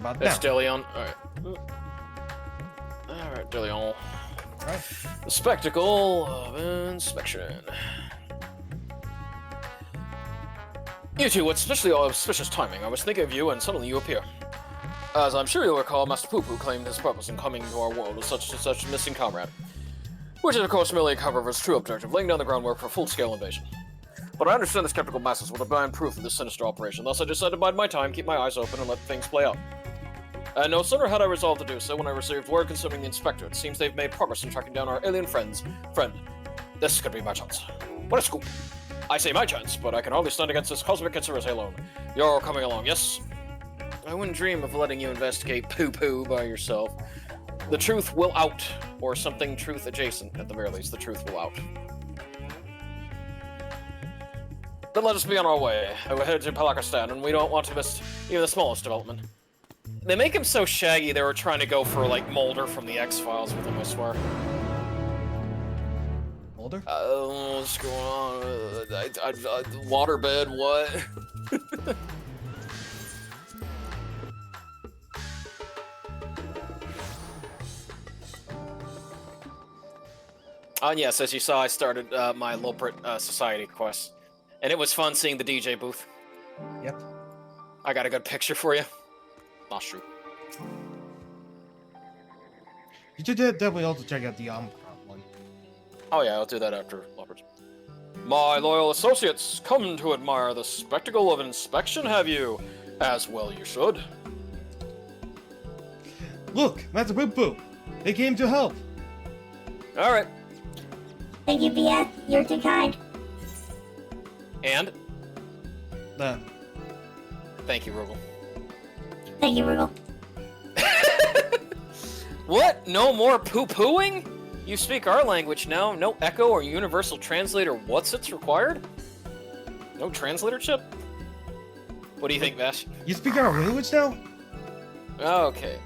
about It's now. DeLeon. Alright. Alright, DeLeon. Right. The spectacle of inspection. You two, what's especially auspicious timing. I was thinking of you and suddenly you appear. As I'm sure you'll recall, Master Poo-Poo claimed his purpose in coming to our world was such and such a missing comrade. Which is of course merely a cover of his true objective, laying down the groundwork for full-scale invasion. But I understand the skeptical masses will demand proof of this sinister operation, thus I decided to bide my time, keep my eyes open, and let things play out. And no sooner had I resolved to do so when I received word concerning the Inspector. It seems they've made progress in tracking down our alien friend. This could be my chance. What a scoop. I say my chance, but I can hardly stand against this cosmic conspiracy alone. You're coming along, yes? I wouldn't dream of letting you investigate poo-poo by yourself. The truth will out, or something truth adjacent, at the very least. The truth will out. But let us be on our way. We're headed to Pakistan, and we don't want to miss even the smallest development. They make him so shaggy they were trying to go for, like, Mulder from the X-Files with him, I swear. Mulder? What's going on? Waterbed, what? And yes, as you saw, I started my Loprit Society quest. And it was fun seeing the DJ booth. Yep. I got a good picture for you. Not true. You should definitely also check out the Omicron one. Oh yeah, I'll do that after Loprit. My loyal associates, come to admire the spectacle of inspection, have you? As well you should. Look, Master Poo-Poo! They came to help! Alright. Thank you, BS. You're too kind. And? Then. Thank you, Rugal. Thank you, Rugal. What? No more poo-pooing? You speak our language now. No echo or universal translator what's it's required? No translator chip? What do you think, Vash? You speak our language now? Okay.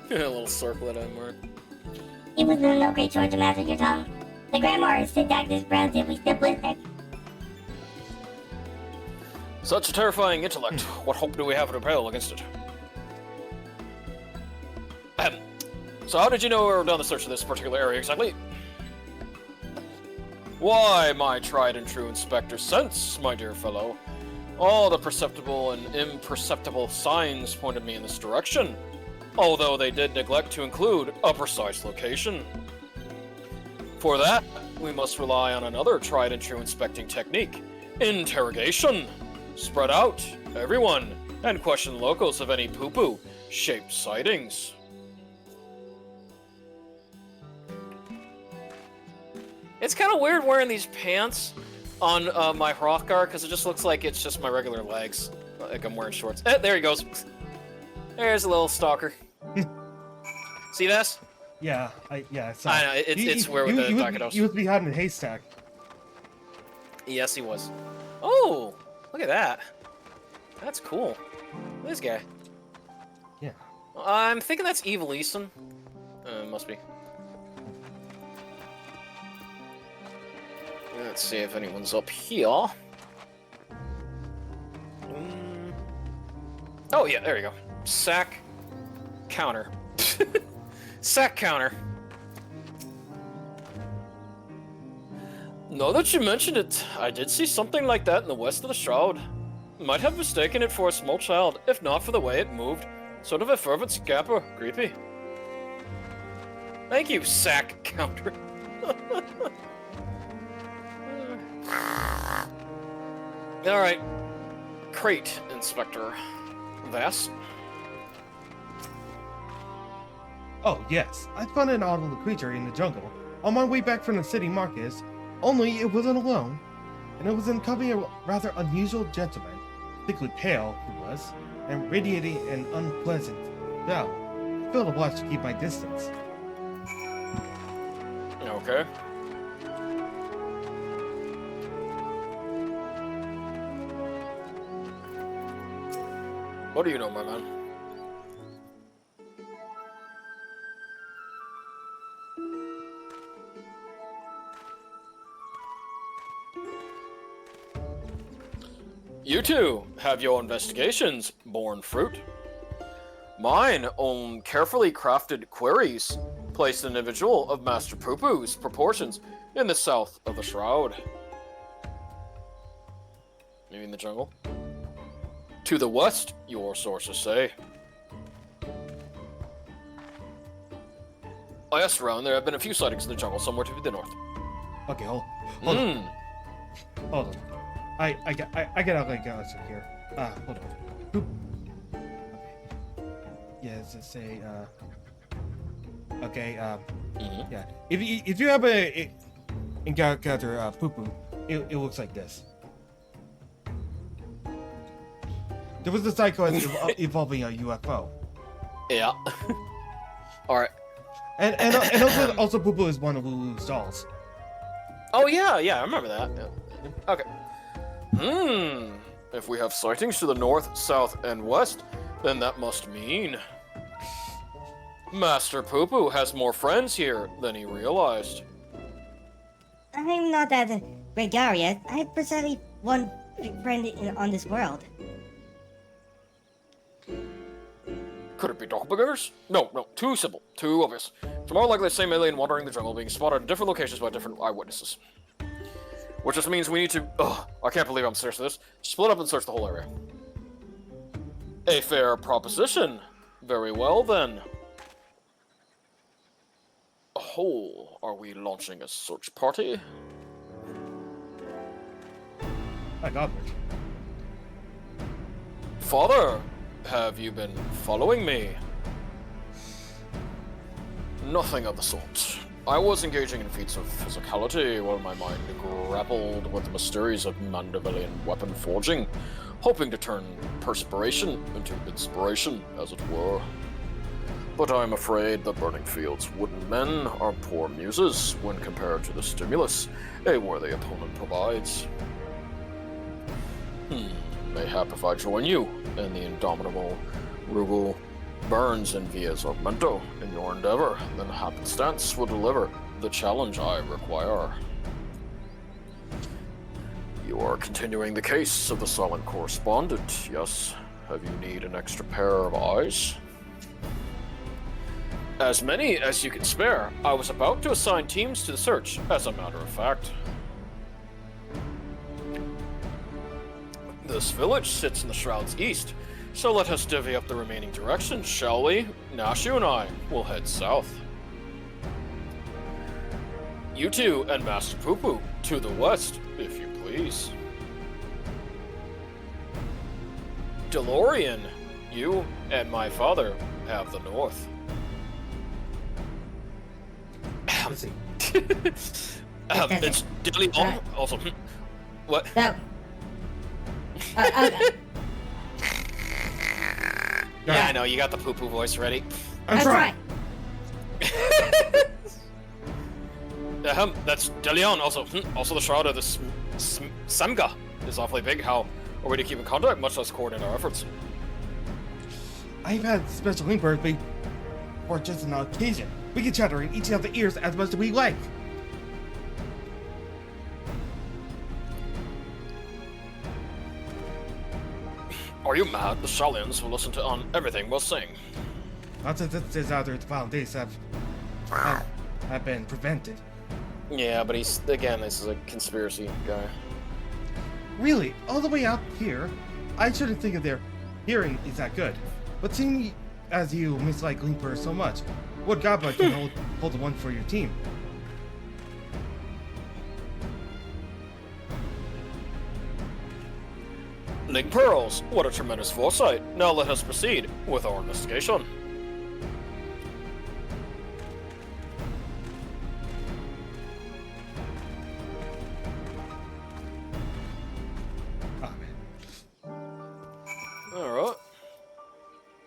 A little circlet I'm wearing. It was no great chore to master your tongue. The grammar is syntactis brown simply simplistic. Such a terrifying intellect. What hope do we have to prevail against it? So how did you know we were done the search of this particular area exactly? Why, my tried and true Inspector Sense, my dear fellow. All the perceptible and imperceptible signs pointed me in this direction, although they did neglect to include a precise location. For that, we must rely on another tried and true inspecting technique, interrogation. Spread out, everyone, and question locals of any poo-poo shaped sightings. It's kind of weird wearing these pants on my Hrothgar, because it just looks like it's just my regular legs. Like I'm wearing shorts. There he goes. There's a little stalker. See this? Yeah, I saw. I know, it's where the Dakados. He was behind the haystack. Yes, he was. Oh, look at that. That's cool. Look at this guy. Yeah. I'm thinking that's Evil Eason. Must be. Let's see if anyone's up here. Oh yeah, there you go. Sack counter. Sack counter. Now that you mentioned it, I did see something like that in the west of the Shroud. Might have mistaken it for a small child, if not for the way it moved. Sort of a fervent scamper. Creepy. Thank you, sack counter. Alright. Crate, Inspector. Vass? Oh, yes. I found an odd little creature in the jungle on my way back from the city markets, only it wasn't alone, and it was in company of a rather unusual gentleman, thickly pale he was, and radiating an unpleasant smell. I felt obliged to keep my distance. Okay. What do you know, my man? You two have your investigations borne fruit. Mine own carefully crafted queries placed an individual of Master Poo-Poo's proportions in the south of the Shroud. Maybe in the jungle? To the west, your sources say. I asked around, there have been a few sightings in the jungle somewhere to the north. Okay, hold on. Hold on. I gotta like answer here. Hold on. Boop. Okay. Yeah, let's say okay, yeah. If you have a encounter poo-poo, it looks like this. There was a cycle evolving a UFO. Yeah. Alright. And also poo-poo is one of Lulu's dolls. Oh yeah, I remember that. Yeah. Okay. If we have sightings to the north, south, and west, then that must mean Master Poo-Poo has more friends here than he realized. I'm not that gregarious. I have precisely one friend on this world. Could it be doppelgangers? No, too simple, too obvious. It's more likely the same alien wandering the jungle, being spotted at different locations by different eyewitnesses. Which just means we need to... I can't believe I'm serious with this. Split up and search the whole area. A fair proposition. Very well, then. Oh, are we launching a search party? I got it. Father, have you been following me? Nothing of the sort. I was engaging in feats of physicality while my mind grappled with the mysteries of Mandevilian weapon forging, hoping to turn perspiration into inspiration, as it were. But I'm afraid the burning fields wooden men are poor muses when compared to the stimulus a worthy opponent provides. Mayhap if I join you and the indomitable Rugal Burns and Via Zormento in your endeavor, then happenstance will deliver the challenge I require. You are continuing the case of the silent correspondent, yes? Have you need an extra pair of eyes? As many as you can spare. I was about to assign teams to the search, as a matter of fact. This village sits in the Shroud's east, so let us divvy up the remaining directions, shall we? Nashu and I will head south. You two and Master Poo-Poo to the west, if you please. DeLorean, you and my father have the north. Let's see. It's DeLeon also. What? So, Yeah, I know, you got the poo-poo voice ready. I'm trying. That's DeLeon also. Also the Shroud of the Samga is awfully big. How are we to keep in contact, much less coordinate our efforts? I've had special link bird for just an occasion. We can chatter in each other's ears as much as we like. Are you mad? The Shalians will listen to on everything we'll sing. Lots of instances out there the final days have been prevented. Yeah, but this is a conspiracy guy. Really, all the way out here, I shouldn't think of their hearing is that good. But seeing as you mislike Linkbird so much, what godblood can hold the one for your team? Link Pearls, what a tremendous foresight. Now let us proceed with our investigation. Oh, man. Alright.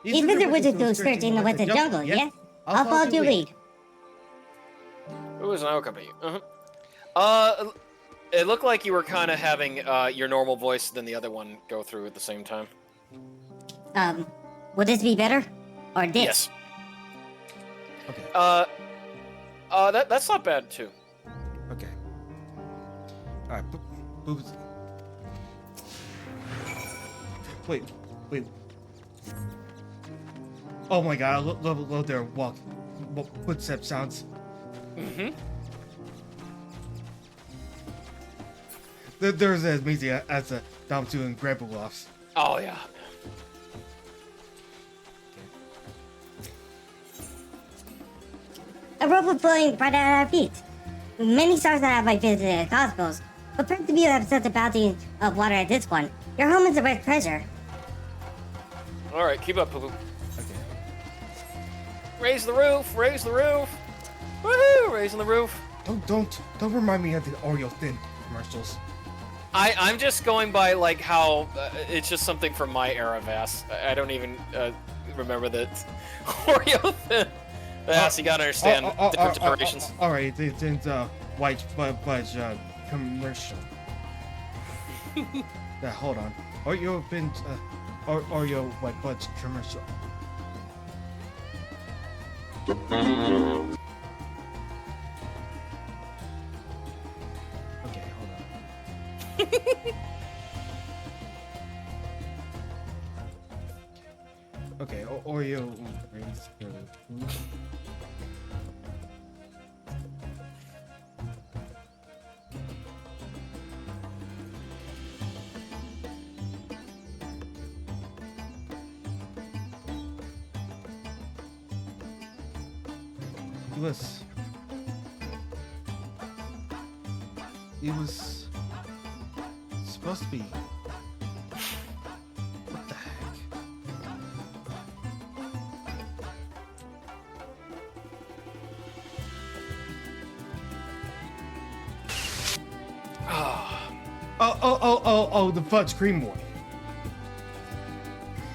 even the wizards go searching the western jungle, yes? I'll follow your lead. Who is now accompanying you? It looked like you were kind of having your normal voice than the other one go through at the same time. Would this be better? Or this? Yes. Okay. That's not bad too. Okay. Alright, boobs. Wait, wait. Oh my god, look there, footstep sounds. Mm-hmm. There's as amazing as a Dom2 and Grandpa Lofts. Oh, yeah. A rope flowing right at our feet. Many stars that have I visited cosmos, but perhaps you have such a bounty of water at this one. Your home is a rare treasure. Alright, keep up, Poo-Poo. Okay. Raise the roof! Raise the roof! Woohoo! Raising the roof. Don't remind me of the Oreo Thin commercials. I'm just going by, like, how it's just something from my era, Vass. I don't even remember that Oreo Thin. Vass, you gotta understand different generations. Alright, it's White Fudge commercial. Yeah, hold on. Oreo Thin, Oreo White Fudge commercial. Okay, hold on. Okay, Oreo raised the roof. It was supposed to be. What the heck? Oh, the fudge cream boy.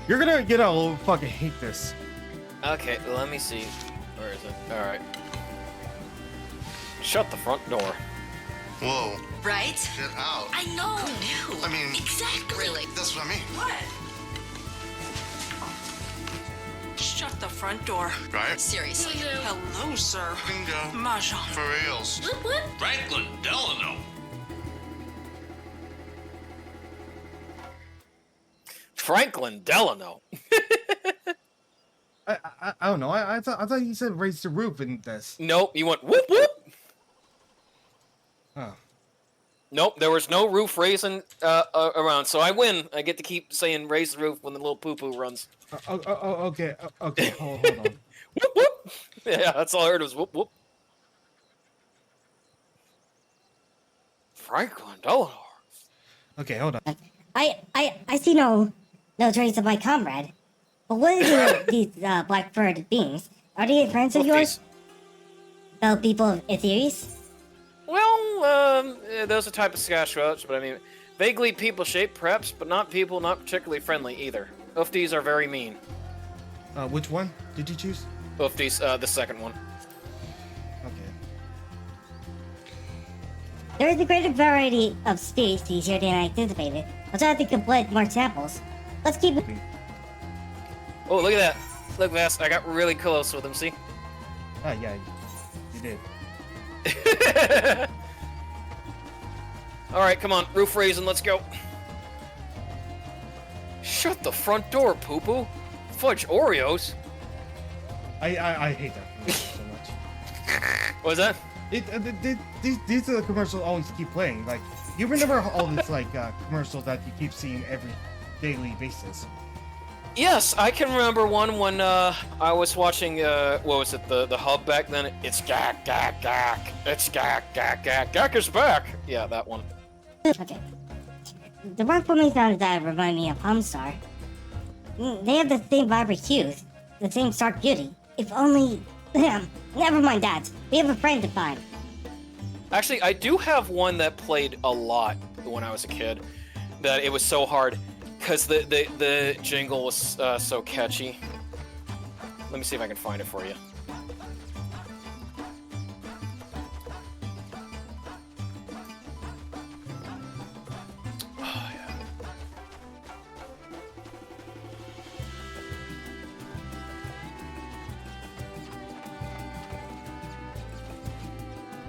You're gonna get a fucking hate this. Okay, let me see. Where is it? Alright. Shut the front door. Whoa. Right? Get out. I know. Who knew? I mean, exactly. Really? That's what I mean. What? Shut the front door. Right? Seriously. Hello, sir. Bingo. Mahjong. For reals. What? Franklin Delano. Franklin Delano. I don't know. I thought you said raise the roof in this. Nope, you went whoop whoop. Oh. Nope, there was no roof raising around, so I win. I get to keep saying raise the roof when the little poo-poo runs. Okay, hold on. Whoop whoop. Yeah, that's all I heard was whoop whoop. Franklin Delano. Okay, hold on. I see no trace of my comrade. But what is these black-furred beings? Are they friends of yours? Fellow people of Etheres? Well, those are type of Skashroach, but I mean, vaguely people-shaped, perhaps, but not people, not particularly friendly either. Ufties are very mean. Which one did you choose? Ufties, the second one. Okay. There is a greater variety of species here than I anticipated. I'll try to collect more samples. Let's keep it. Oh, look at that. Look, Vass, I got really close with him, see? Ah, yeah, you did. Alright, come on, roof raising, let's go. Shut the front door, poo-poo. Fudge Oreos. I hate that commercial so much. What was that? These are the commercials always keep playing. Like, you remember all this like commercials that you keep seeing every daily basis. Yes, I can remember one when I was watching, what was it, the Hub back then? It's Gak, Gak, Gak. It's Gak, Gak, Gak. Gak is back. Yeah, that one. Okay. The rock forming sounds that remind me of Homestar. They have the same vibrant hues, the same stark beauty. If only... Never mind that. We have a friend to find. Actually, I do have one that played a lot when I was a kid. That it was so hard. Because the jingle was so catchy. Let me see if I can find it for you. Oh, yeah.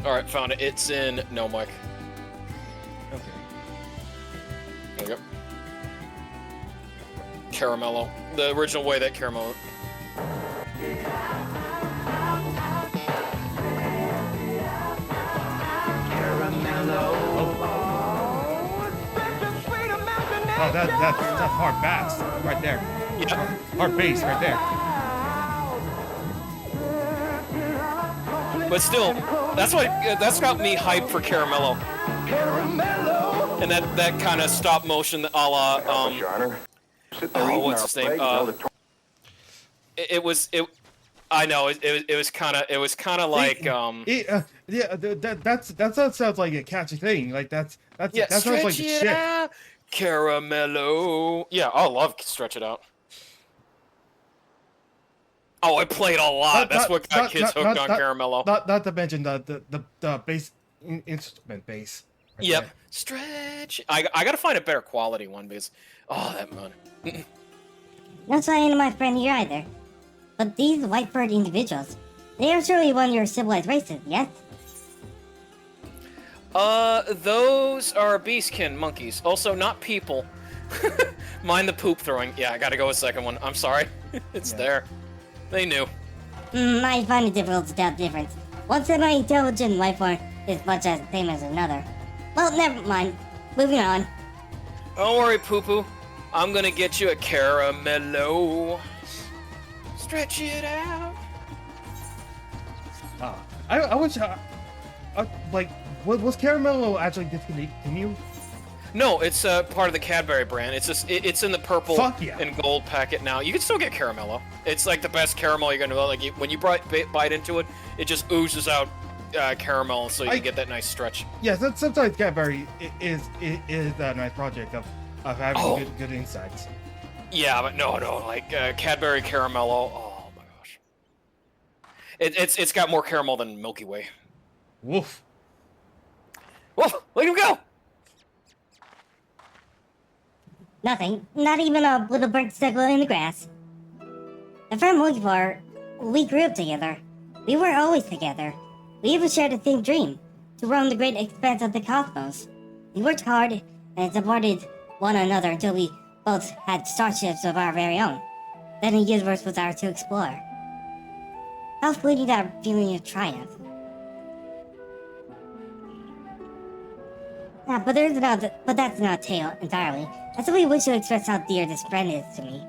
Alright, found it. It's in No Mic. Okay. There we go. Caramello. The original way that Caramello... Oh, that's hard bass right there. Yeah. Hard bass right there. But still, that's got me hyped for Caramello. And that kind of stop motion a la, what's his name? I know, it was kind of like, yeah, that sounds like a catchy thing. Like that sounds like a shit. Out, Caramello. Yeah, I love Stretch It Out. Oh, I played a lot. That's what got kids hooked on Caramello. Not to mention the bass instrument bass. Right Yep. there. Stretch. I gotta find a better quality one because, that one. Not trying to my friend here either. But these white-furred individuals, they are surely one of your civilized races, yes? Those are beastkin monkeys. Also, not people. Mind the poop throwing. Yeah, I gotta go with second one. I'm sorry. It's there. They knew. I find it difficult to tell the difference. One semi-intelligent life form is much as the same as another. Well, never mind. Moving on. Don't worry, poo-poo. I'm gonna get you a Caramello. Stretch it out. I wish, like, was Caramello actually discontinued? No, it's part of the Cadbury brand. It's just it's in the purple and gold packet now. You can still get Caramello. It's like the best caramel you're gonna like. When you bite into it, it just oozes out caramel, so you get that nice stretch. Yeah, sometimes Cadbury is a nice project of having good insights. Yeah, but no, like Cadbury Caramello. Oh my gosh, it's got more caramel than Milky Way. Woof. Woof! Let him go. Nothing. Not even a little burnt sickle in the grass. The friend I'm looking for, we grew up together. We were always together. We even shared the same dream, to roam the great expanse of the cosmos. We worked hard and supported one another until we both had starships of our very own. Then the universe was ours to explore. How fleeting that feeling of triumph. Yeah, but that's not a tale entirely. I simply wish to express how dear this friend is to me.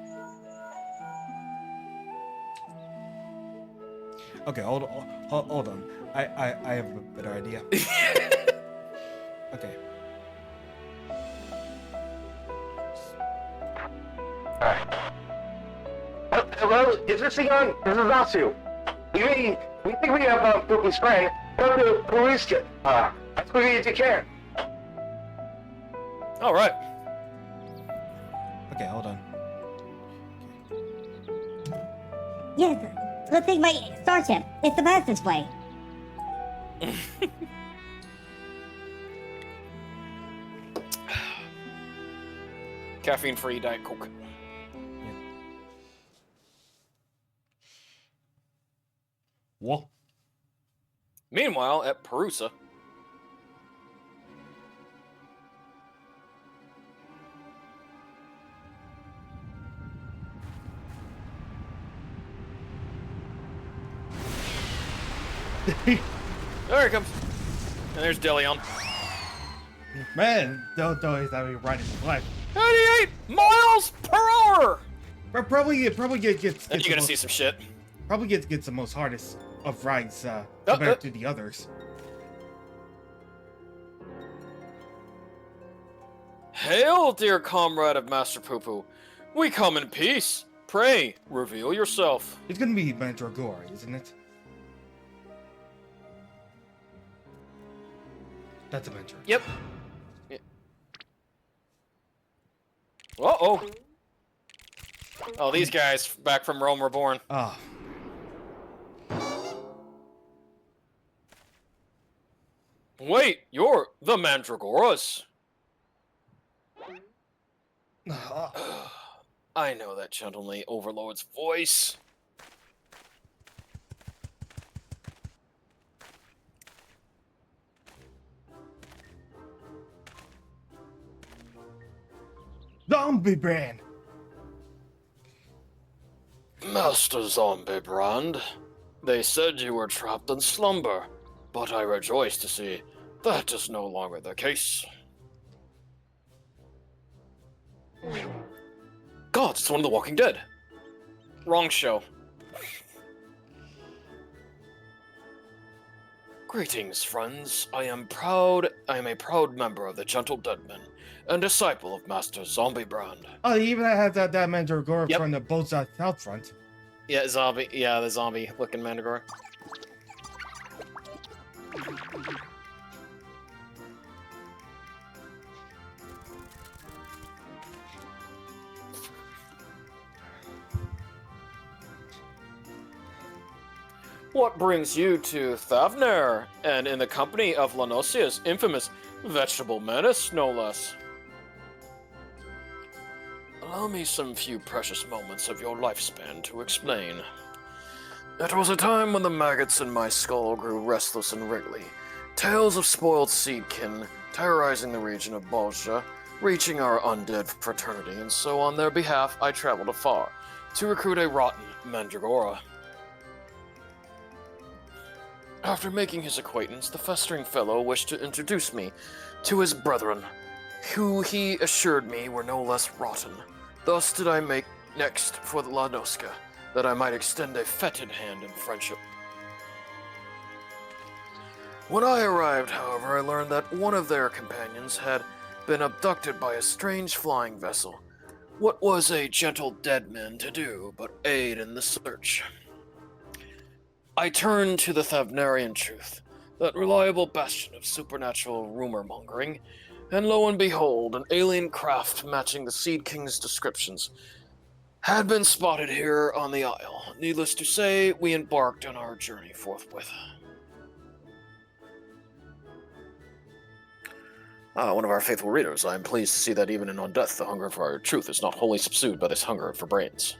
Okay, hold on. I have a better idea. Okay. Hello, is this Egon? This is Asu. We think we have Poopy's friend. Go to Peruska. As quickly as you can. All right. Okay, hold on. Yes, let's take my starship. It's the fastest way. Caffeine-free Diet Coke. Whoa. Meanwhile, at Perusa. There he comes. And there's Delion. Man, don't always have me right in the flag. 88 miles per hour! Probably gets And you're gonna see some shit. Probably gets the most hardest of rides compared to the others. Hail, dear comrade of Master Poo-Poo. We come in peace. Pray, reveal yourself. It's gonna be Mandragora, isn't it? That's a Mandragora. Yep. Uh-oh. Oh, these guys back from Rome Reborn. Ah. Wait, you're the Mandragoras. I know that gentlemanly overlord's voice. Zombie brand. Master Zombiebrand, they said you were trapped in slumber, but I rejoice to see that is no longer the case. God, it's one of the Walking Dead. Wrong show. Greetings, friends. I am a proud member of the Gentle Deadmen and disciple of Master Zombiebrand. Oh, he even had that Mandragora Yep. from the boats out front. Yeah, the zombie-looking Mandragora. What brings you to Thavner, and in the company of Lanosia's infamous vegetable menace, no less? Allow me some few precious moments of your lifespan to explain. It was a time when the maggots in my skull grew restless and wriggly. Tales of spoiled seedkin terrorizing the region of Bolsha, reaching our undead fraternity, and so on their behalf I traveled afar to recruit a rotten Mandragora. After making his acquaintance, the festering fellow wished to introduce me to his brethren, who he assured me were no less rotten. Thus did I make next for the Lanoska, that I might extend a fetid hand in friendship. When I arrived, however, I learned that one of their companions had been abducted by a strange flying vessel. What was a gentle deadman to do but aid in the search? I turned to the Thavnarian truth, that reliable bastion of supernatural rumor-mongering, and lo and behold, an alien craft matching the Seed King's descriptions had been spotted here on the Isle. Needless to say, we embarked on our journey forthwith. One of our faithful readers, I am pleased to see that even in On Death, the hunger for our truth is not wholly subsumed by this hunger for brains.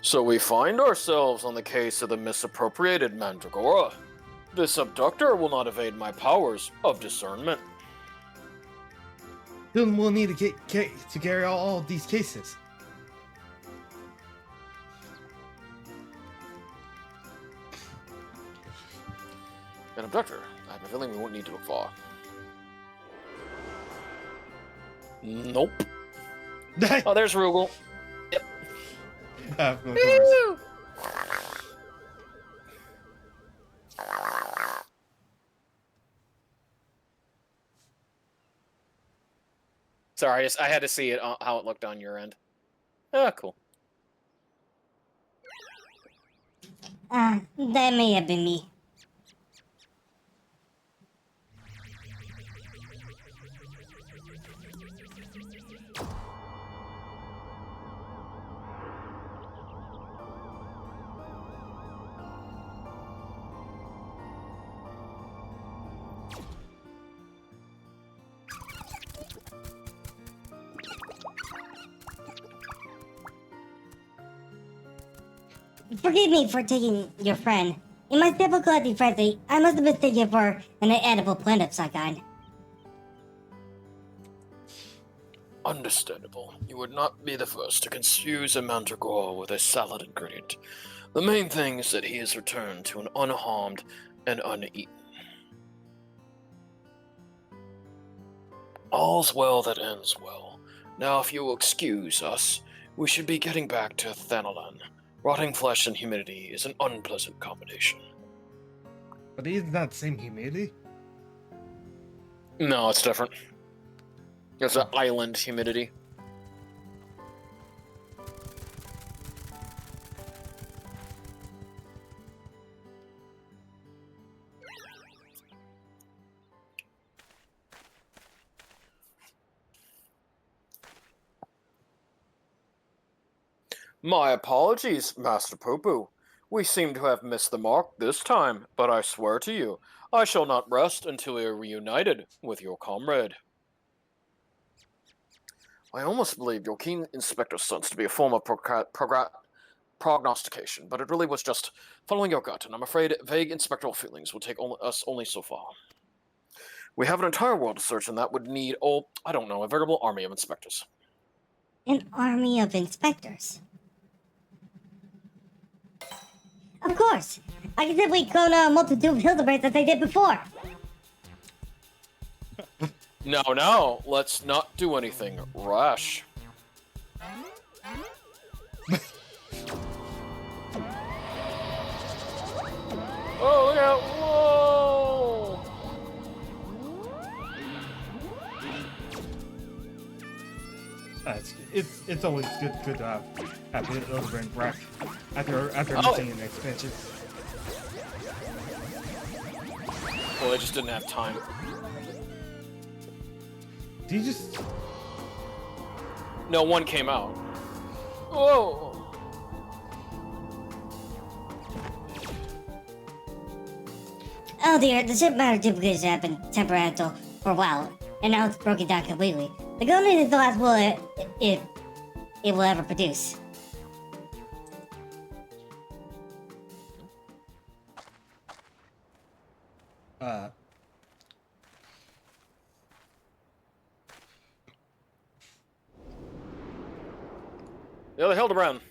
So we find ourselves on the case of the misappropriated Mandragora. This abductor will not evade my powers of discernment. Then we'll need to carry out all of these cases. An abductor? I have a feeling we won't need to look far. Nope. Oh, there's Rugal. Yep. Of course. Sorry, I had to see it how it looked on your end. Ah, cool. That may have been me. Forgive me for taking your friend. In my simple collecting frenzy, I must have mistaken for an edible plant of some kind. Understandable. You would not be the first to confuse a mandragora with a salad ingredient. The main thing is that he is returned to an unharmed and uneaten. All's well that ends well. Now, if you will excuse us, we should be getting back to Thanalan. Rotting flesh and humidity is an unpleasant combination. But isn't that the same humidity? No, it's different. It's an island humidity. My apologies, Master Poo-Poo. We seem to have missed the mark this time, but I swear to you, I shall not rest until we are reunited with your comrade. I almost believed your keen inspector's sense to be a form of prognostication, but it really was just following your gut, and I'm afraid vague inspectoral feelings will take us only so far. We have an entire world to search, and that would need, oh, I don't know, a veritable army of inspectors. An army of inspectors. Of course! I can simply clone a multitude of Hildibrands as I did before! No, let's not do anything rash. Oh, look out! Whoa! It's always good to have Hildibrand back after missing an expansion. Well, I just didn't have time. Do you just? No, one came out. Whoa! Oh dear, the ship matter duplication have been temperamental for a while, and now it's broken down completely. The golden is the last will it will ever produce. The other Hildibrand.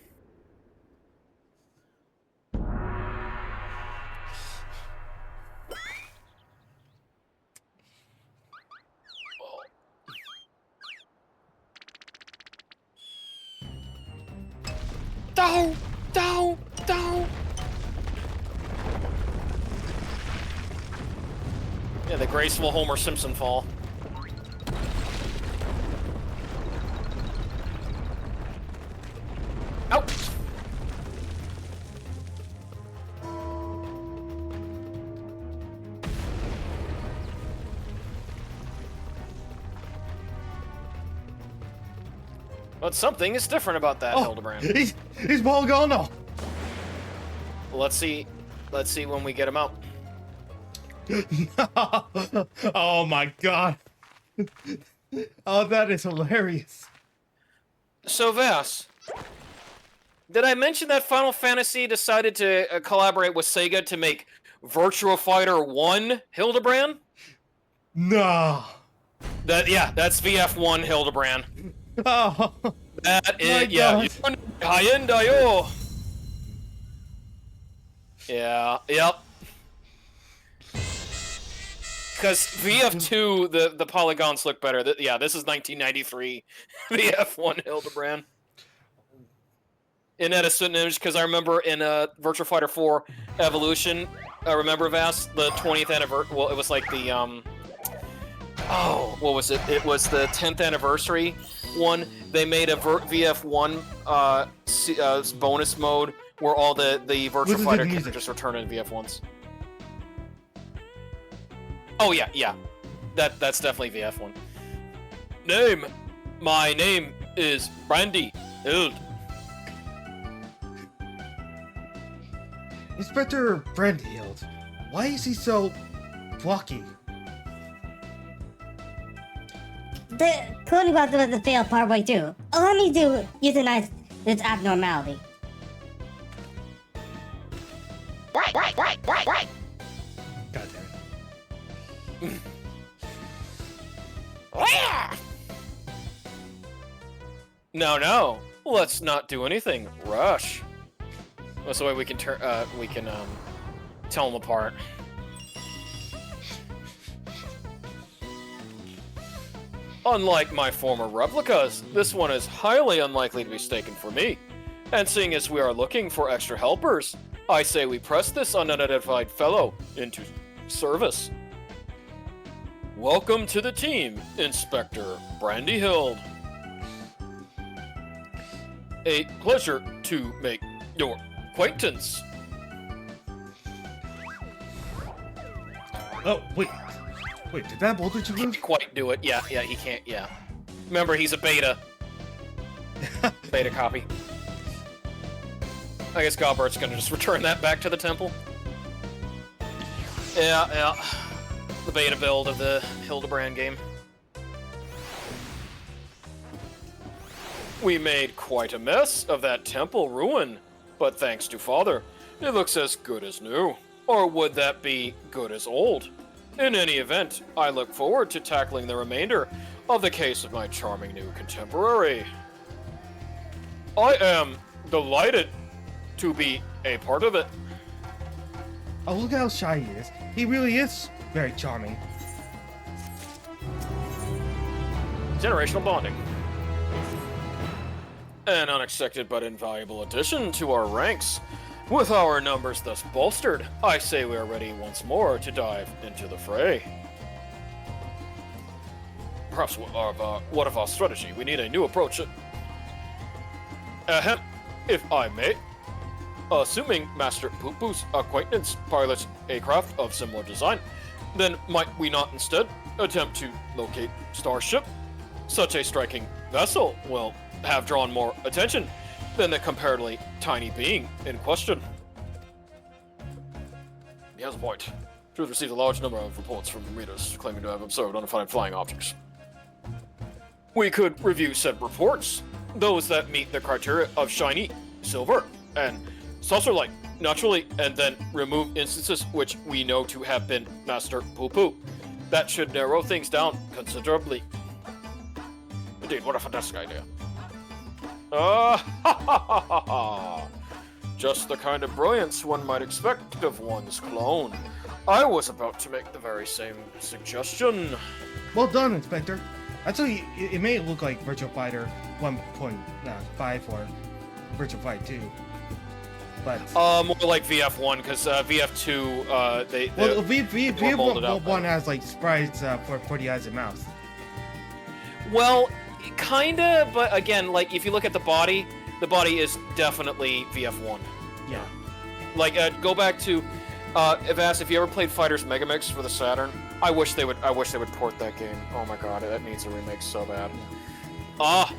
Down! Yeah, the graceful Homer Simpson fall. Out! But something is different about that, Hildibrand. He's ball gone now. Let's see when we get him out. Oh my god. Oh, that is hilarious. So, Vas, did I mention that Final Fantasy decided to collaborate with Sega to make Virtua Fighter 1 Hildibrand? No. That's VF1 Hildibrand. Oh. That is, God. Hayendayo. Yeah, yep. Because VF2, the polygons look better. Yeah, this is 1993 VF1 Hildibrand. In Edison image, because I remember in Virtua Fighter 4 Evolution, I remember Vas, the 20th anniversary. Well, it was like the what was it? It was the 10th anniversary one. They made a VF1 bonus mode where all the Virtua Fighter characters return in VF1s. Oh yeah. That's definitely VF1. My name is Brandy Hild. Inspector Brandhild, why is he so blocky? The cloning process was a fail partway through. Allow me to euthanize this abnormality. God damn it. No. Let's not do anything. Rush. That's the way we can tell them apart. Unlike my former replicas, this one is highly unlikely to be mistaken for me. And seeing as we are looking for extra helpers, I say we press this unidentified fellow into service. Welcome to the team, Inspector Brandy Hild. A pleasure to make your acquaintance. Oh, wait, did that voltage He move? can't quite do it. Yeah, he can't, yeah. Remember, he's a beta. Beta copy. I guess Galbert's gonna just return that back to the temple. Yeah. The beta build of the Hildibrand game. We made quite a mess of that temple ruin, but thanks to Father, it looks as good as new. Or would that be good as old? In any event, I look forward to tackling the remainder of the case of my charming new contemporary. I am delighted to be a part of it. Oh, look how shy he is. He really is very charming. Generational bonding. An unexpected but invaluable addition to our ranks. With our numbers thus bolstered, I say we are ready once more to dive into the fray. Perhaps what of our strategy? We need a new approach. Ahem, if I may. Assuming Master Poo-Poo's acquaintance pilots a craft of similar design, then might we not instead attempt to locate Starship? Such a striking vessel will have drawn more attention than the comparatively tiny being in question. He has a point. She has received a large number of reports from readers claiming to have observed undefined flying objects. We could review said reports, those that meet the criteria of shiny, silver, and saucer-like, naturally, and then remove instances which we know to have been Master Poo-Poo. That should narrow things down considerably. Indeed, what a fantastic idea. Just the kind of brilliance one might expect of one's clone. I was about to make the very same suggestion. Well done, Inspector. Actually, it may look like Virtual Fighter 1.5 or Virtual Fighter 2. But more like VF1, because VF2, VF1 has like sprites for the eyes and mouth. Well, kinda, but again, like if you look at the body is definitely VF1. Yeah. Like, go back to, Vas, if you ever played Fighters Megamix for the Saturn, I wish they would port that game. Oh my god, that needs a remake so bad. I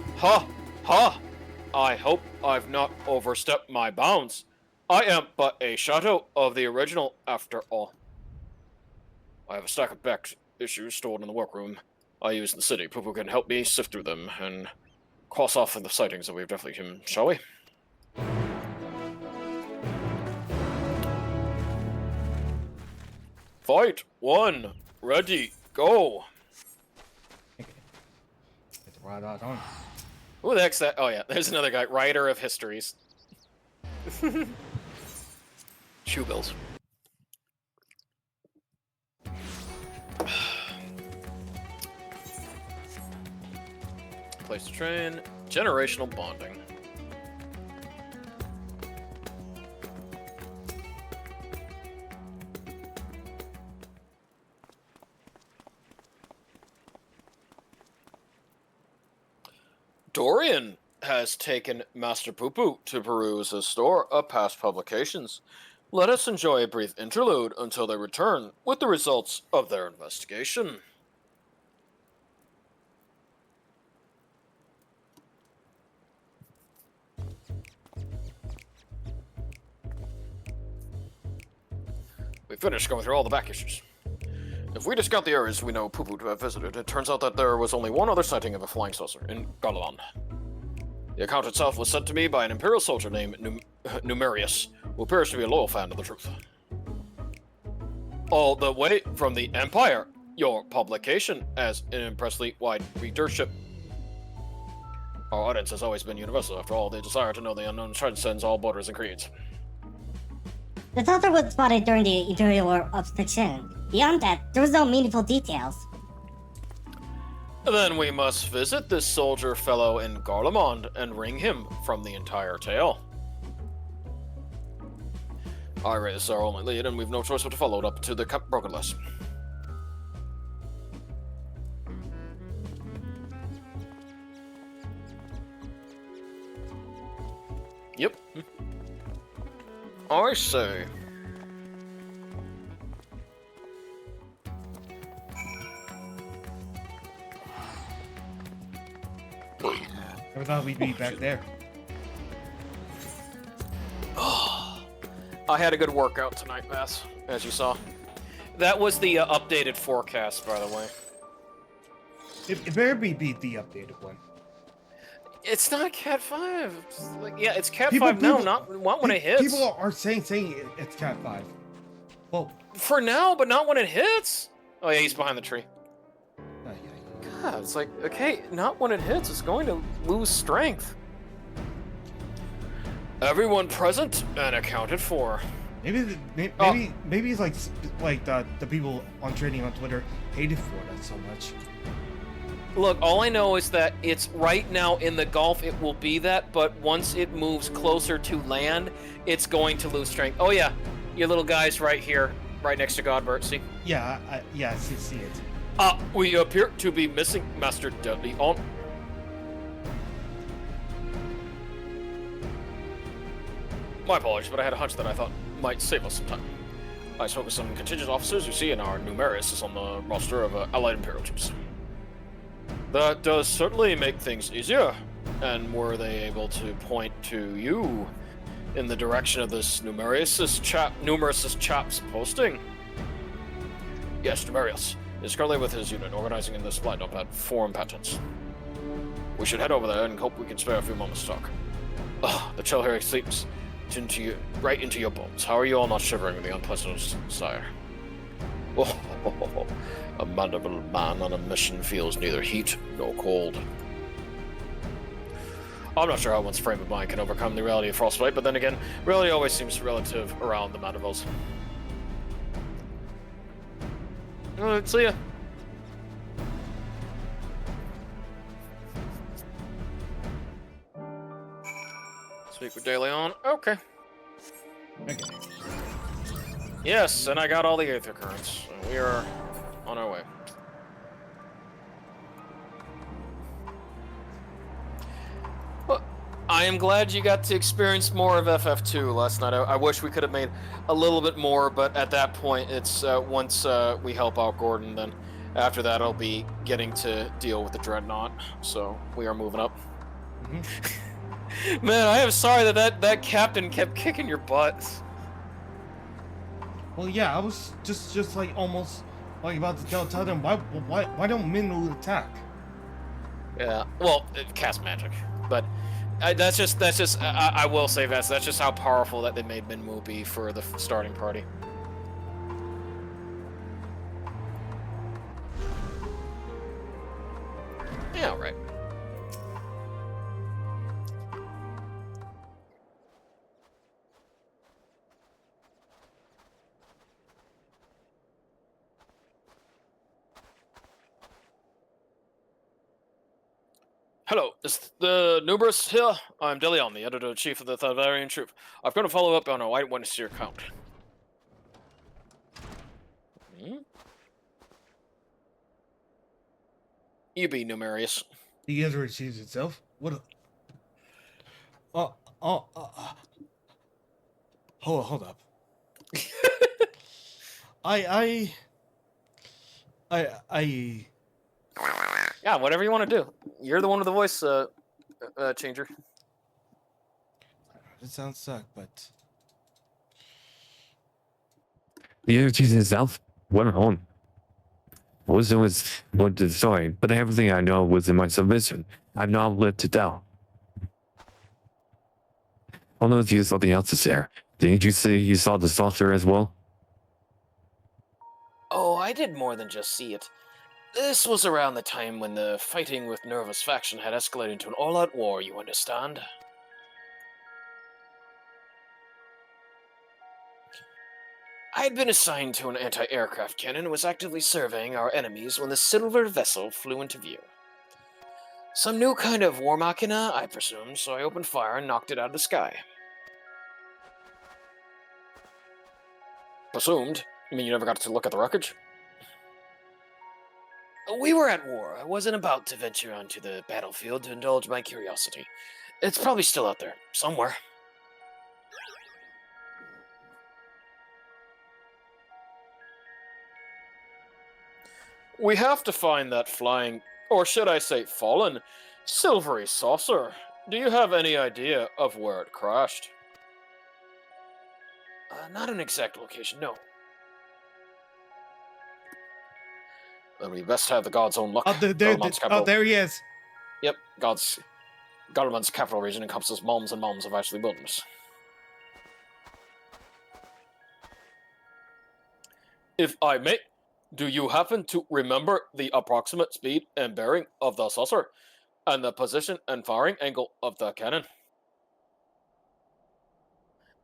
hope I've not overstepped my bounds. I am but a shadow of the original, after all. I have a stack of back issues stored in the workroom I use in the city. People can help me sift through them and cross off the sightings that we've definitely seen, shall we? Fight 1. Ready, go. Okay. Get the rod out on. Who the heck's that? Oh yeah, there's another guy, writer of histories. Shoebills. Place to train. Generational bonding. Dorian has taken Master Poo-Poo to peruse his store of past publications. Let us enjoy a brief interlude until they return with the results of their investigation. We finished going through all the back issues. If we discount the areas we know Poo-Poo to have visited, it turns out that there was only one other sighting of a flying saucer, in Garland. The account itself was sent to me by an Imperial soldier named Numerius, who appears to be a loyal fan of the truth. All the way from the Empire, your publication has an impressively wide readership. Our audience has always been universal. After all, they desire to know the unknown transcends all borders and creeds. The saucer was spotted during the Imperial War of Fiction. Beyond that, there was no meaningful details. Then we must visit this soldier fellow in Garlemond and wring him from the entire tale. I rate this our only lead, and we've no choice but to follow it up to the Broken Less. Yep. I say. Never thought we'd be back there. I had a good workout tonight, Bass, as you saw. That was the updated forecast, by the way. It better be the updated one. It's not Cat 5. It's like, yeah, it's Cat 5 now, not when it hits. People are saying it's Cat 5. Well, for now, but not when it hits. Oh yeah, he's behind the tree. Ay, ay. God, it's like, okay, not when it hits, it's going to lose strength. Everyone present and accounted for. Maybe it's like the people on trading on Twitter hated for that so much. Look, all I know is that it's right now in the Gulf, it will be that, but once it moves closer to land, it's going to lose strength. Oh yeah, your little guy's right here, right next to Godbert, see? Yeah, I see it. We appear to be missing Master Dudley on... My apologies, but I had a hunch that I thought might save us some time. I spoke with some contingent officers you see in our numerous is on the roster of Allied Imperial troops. That does certainly make things easier. And were they able to point to you in the direction of this numerous chap's posting? Yes, Numerius is currently with his unit organizing in the supply dump at Forum Patents. We should head over there and hope we can spare a few moments to talk. The chill here sleeps right into your bones. How are you all not shivering in the unpleasant desire? A mandible man on a mission feels neither heat nor cold. I'm not sure how one's frame of mind can overcome the reality of frostbite, but then again, reality always seems relative around the mandibles. Alright, see ya. Speak with De Leon. Okay. Okay. Yes, and I got all the Aether Currents. We are on our way. Well, I am glad you got to experience more of FF2 last night. I wish we could have made a little bit more, but at that point, it's once we help out Gordon, then after that I'll be getting to deal with the Dreadnought. So we are moving up. Man, I am sorry that captain kept kicking your butt. Well, yeah, I was just like almost like about to tell them why don't Minwu attack? Yeah, well, cast magic, but that's just I will say that's just how powerful that they made Minwu be for the starting party. Yeah, right. Hello, is the Numerous here? I'm Delion, the editor-in-chief of the Thavarian Troop. I've got to follow up on a white witness to your account. You be Numerius. The answer receives itself. What? Hold up. I. Yeah, whatever you want to do. You're the one with the voice changer. It sounds suck, but The energy itself went on. Wisdom was what the story, but everything I know was in my submission. I've not lived to tell. I'll know if you something else is there. Didn't you say you saw the saucer as well? Oh, I did more than just see it. This was around the time when the fighting with Nervous faction had escalated into an all-out war, you understand? I had been assigned to an anti-aircraft cannon and was actively surveying our enemies when the silver vessel flew into view. Some new kind of war machina, I presume, so I opened fire and knocked it out of the sky. Presumed? You mean you never got to look at the wreckage? We were at war. I wasn't about to venture onto the battlefield to indulge my curiosity. It's probably still out there, somewhere. We have to find that flying, or should I say fallen, silvery saucer. Do you have any idea of where it crashed? Not an exact location, no. Then we best have the god's own luck. There he is. Yep, Garlemann's capital region encompasses moms and moms of Ashley Wilderness. If I may, Do you happen to remember the approximate speed and bearing of the saucer, and the position and firing angle of the cannon?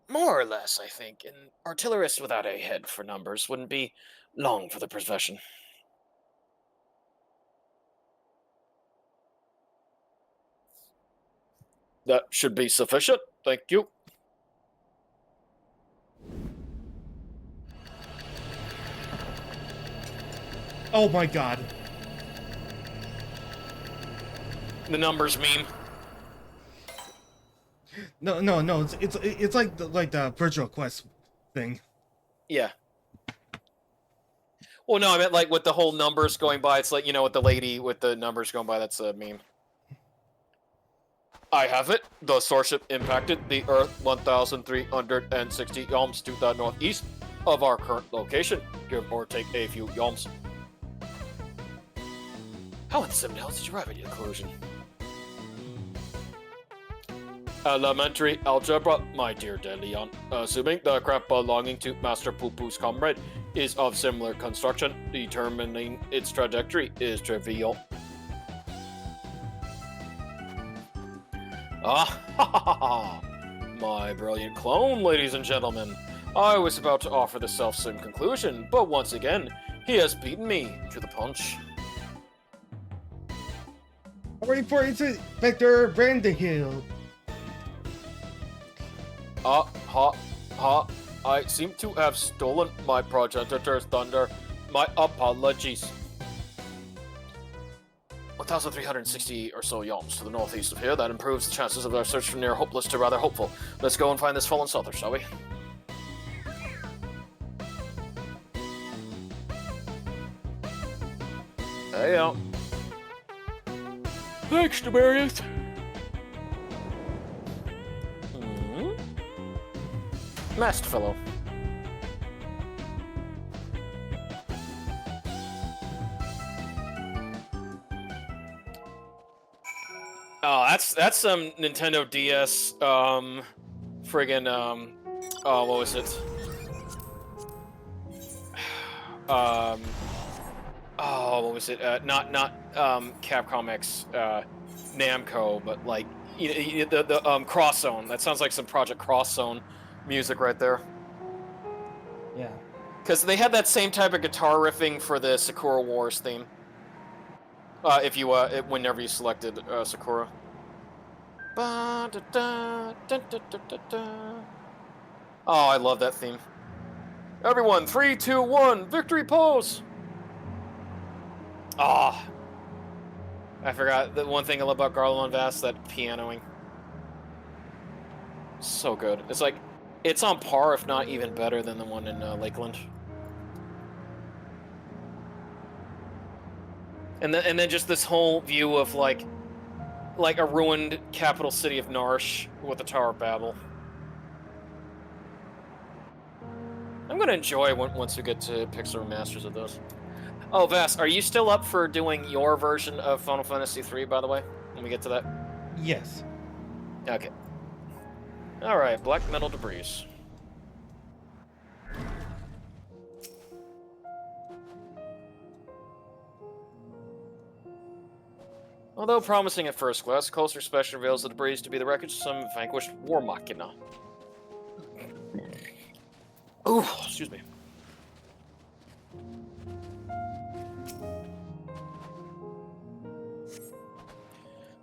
More or less, I think. An artillerist without a head for numbers wouldn't be long for the profession. That should be sufficient. Thank you. Oh my god. The numbers meme. No. It's like the virtual quest thing. Yeah. Well, no, I meant like with the whole numbers going by. It's like, you know, with the lady with the numbers going by. That's a meme. I have it. The starship impacted the Earth 1,360 yalms to the northeast of our current location, give or take a few yalms. How in 7 hells did you arrive at your conclusion? Elementary algebra, my dear De Leon. Assuming the craft belonging to Master Poo-Poo's comrade is of similar construction, determining its trajectory is trivial. Ah, my brilliant clone, ladies and gentlemen. I was about to offer the self-same conclusion, but once again, he has beaten me to the punch. Wait for Inspector Brandehill. I seem to have stolen my progenitor's thunder. My apologies. 1,360 or so yalms to the northeast of here. That improves the chances of our search from near hopeless to rather hopeful. Let's go and find this fallen souther, shall we? Hey, out. Thanks, Demarius. Masked fellow. Oh, that's some Nintendo DS, friggin', oh, what was it? Oh, what was it? Not Capcom X, Namco, but like, the Cross Zone. That sounds like some Project Cross Zone music right there. Yeah. Because they had that same type of guitar riffing for the Sakura Wars theme. Whenever you selected Sakura. Oh, I love that theme. Everyone, 3, 2, 1, victory pose! Ah. I forgot the one thing I love about Garland and Vast, that pianoing. So good. It's like, it's on par, if not even better than the one in Lakeland. And then just this whole view of like a ruined capital city of Narsh with the Tower of Babel. I'm gonna enjoy once we get to Pixar Masters of those. Oh, Vass, are you still up for doing your version of Final Fantasy III, by the way? When we get to that? Yes. Okay. Alright, black metal debris. Although promising at first glance, closer inspection reveals the debris to be the wreckage of some vanquished war machina. Ooh, excuse me.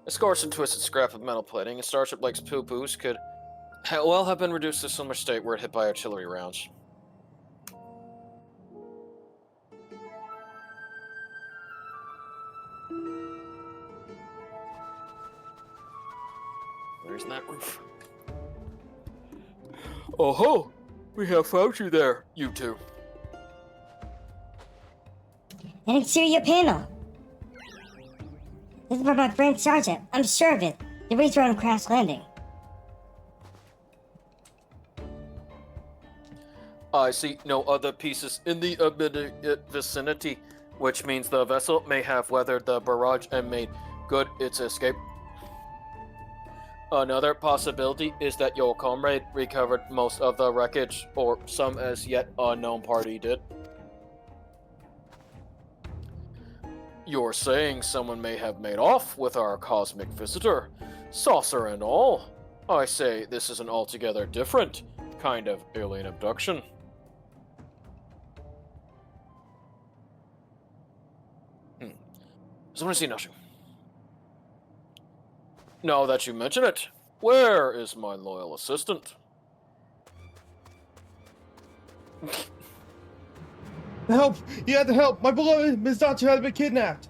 A scorched and twisted scrap of metal plating, a starship like Poo-Poo's could well have been reduced to a similar state were it hit by artillery rounds. Where's that roof? Oh ho! We have found you there, you two. An exterior panel. This is from my friend Sergeant. I'm sure of it. The race around crash landing. I see no other pieces in the immediate vicinity, which means the vessel may have weathered the barrage and made good its escape. Another possibility is that your comrade recovered most of the wreckage, or some as yet unknown party did. You're saying someone may have made off with our cosmic visitor, saucer and all. I say this is an altogether different kind of alien abduction. Someone see Nashu. Now that you mention it, where is my loyal assistant? Help! You had to help! My beloved Miss Dachi had been kidnapped!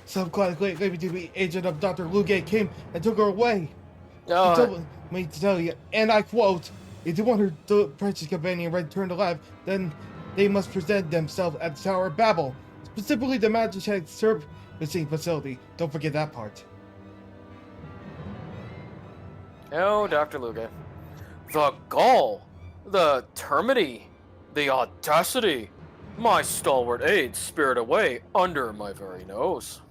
Some glad lady agent of Dr. Luge came and took her away. He told me to tell you, and I quote, if you want her precious companion returned alive, then they must present themselves at the Tower of Babel, specifically the Magic Servicing Facility. Don't forget that part. Oh, Dr. Luge. The gall, the temerity, the audacity. My stalwart aides spirit away under my very nose.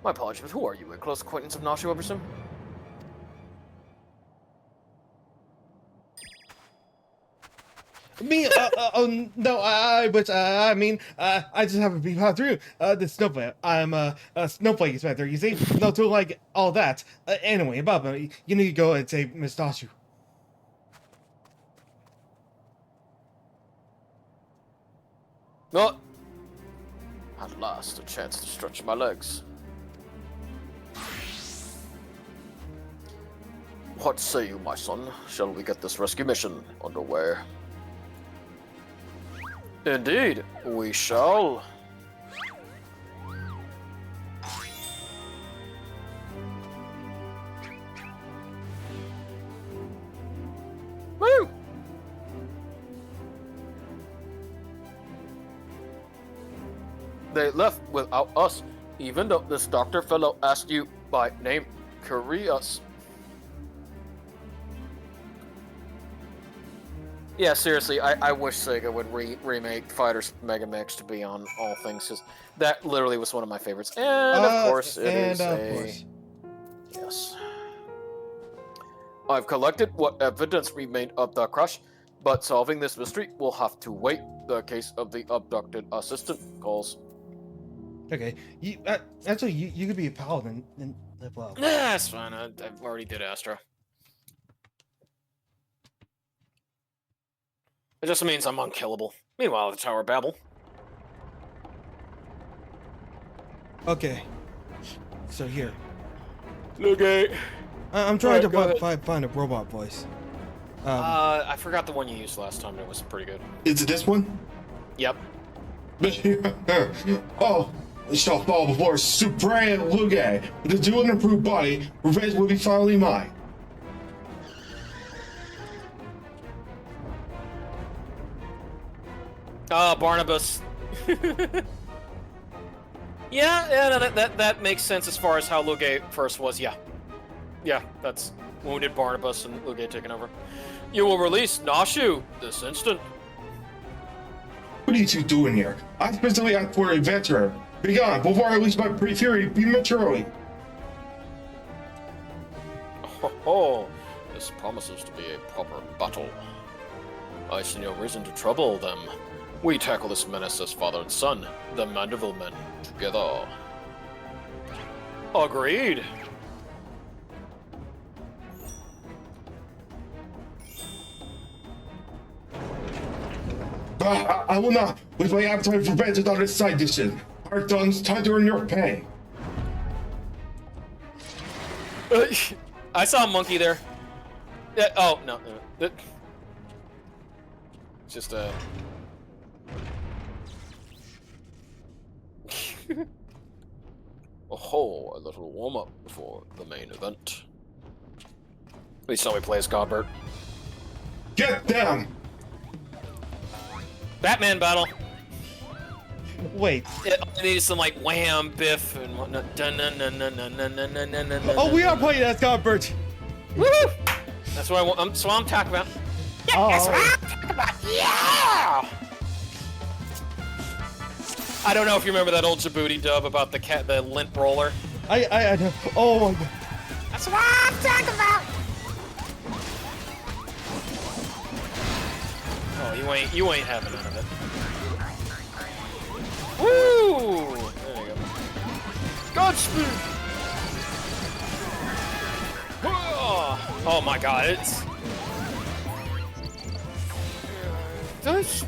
My apologies, but who are you? A close acquaintance of Nashu, I presume? Me? No, I just haven't been found through the snowflake. I'm a snowflake inspector, you see? No, to like all that. Anyway, Bob, you need to go and save Miss Nashu. Oh! At last, a chance to stretch my legs. What say you, my son? Shall we get this rescue mission underway? Indeed, we shall. Woo! They left without us, even though this doctor fellow asked you by name. Curious. Yeah, seriously, I wish Sega would remake Fighters Mega Mix to be on all things, because that literally was one of my favorites. And of course, it is a... Yes. I've collected what evidence remained of the crash, but solving this mystery will have to wait. The case of the abducted assistant calls. Okay, actually, you could be a paladin and live well. Nah, that's fine. I already did Astra. It just means I'm unkillable. Meanwhile, the Tower of Babel. Okay, so here. Okay. I'm trying Alright, to find a robot voice. I forgot the one you used last time. It was pretty good. Is it this one? Yep. Oh, it shall fall before Supreme Luge. With a dual and improved body, revenge will be finally mine. Barnabas. Yeah, no, that makes sense as far as how Luge first was. Yeah, that's wounded Barnabas and Luge taking over. You will release Nashu this instant. What are you two doing here? I specifically asked for an adventurer. Be gone before I release my fury prematurely. Oh, this promises to be a proper battle. I see no reason to trouble them. We tackle this menace as father and son, the Mandeville men, together. Agreed. I will not, with my appetite for vengeance on this side dishes. Our tongues time to earn your pay. I saw a monkey there. Oh, no. Just Oh, a little warm-up before the main event. Please tell me play as Godbert. Get them! Batman battle! Wait. I need some like wham, biff, and whatnot. Oh, we are playing as Godbert. Woo! That's what I want. That's what I'm talking about. Yeah, Oh. that's what I'm talking about. Yeah! I don't know if you remember that old Djibouti dub about the lint roller. I know. Oh my god. That's what I'm talking about. Oh, you ain't having none of it. Woo! There you go. Godspeed! Oh my god, it's... That's...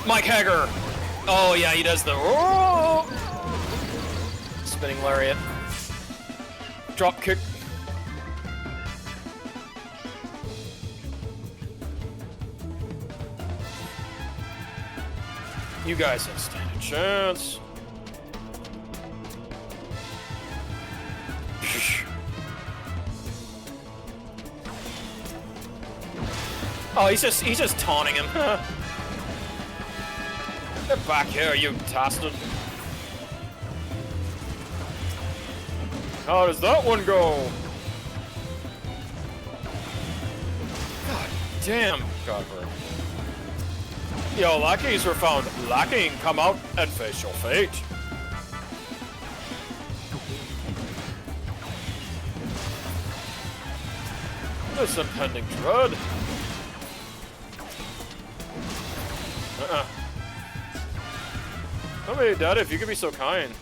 Mike Hager! Oh yeah, he does the... Spinning lariat. Drop kick. You guys don't stand a chance. Oh, he's just taunting him. Get back here, you bastard. How does that one go? God damn, Godfrey. Yo, lackeys were found lacking. Come out and face your fate. This impending dread. Tell me, Dad, if you could be so kind.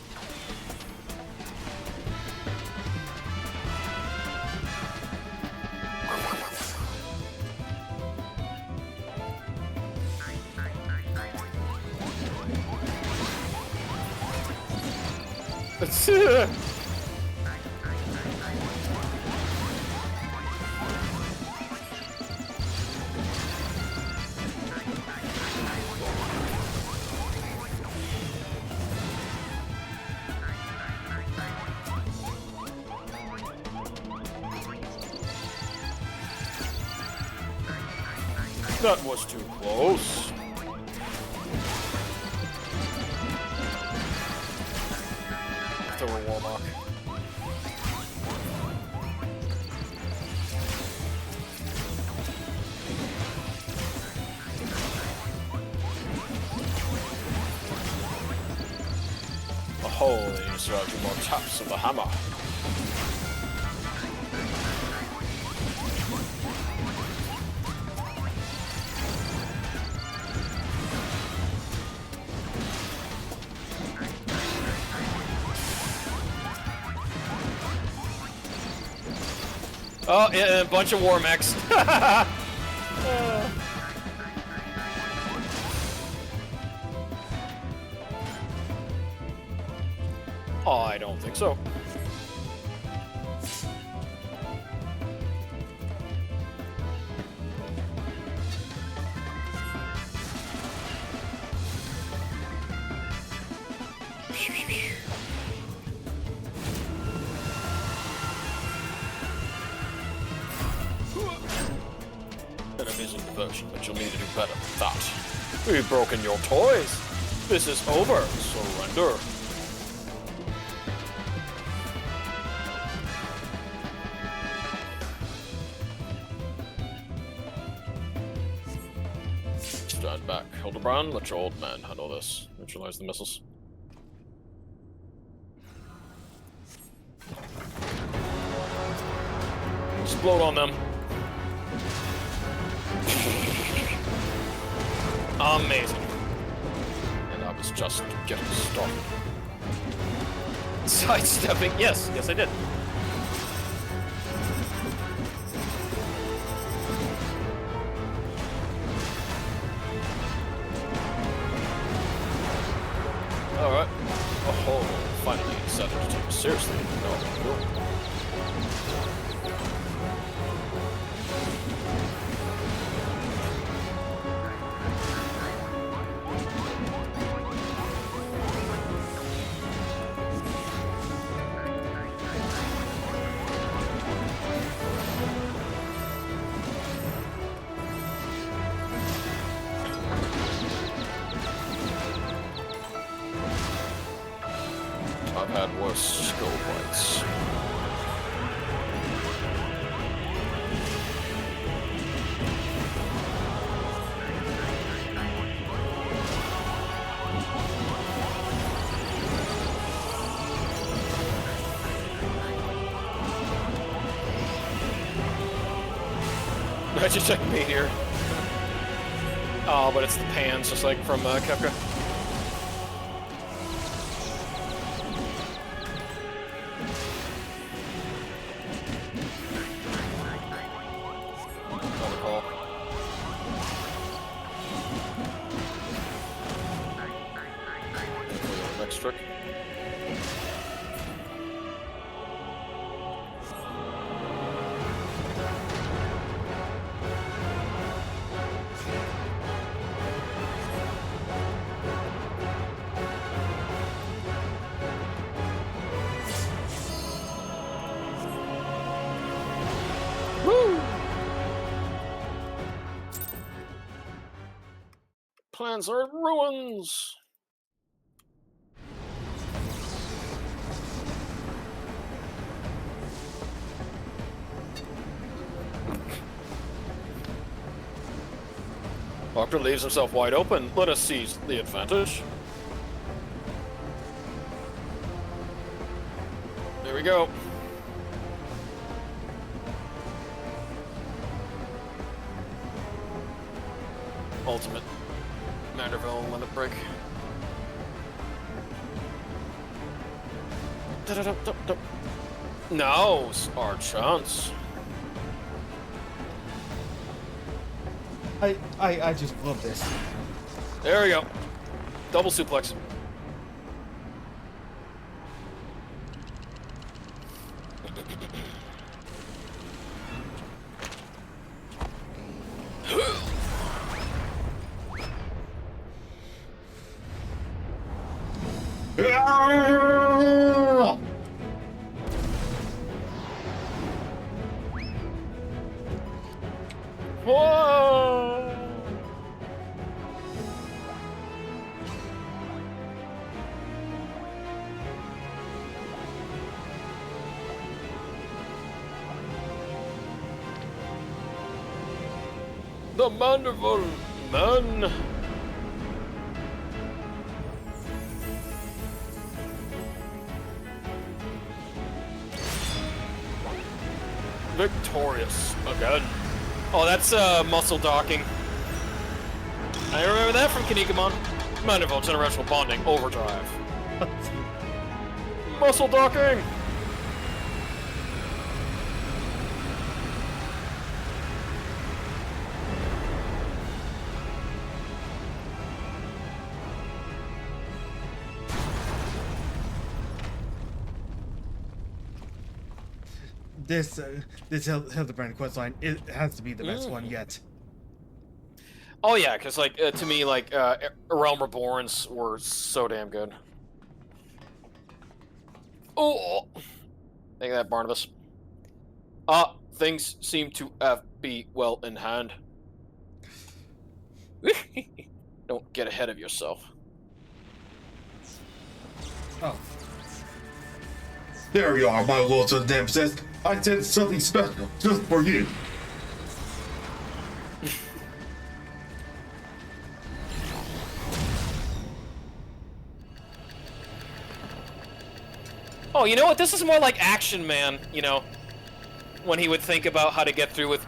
That was too close. Throw a Warlock. Oh, they need to throw 2 more taps of the hammer. Oh, yeah, a bunch of war mechs. Oh, I don't think so. An amazing diversion, but you'll need to do better than that. We've broken your toys. This is over. Surrender. Stand back. Hildibrand, let your old man handle this. Neutralize the missiles. Explode on them. Amazing. And I was just getting started. Sidestepping. Yes, I did. Alright. Oh, finally decided to take it seriously. No, cool. I've had worse skull bites. Magic check me here. Oh, but it's the pans, just like from Kefka. Don't recall. Next trick. Plans are in ruins. Doctor leaves himself wide open. Let us seize the advantage. There we go. Ultimate Manderville limit break. Now's our chance. I just love this. There we go. Double suplex. Whoa! The Manderville Man. Victorious again. Oh, that's muscle docking. I remember that from Kinekamon. Manderville generational bonding overdrive. Muscle docking. This Hildibrand questline, it has to be the best one yet. Oh yeah, because like to me, like Realm Reborns were so damn good. Oh, take that, Barnabas. Things seem to be well in hand. Don't get ahead of yourself. Oh. There you are, my lords of Nemesis. I did something special just for you. Oh, you know what? This is more like Action Man, you know, when he would think about how to get through with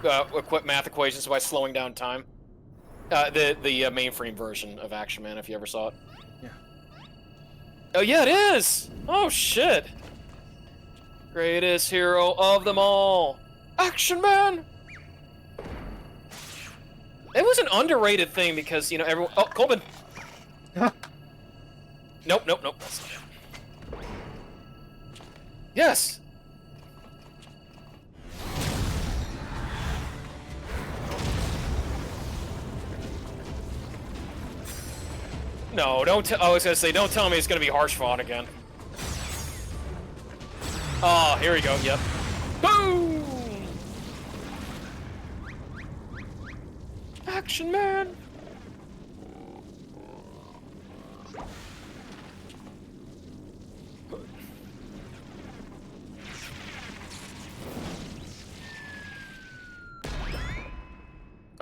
math equations by slowing down time. The mainframe version of Action Man, if you ever saw it. Yeah. Oh yeah, it is. Oh shit. Greatest hero of them all, Action Man. It was an underrated thing because, you know, everyone. Oh, Coleman. Nope. That's not it. Yes. No, don't. I was gonna say, don't tell me it's gonna be Harsh Fawn again. Oh, here we go. Yep. Boom! Action Man.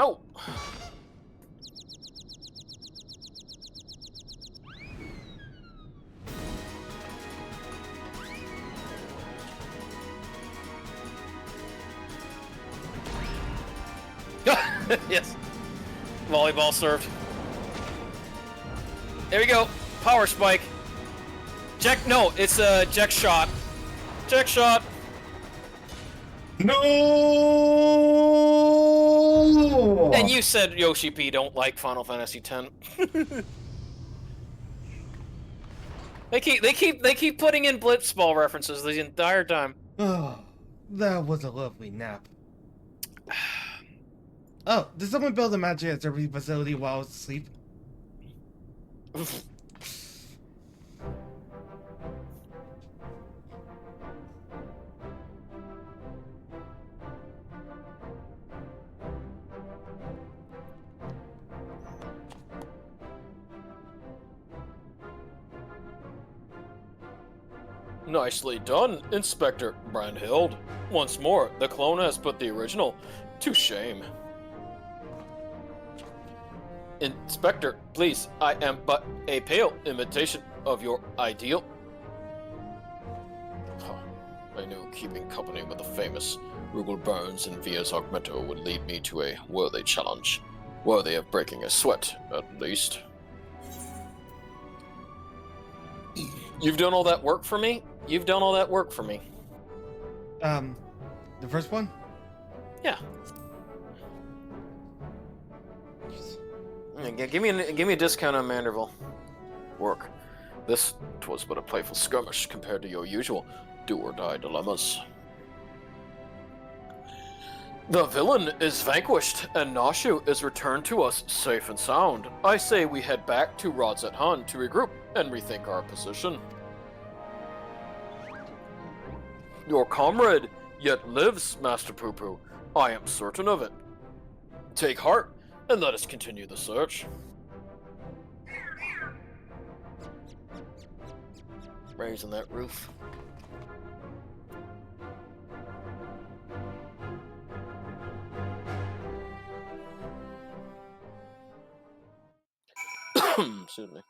Oh. Yes. Volleyball served. There we go. Power spike. Jack, no, it's a Jack shot. Jack shot. No! And you said Yoshi P don't like Final Fantasy X. They keep putting in Blitzball references the entire time. Oh, that was a lovely nap. Oh, did someone build a magic observatory facility while I was asleep? Nicely done, Inspector Brandhild. Once more, the clone has put the original to shame. Inspector, please, I am but a pale imitation of your ideal. I knew keeping company with the famous Rugal Burns and Via's Augmento would lead me to a worthy challenge. Worthy of breaking a sweat, at least. You've done all that work for me? You've done all that work for me. The first one? Yeah. Give me a discount on Manderville. Work. This was but a playful skirmish compared to your usual do-or-die dilemmas. The villain is vanquished, and Nashu is returned to us safe and sound. I say we head back to Rodzet Han to regroup and rethink our position. Your comrade yet lives, Master Poo-Poo. I am certain of it. Take heart, and let us continue the search. Raising that roof. Excuse me.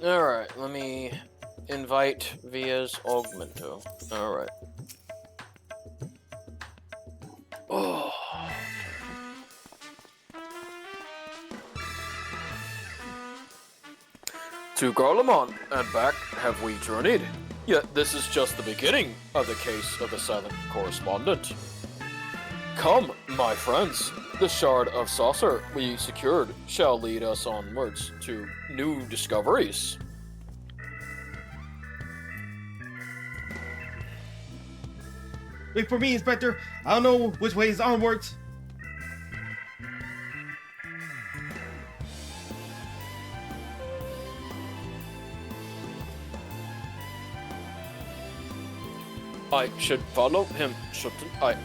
Alright, let me invite Via's Augmento. Alright. Oh. To Garlemald and back have we journeyed. Yet this is just the beginning of the case of the silent correspondent. Come, my friends. The shard of saucer we secured shall lead us onwards to new discoveries. Wait for me, Inspector. I don't know which way is onwards. I should follow him, shouldn't I?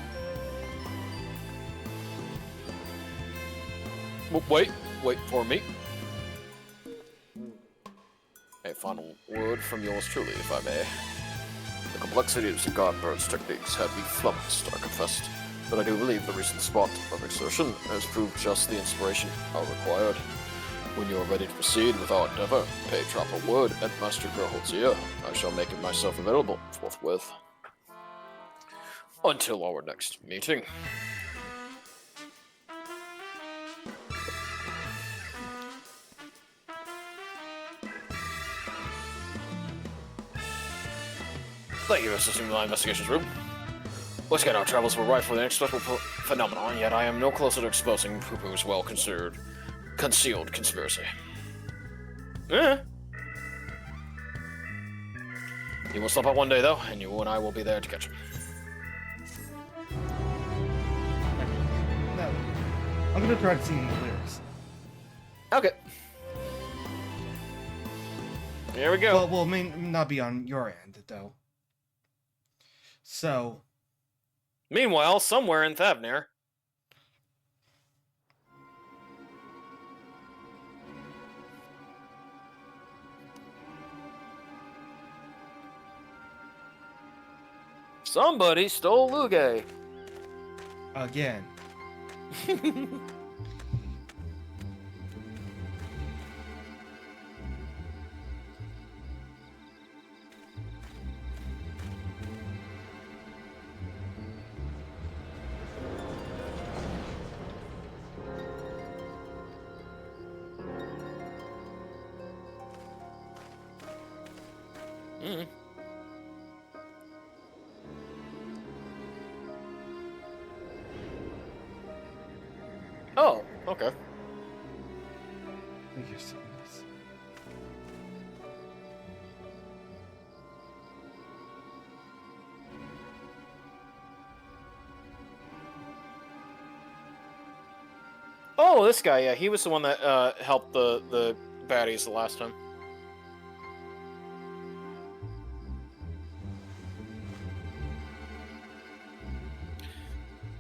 Wait for me. A final word from yours truly, if I may. The complexities of Godbird's techniques had me flummoxed, I confessed, but I do believe the recent spot of exertion has proved just the inspiration I required. When you are ready to proceed with our endeavor, pay proper word at Master Gerhold's ear. I shall make myself available forthwith. Until our next meeting. Thank you for assisting my investigations room. Once again, our travels were rife with inexplicable phenomenon, yet I am no closer to exposing Poo-Poo's well-considered, concealed conspiracy. Eh? He will slip out one day, though, and you and I will be there to catch him. No. I'm gonna try to sing these lyrics. Okay. Here we go. Well, may not be on your end, though. So, Meanwhile, somewhere in Thavnir. Somebody stole Lugae. again. Mm. Oh, okay. Oh, you're so nice. Oh, this guy, yeah, he was the one that helped the baddies the last time.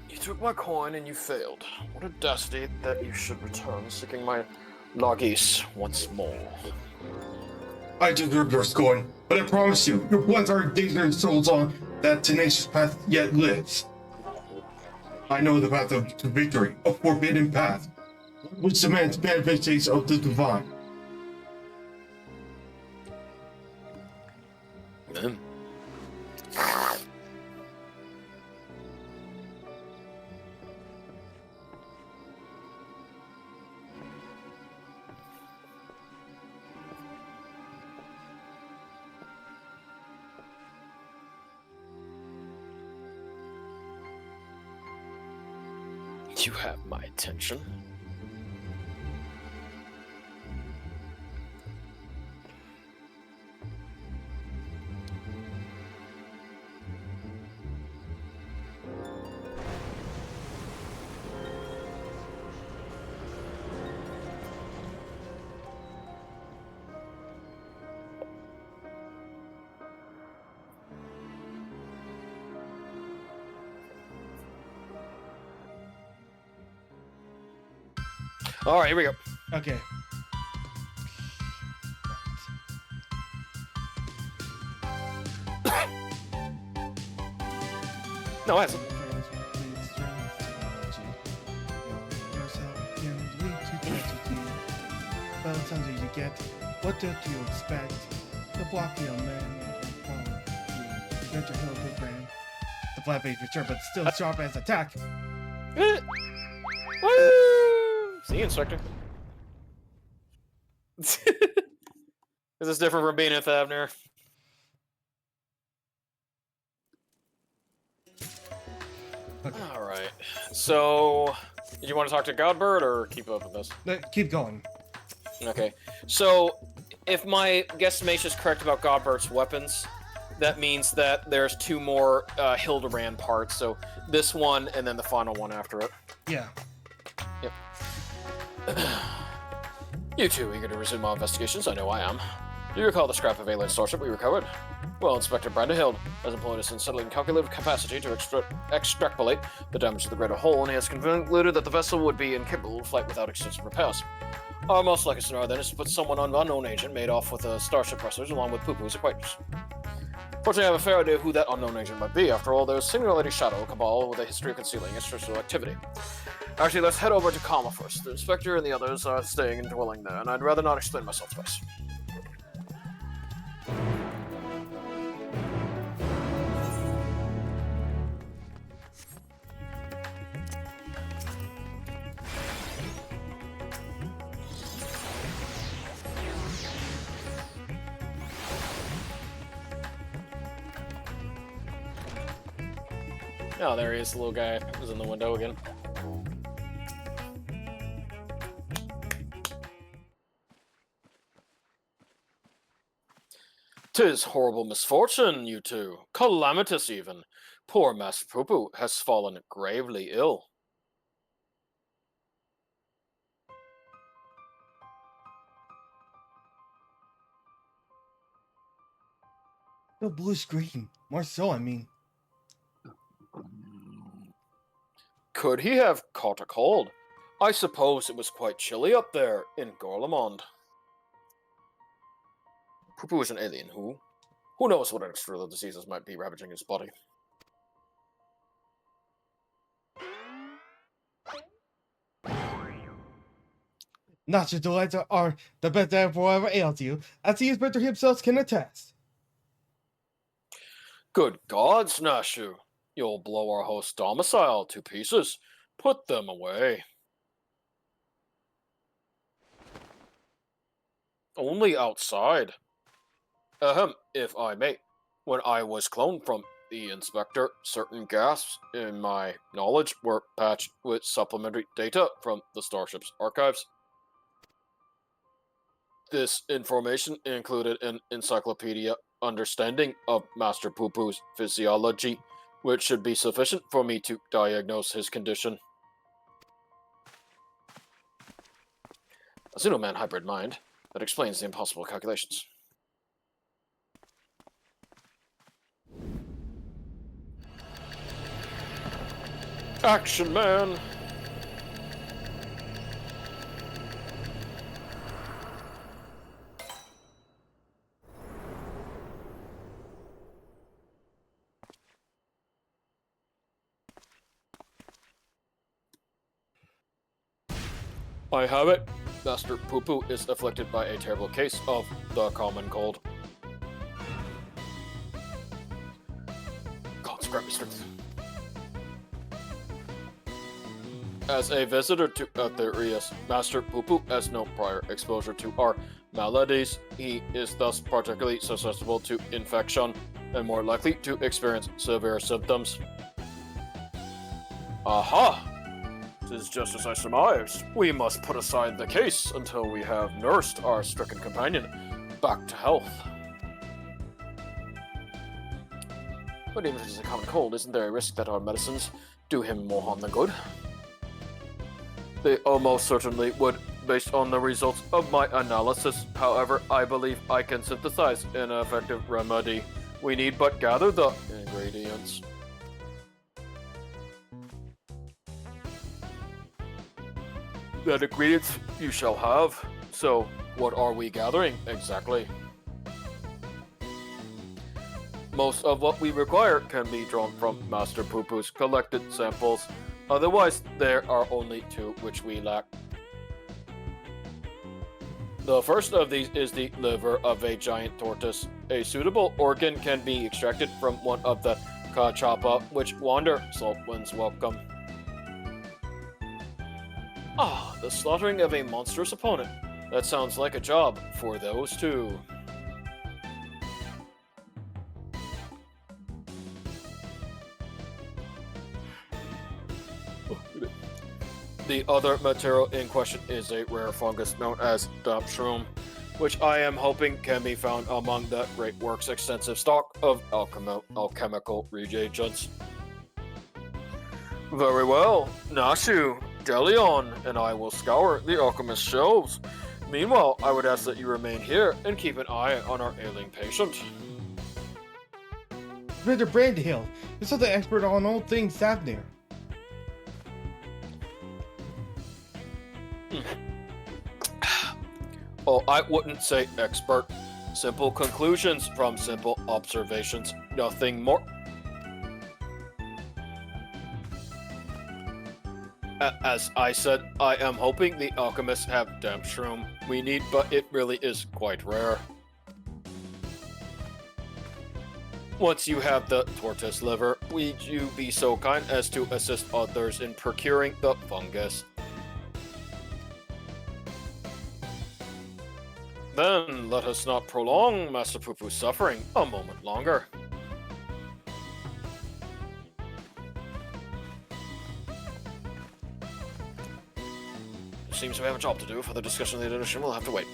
You took my coin and you failed. What audacity that you should return, seeking my Largis once more. I deserve your scorn, but I promise you, your plans are dangerous souls on that tenacious path yet lives. I know the path to victory, a forbidden path, which demands manifestations of the divine. Mm. You have my attention. All right, here we go. Okay. No, it hasn't. By the time that you get, what do you expect? The blocky on man, Mr. Hildibrand. The flat base for sure, but still sharp as attack. Woo! See, Inspector. Is this different from being in Thavner? Okay. All right. So, did you want to talk to Godbird or keep up with this? Keep going. Okay. So, if my guesstimation is correct about Godbird's weapons, that means that there's two more Hildibrand parts. So, this one and then the final one after it. Yeah. Yep. You two eager to resume our investigations? I know I am. Do you recall the scrap of alien starship we recovered? Well, Inspector Brandehild has employed us in settling calculated capacity to extrapolate the damage to the greater hull, and he has concluded that the vessel would be incapable of flight without extensive repairs. Our most likely scenario then is to put someone on unknown agent made off with starship pressers along with Poo-Poo's acquaintance. Fortunately, I have a fair idea who that unknown agent might be. After all, there's Singularity Shadow, a cabal with a history of concealing extraterrestrial activity. Actually, let's head over to Karma first. The Inspector and the others are staying and dwelling there, and I'd rather not explain myself twice. Oh, there he is, the little guy who's in the window again. "'Tis horrible misfortune, you two. Calamitous, even. Poor Master Poo-Poo has fallen gravely ill." No bluish green. More so, I mean. Could he have caught a cold? I suppose it was quite chilly up there in Gorlamond. Poo-Poo is an alien. Who knows what extra diseases might be ravaging his body? Not your delights are the best that will ever ailed you, as the Inspector himself can attest. Good gods, Nashu. You'll blow our host's domicile to pieces. Put them away. Only outside. If I may. When I was cloned from the inspector, certain gaps in my knowledge were patched with supplementary data from the starship's archives. This information included an encyclopedia understanding of Master Poo-Poo's physiology, which should be sufficient for me to diagnose his condition. A pseudo-man hybrid mind that explains the impossible calculations. Action Man! I have it. Master Poo-Poo is afflicted by a terrible case of the common cold. God, scrap me strength. As a visitor to Aetherius, Master Poo-Poo has no prior exposure to our maladies. He is thus particularly susceptible to infection and more likely to experience severe symptoms. Aha! 'Tis just as I surmised. We must put aside the case until we have nursed our stricken companion back to health. But even if it is a common cold, isn't there a risk that our medicines do him more harm than good? They almost certainly would, based on the results of my analysis. However, I believe I can synthesize an effective remedy. We need but gather the ingredients. That ingredients you shall have. So, what are we gathering exactly? Most of what we require can be drawn from Master Poo-Poo's collected samples. Otherwise, there are only two which we lack. The first of these is the liver of a giant tortoise. A suitable organ can be extracted from one of the Kachapa which wander salt winds welcome. Ah, the slaughtering of a monstrous opponent. That sounds like a job for those two. The other material in question is a rare fungus known as dump shroom, which I am hoping can be found among the Great Works' extensive stock of alchemical reagents. Very well, Nashu, Delion, and I will scour the alchemist's shelves. Meanwhile, I would ask that you remain here and keep an eye on our ailing patient. Commander Brandhill, this is the expert on all things Savnir. Oh, I wouldn't say expert. Simple conclusions from simple observations, nothing more. As I said, I am hoping the alchemists have damp shroom. We need, but it really is quite rare. Once you have the tortoise liver, would you be so kind as to assist others in procuring the fungus? Then let us not prolong Master Poo-Poo's suffering a moment longer. Seems we have a job to do. For the discussion of the edition, we'll have to wait.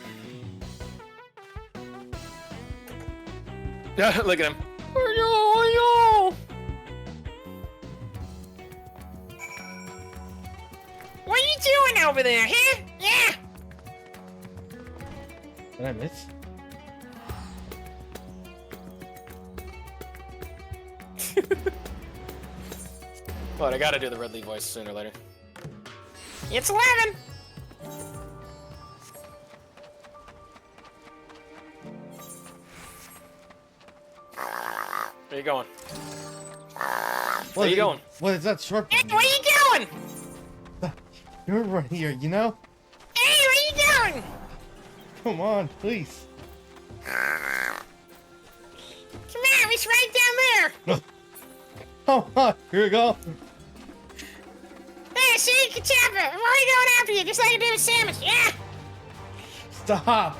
Yeah, look at him. Oh, What are you doing over there, huh? Yeah! Did I miss? But I gotta do the Ridley voice sooner or later. It's 11! Where you going? Where you going? What is that short? Hey, where you going? You're right here, you know? Hey, where you going? Come on, please. Come on, it's right down there. Oh, here we go. Hey, see, Kachapa, I'm already going after you, just like a bit of sandwich, yeah? Stop.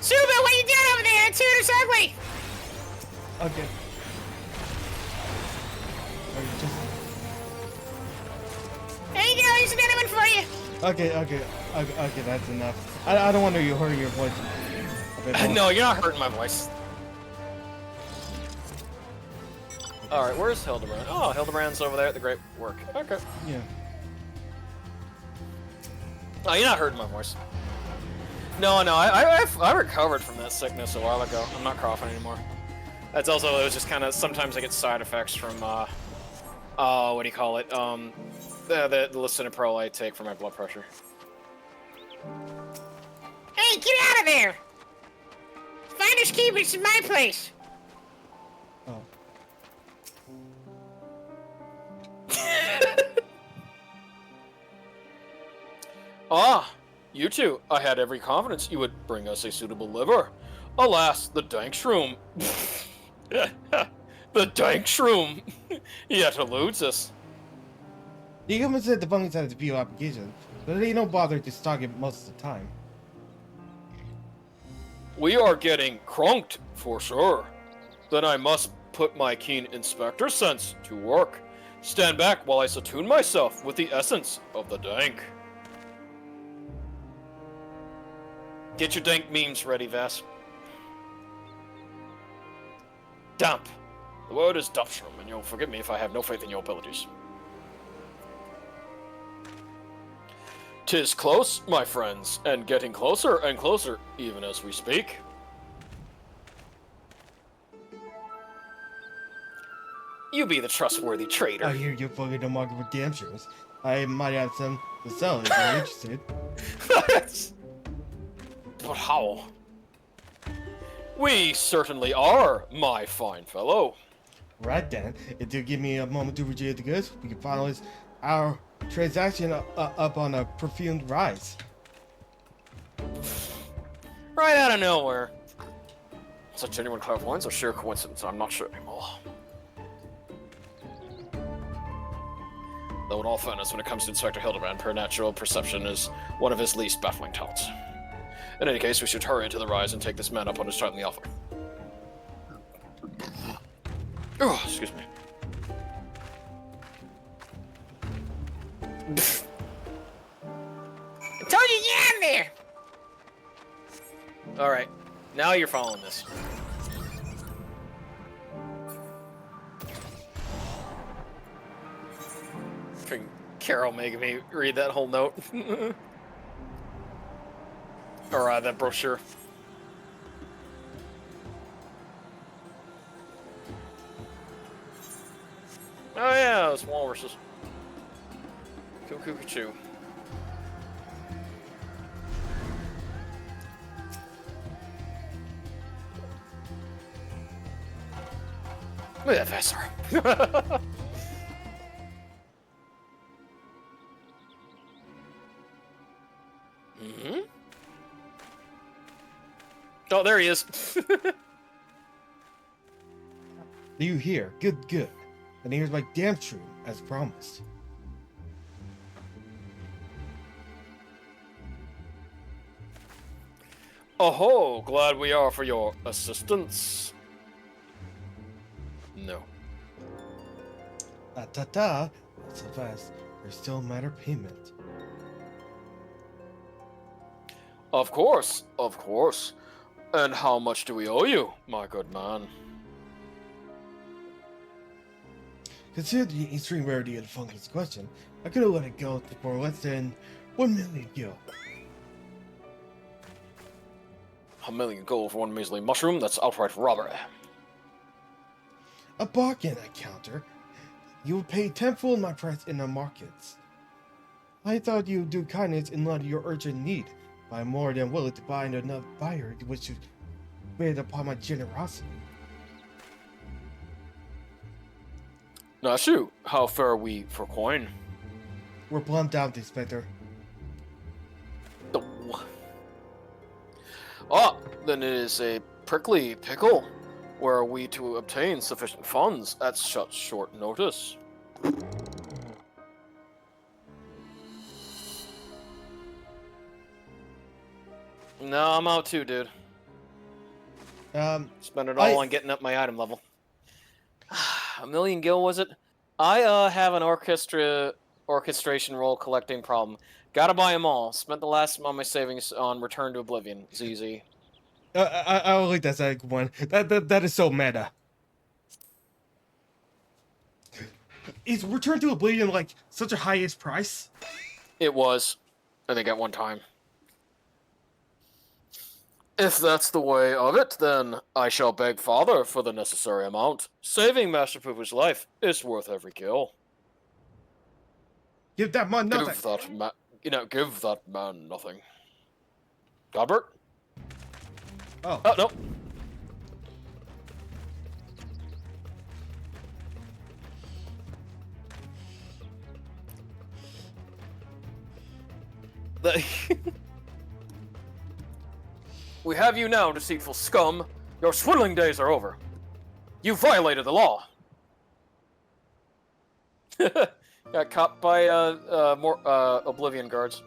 Suba, what are you doing over there? Tutor's ugly. Okay. Are you just... There you go. Here's another one for you. Okay, that's enough. I don't want to hear your voice. a bit more. No, you're not hurting my voice. Alright, where's Hildibrand? Oh, Hildibrand's over there at the Great Work. Okay. Yeah. Oh, you're not hurting my voice. No, I recovered from that sickness a while ago. I'm not coughing anymore. That's also, it was just kind of, sometimes I get side effects from, what do you call it? The lisinopril I take for my blood pressure. Hey, get out of there. Finders keepers in my place. Oh. Ah, you two. I had every confidence you would bring us a suitable liver. Alas, the dank shroom. The dank shroom yet eludes us. The government said the bunnies had a few applications, but they don't bother to stock it most of the time. We are getting crunked, for sure. Then I must put my keen inspector sense to work. Stand back while I attune myself with the essence of the dank. Get your dank memes ready, Vas. Damp. The word is dumpstrom, and you'll forgive me if I have no faith in your abilities. 'Tis close, my friends, and getting closer and closer, even as we speak. You be the trustworthy traitor. I hear you're fucking the market for damn shoes. I might have some to sell if you're interested. But how? We certainly are, my fine fellow. Right then, if you give me a moment to review the goods, we can finalize our transaction up on a perfumed rise. Right out of nowhere. Such genuine clairvoyance or sheer coincidence, I'm not sure anymore. Though in all fairness, when it comes to Inspector Hildibrand, preternatural perception is one of his least baffling talents. In any case, we should hurry to the rise and take this man up on his timely offer. Oh, excuse me. I told you get out of there. Alright, now you're following this. Freaking Carol making me read that whole note. Or that brochure. Oh yeah, those walruses. Cuckoo-choo. Look at that VaStar. Mm-hmm. Oh, there he is. You here? Good. And here's my damn shroom, as promised. Oh, glad we are for your assistance. No. Not so fast. There's still a matter of payment. Of course. And how much do we owe you, my good man? Considering the extreme rarity of the fungus question, I could have let it go for less than 1 million gil. $1 million gold for one measly mushroom? That's outright robbery. A bargain, I counter. You will pay tenfold my price in the markets. I thought you would do kindness in light of your urgent need, but I'm more than willing to find another buyer which would bid upon my generosity. Now shoot, how fare we for coin? We're plumb down, Inspector. Oh. Ah, then it is a prickly pickle. Where are we to obtain sufficient funds at such short notice? No, I'm out too, dude. Spend it all on getting up my item level. 1,000,000 gil, was it? I have an orchestration roll collecting problem. Gotta buy them all. Spent the last of my savings on Return to Oblivion. ZZ. I don't think that's a good one. That is so meta. Is Return to Oblivion like such a highest price? It was, I think, at one time. If that's the way of it, then I shall beg Father for the necessary amount. Saving Master Pooper's life is worth every kill. Give that man nothing. Give that man nothing. Godbert? Oh. Oh, no. We have you now, deceitful scum. Your swindling days are over. You violated the law. Got caught by more Oblivion guards.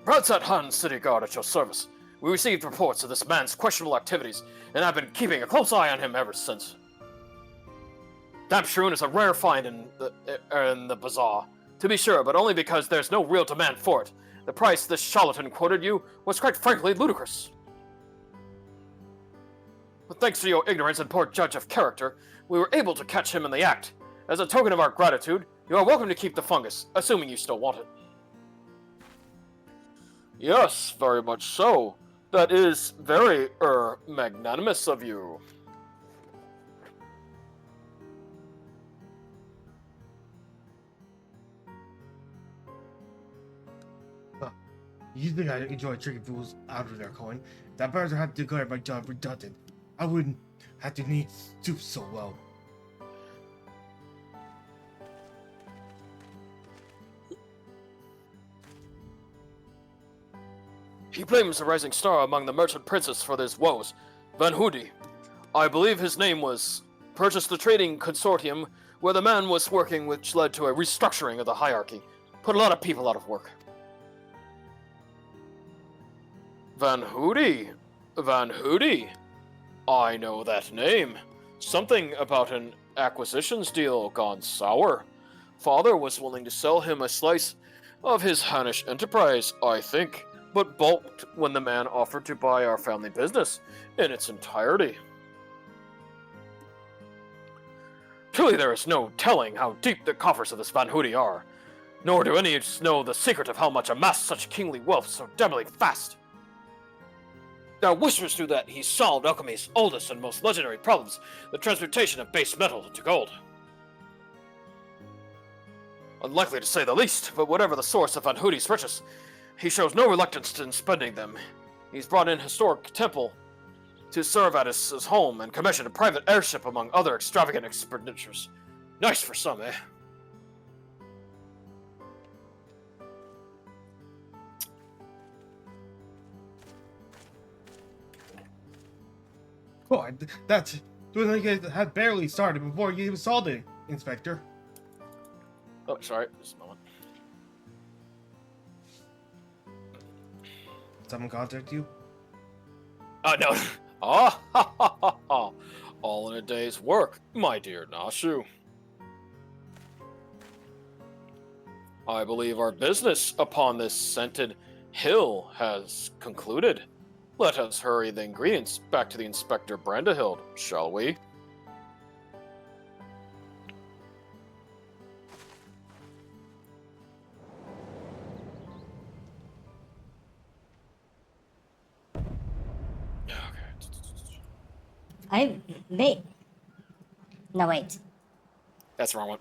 Broadside Han City Guard at your service. We received reports of this man's questionable activities, and I've been keeping a close eye on him ever since. Damp Shroon is a rare find in the bazaar, to be sure, but only because there's no real demand for it. The price this charlatan quoted you was quite frankly ludicrous. But thanks to your ignorance and poor judge of character, we were able to catch him in the act. As a token of our gratitude, you are welcome to keep the fungus, assuming you still want it. Yes, very much so. That is very, magnanimous of you. You think I enjoy tricking fools out of their coin? That better have to declare my job redundant. I wouldn't have to need soup so well. He blames the rising star among the merchant princes for his woes, Van Hoody. I believe his name was, purchased the trading consortium where the man was working, which led to a restructuring of the hierarchy. Put a lot of people out of work. Van Hoody? Van Hoody? I know that name. Something about an acquisitions deal gone sour. Father was willing to sell him a slice of his Hannish enterprise, I think, but balked when the man offered to buy our family business in its entirety. Truly there is no telling how deep the coffers of this Van Hoody are, nor do any know the secret of how much amassed such kingly wealth so doubly fast. There are whispers through that he solved alchemy's oldest and most legendary problems, the transmutation of base metal into gold. Unlikely to say the least, but whatever the source of Van Hoody's riches, he shows no reluctance in spending them. He's brought in historic temple to serve at his home and commissioned a private airship among other extravagant expenditures. Nice for some, eh? Oh, that's when they had barely started before you even saw the inspector. Oh, sorry, just a moment. Someone contact you? Oh, no. Ah, ha, ha, ha, ha. All in a day's work, my dear Nashu. I believe our business upon this scented hill has concluded. Let us hurry the ingredients back to the Inspector Brandahild, shall we? No, wait. That's the wrong one.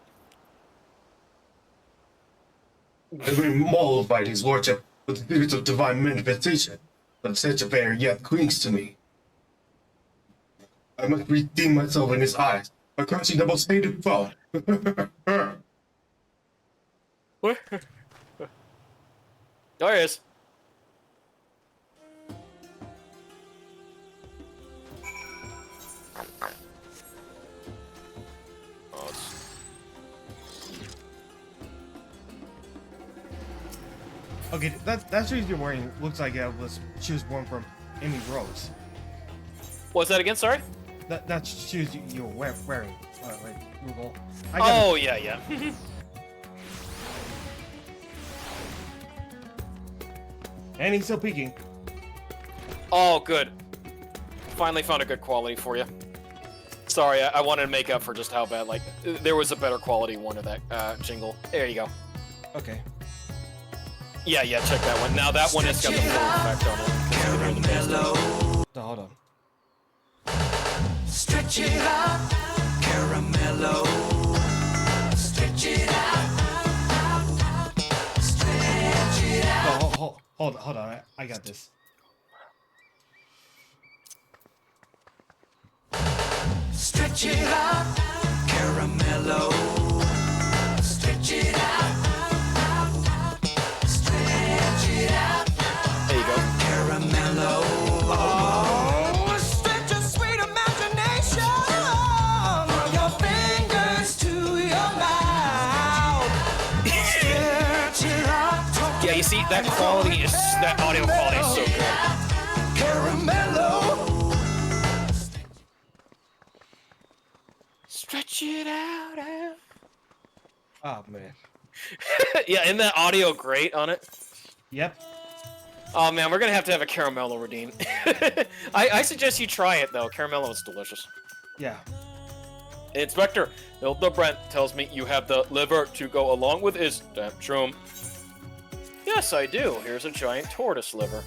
I've been mauled by his lordship with the theories of divine manifestation, but such a bear yet clings to me. I must redeem myself in his eyes by crushing the most hated foe. What? There he is. Okay, that shoes you're wearing looks like she was born from Amy Rose. What's that again? Sorry. That's shoes you're wearing. Wait, Rugal. Oh yeah, yeah. And he's still peeking. Oh, good. Finally found a good quality for you. Sorry, I wanted to make up for just how bad. Like, there was a better quality one of that jingle. There you go. Okay. Yeah, check that one. Now that one has got the full effect on it. No, hold on. Stretch it out, caramello. Stretch it out, stretch it out. No, hold on. I got this. Stretch it out, caramello. Stretch it out, stretch it out. There you go. Caramello. Oh, stretch your sweet imagination from your fingers to your mouth. Stretch it out. Yeah, you see, that audio quality is so good. Caramello. Stretch it out. Oh man. Yeah, isn't that audio great on it? Yep. Oh man, we're gonna have to have a caramello redeem. I suggest you try it though. Caramello is delicious. Yeah. Inspector Hildibrand tells me you have the liver to go along with his tantrum. Yes, I do. Here's a giant tortoise liver.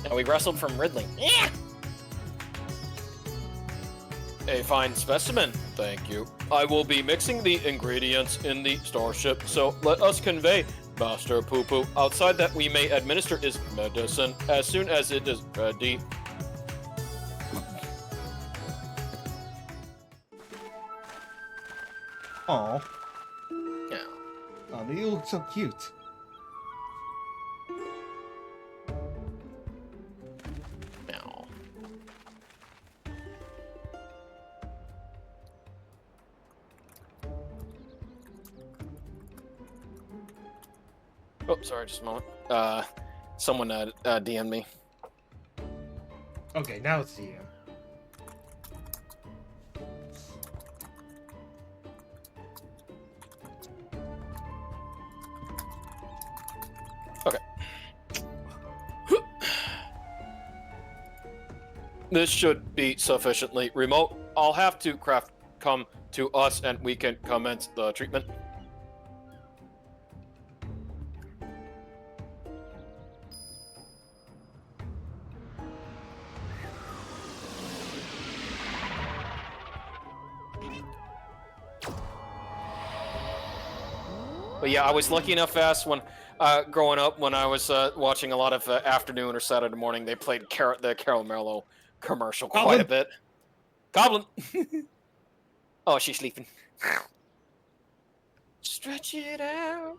Now we wrestled from Ridley. Yeah. A fine specimen, thank you. I will be mixing the ingredients in the starship, so let us convey Master Poo Poo outside that we may administer his medicine as soon as it is ready. Aw. Yeah. Oh, they look so cute. Meow. Oh, sorry, just a moment. Someone DM'd me. Okay, now it's the end. Okay. This should be sufficiently remote. I'll have to craft come to us and we can commence the treatment. But yeah, I was lucky enough when growing up, when I was watching a lot of afternoon or Saturday morning, they played the Caramello commercial quite a bit. Goblin! Oh, she's sleeping. Stretch it out.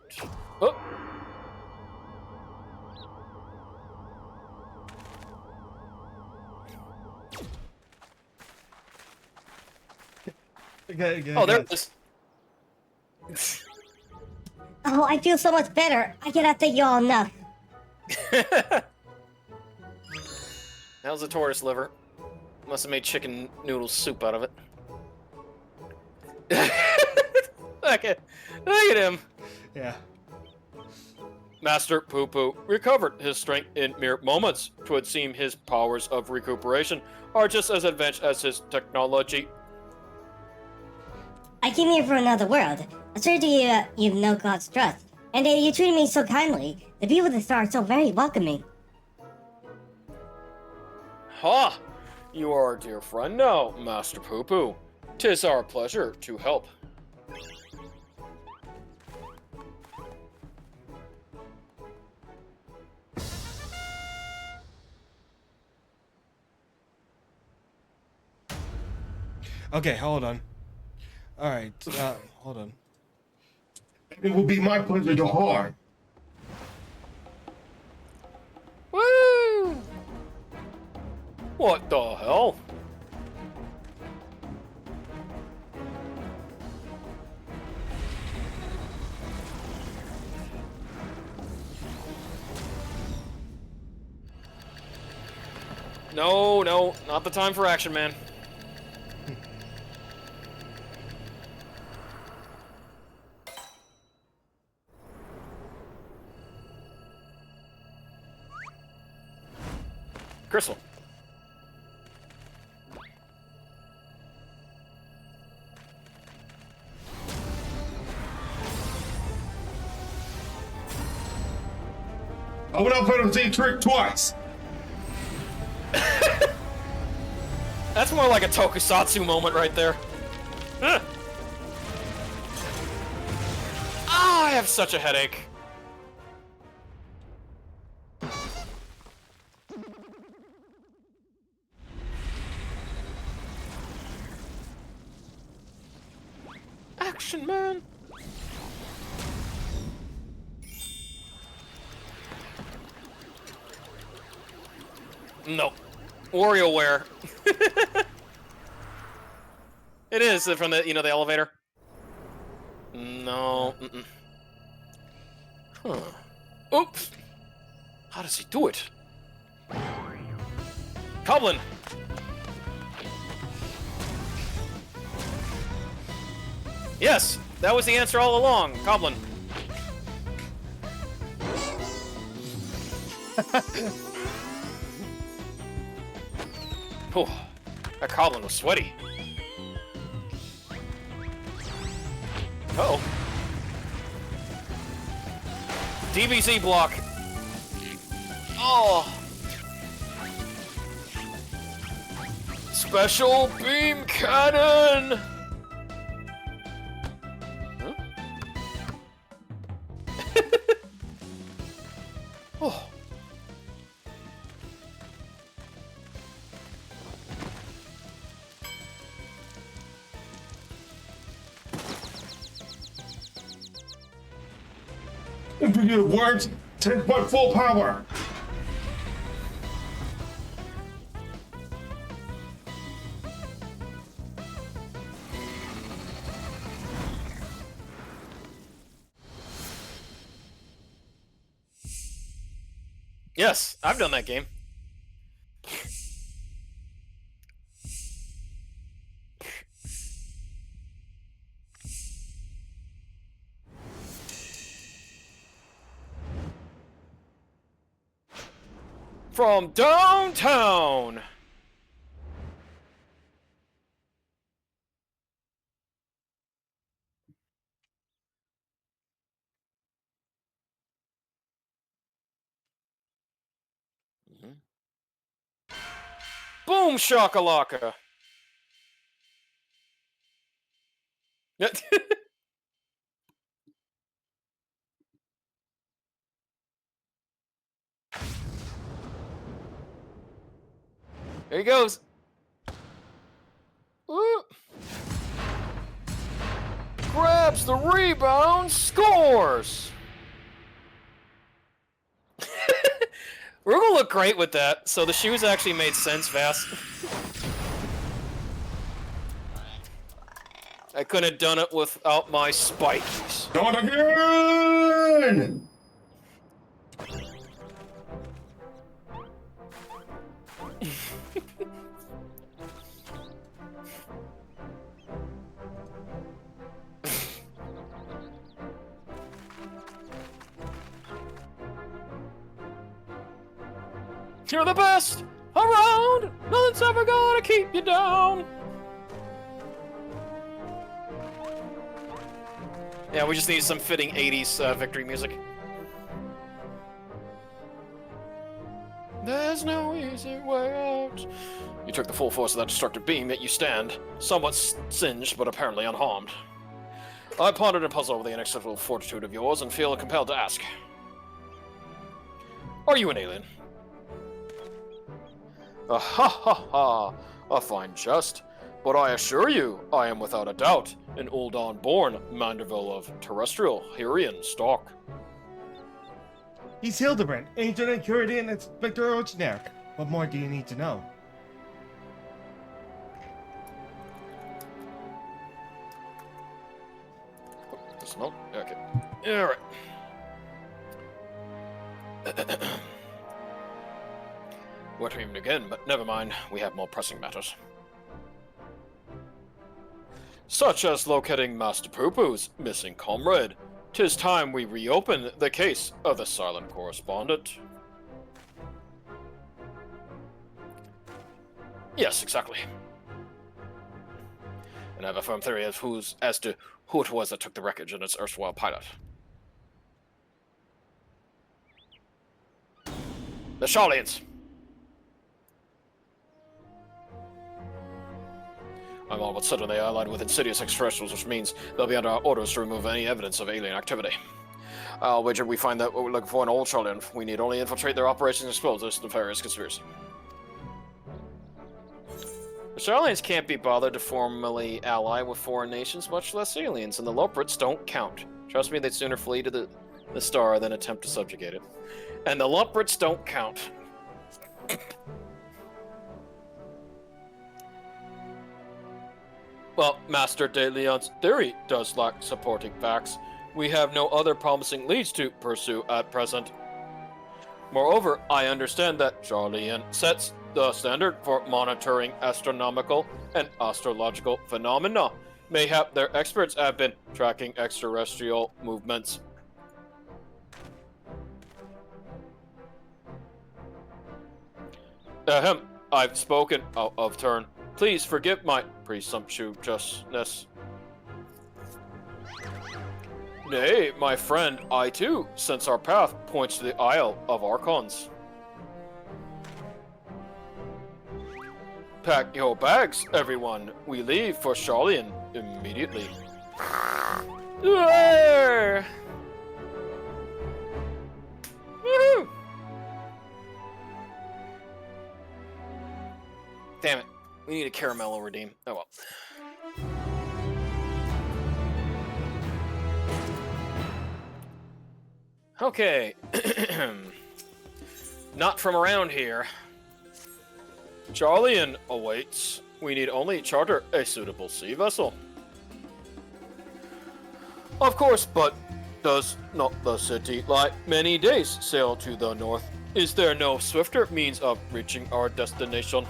Oh. Oh, there it is. Oh, I feel so much better. I cannot thank you all enough. That was a tortoise liver. Must have made chicken noodle soup out of it. Look at him. Yeah. Master Poo Poo recovered his strength in mere moments. 'Twould seem his powers of recuperation are just as advanced as his technology. I came here from another world. I'm sure you've no cause to trust. And you treated me so kindly. The people of the star are so very welcoming. Ha! You are our dear friend now, Master Poo Poo. 'Tis our pleasure to help. Okay, hold on. Alright, hold on. It will be my pleasure to harm. Woo! What the hell? No, no, not the time for action, man. Crystal. I went up on the same trick twice. That's more like a tokusatsu moment right there. Ah, I have such a headache. Action, man. No. WarioWare. It is from the, the elevator. No. Mm-mm. Huh. Oops. How does he do it? Coblin. Yes, that was the answer all along. Coblin. Oh, that Coblin was sweaty. Uh-oh. DBZ block. Oh. Special beam cannon. Huh? Oh. It works. 10 point full power. Yes, I've done that game. From downtown. Boom shakalaka. There he goes. Woo. Grabs the rebound, scores. Rugal looked great with that, so the shoes actually made sense, Vas. I couldn't have done it without my spikies. Not again! You're the best around. Nothing's ever gonna keep you down. Yeah, we just need some fitting 80s victory music. There's no easy way out. You took the full force of that destructive beam, yet you stand, somewhat singed, but apparently unharmed. I pondered and puzzled over the inexplicable fortitude of yours and feel compelled to ask. Are you an alien? Ha ha ha! A fine jest. But I assure you, I am without a doubt an Uldon-born Mandeville of terrestrial Hyrian stock. He's Hildibrand, Agent and Curator and Inspector Originaire. What more do you need to know? Smoke? Okay. Alright. where to even begin, but never mind, we have more pressing matters. Such as locating Master Poo-Poo's missing comrade. 'Tis time we reopen the case of the silent correspondent. Yes, exactly. And I have a firm theory as to who it was that took the wreckage and its erstwhile pilot. The Charlians! I'm all but certain they allied with insidious extraterrestrials, which means they'll be under our orders to remove any evidence of alien activity. I'll wager we find that what we're looking for in old Charlian. We need only infiltrate their operations and expose this nefarious conspiracy. The Charlians can't be bothered to formally ally with foreign nations, much less aliens, and the Loprits don't count. Trust me, they'd sooner flee to the star than attempt to subjugate it. And the Loprits don't count. Well, Master de Leon's theory does lack supporting facts. We have no other promising leads to pursue at present. Moreover, I understand that Charlian sets the standard for monitoring astronomical and astrological phenomena. Mayhap their experts have been tracking extraterrestrial movements. Ahem, I've spoken out of turn. Please forgive my presumptuousness. Nay, my friend, I too, since our path points to the Isle of Archons. Pack your bags, everyone. We leave for Charlian immediately. Woohoo! Damn it. We need a caramello redeem. Oh well. Okay. Not from around here. Charlian awaits. We need only charter a suitable sea vessel. Of course, but does not the city lie many days sail to the north? Is there no swifter means of reaching our destination?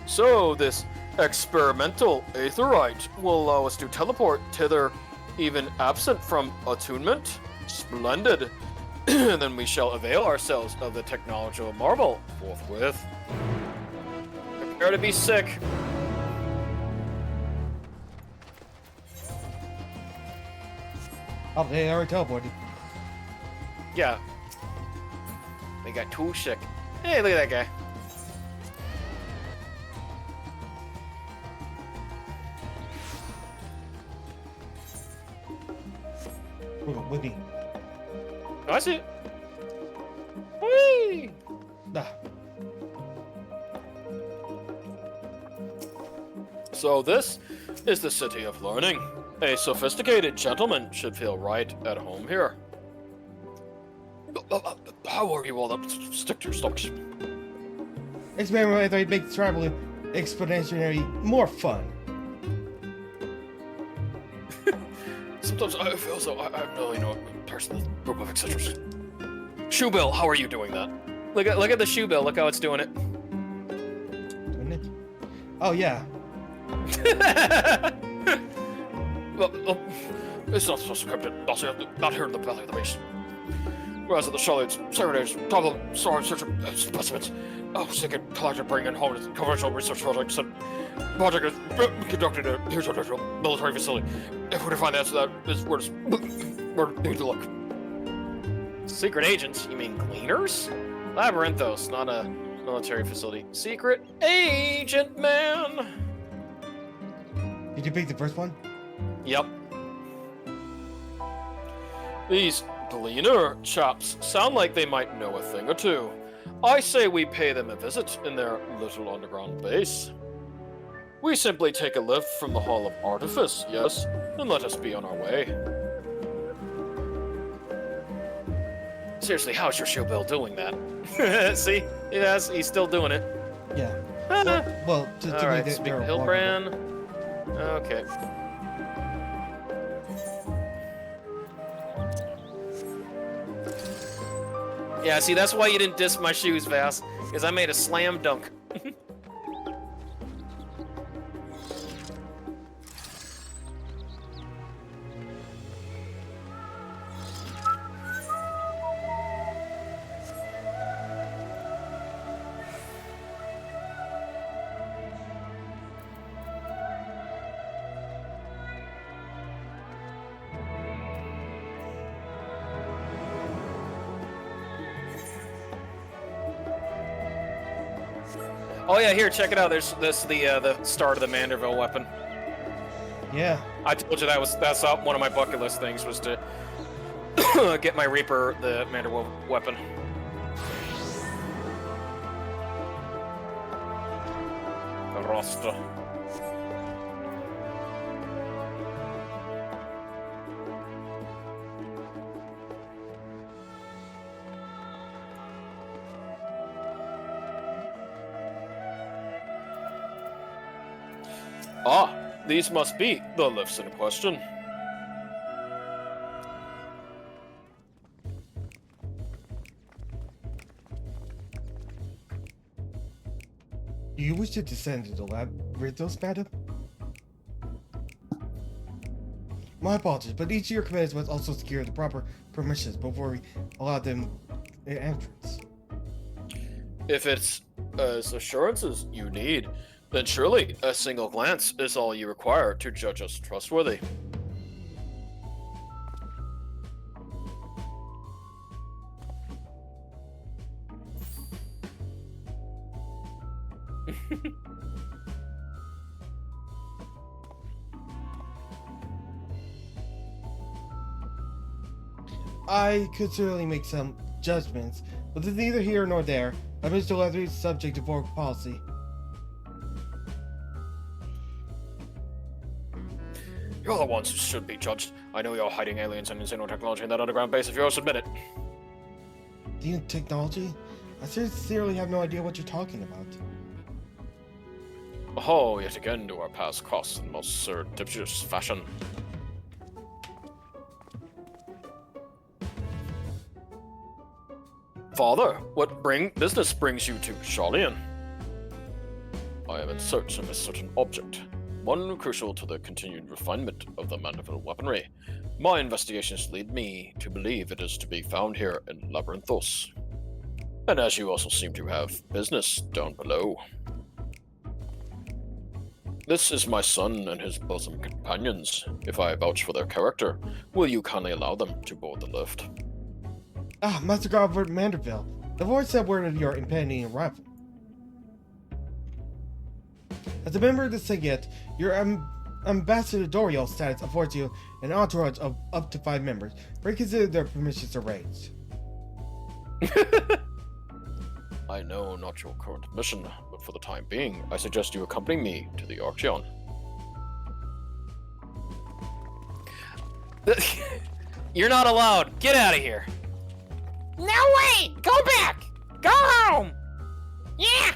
So this experimental aetherite will allow us to teleport thither, even absent from attunement? Splendid. Then we shall avail ourselves of the technological marvel forthwith. Prepare to be sick. Oh, they already teleported. Yeah. They got too sick. Hey, look at that guy. Wiggy. Oh, I see it. Whee! Ah. So this is the city of learning. A sophisticated gentleman should feel right at home here. How are you all up? Stick to your stomachs. Experiment with make traveling exponentially more fun. Sometimes I feel as though I really know a person, this group of eccentrics. Shoebill, how are you doing that? Look at the shoebill. Look how it's doing it. Doing it? Oh yeah. Well, it's not supposed to cryptid. Also, not here in the belly of the beast. Whereas at the Charlotte's Serenades, problem, sorry, search of specimens. Oh, second collector bringing home to commercial research projects and project is conducted at a huge military facility. If we're to find the answer to that, we're need to look. Secret agents? You mean gleaners? Labyrinthos, not a military facility. Secret agent man. Did you pick the first one? Yep. These gleaner chaps sound like they might know a thing or two. I say we pay them a visit in their little underground base. We simply take a lift from the Hall of Artifice, yes, and let us be on our way. Seriously, how's your shoebill doing that? See? Yes, he's still doing it. Yeah. Well, to Alright, me, speak of Hildibrand. Okay. Yeah, see, that's why you didn't diss my shoes, Vas. Because I made a slam dunk. Oh yeah, here, check it out. There's the start of the Manderville weapon. Yeah. I told you that's one of my bucket list things was to get my Reaper the Manderville weapon. Rosta. Ah, these must be the lifts in question. Do you wish to descend to the labyrinthos, madam? My apologies, but each of your commands must also secure the proper permissions before we allow them entrance. If it's as assurances you need, then surely a single glance is all you require to judge us trustworthy. I could certainly make some judgments, but it's neither here nor there. I wish to let it subject to board policy. You're the ones who should be judged. I know you're hiding aliens and insane technology in that underground base of yours, admit it. The technology? I sincerely have no idea what you're talking about. Oh, yet again do our paths cross in most surreptitious fashion. Father, what business brings you to Charlian? I am in search of a certain object, one crucial to the continued refinement of the Mandeville weaponry. My investigations lead me to believe it is to be found here in Labyrinthos. And as you also seem to have business down below. This is my son and his bosom companions. If I vouch for their character, will you kindly allow them to board the lift? Ah, Master Godford Manderville. The voice said word of your impending arrival. As a member of the Signet, your ambassadorial status affords you an entourage of up to 5 members. Reconsider their permissions arranged. I know not your current mission, but for the time being, I suggest you accompany me to the Archeon. You're not allowed. Get out of here. No way! Go back! Go home! Yeah!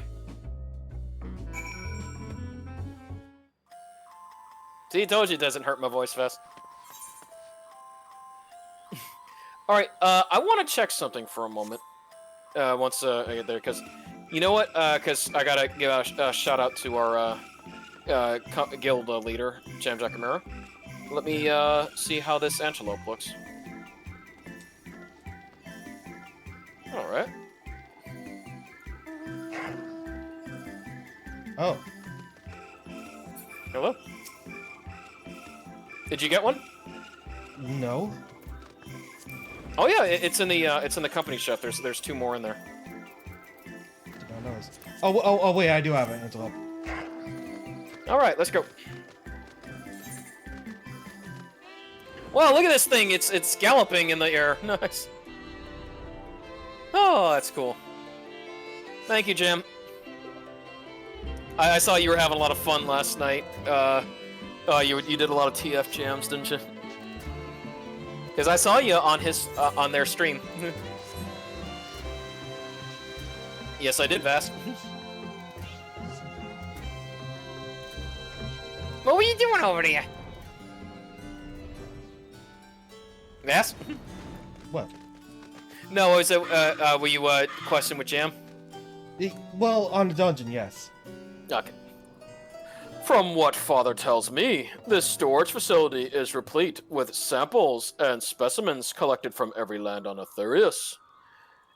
See, I told you it doesn't hurt my voice, Vest. Alright, I want to check something for a moment. Once I get there, because... You know what? Because I gotta give a shout out to our guild leader, Jamjack Amira. Let me see how this antelope looks. Alright. Oh. Hello? Did you get one? No. Oh yeah, it's in the company chef. There's 2 more in there. Did not notice. Oh wait, I do have an antelope. Alright, let's go. Wow, look at this thing. It's galloping in the air. Nice. Oh, that's cool. Thank you, Jim. I saw you were having a lot of fun last night. You did a lot of TF jams, didn't you? Because I saw you on their stream. Yes, I did, Vast. What were you doing over there? Vast? What? No, was it, were you, questing with Jam? Well, on the dungeon, yes. Okay. From what Father tells me, this storage facility is replete with samples and specimens collected from every land on Aetherius.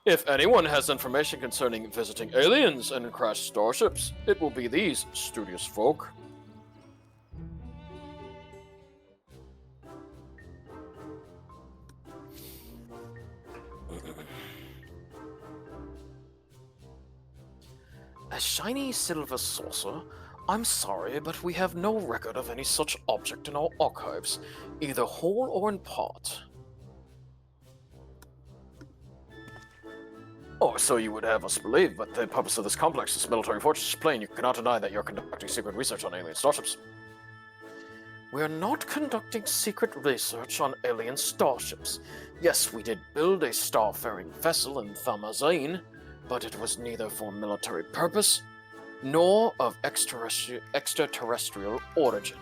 If anyone has information concerning visiting aliens and crashed starships, it will be these studious folk. A shiny silver saucer? I'm sorry, but we have no record of any such object in our archives, either whole or in part. Oh, so you would have us believe, but the purpose of this complex is military fortress is plain. You cannot deny that you're conducting secret research on alien starships. We're not conducting secret research on alien starships. Yes, we did build a starfaring vessel in Thamazane, but it was neither for military purpose, nor of extraterrestrial origin.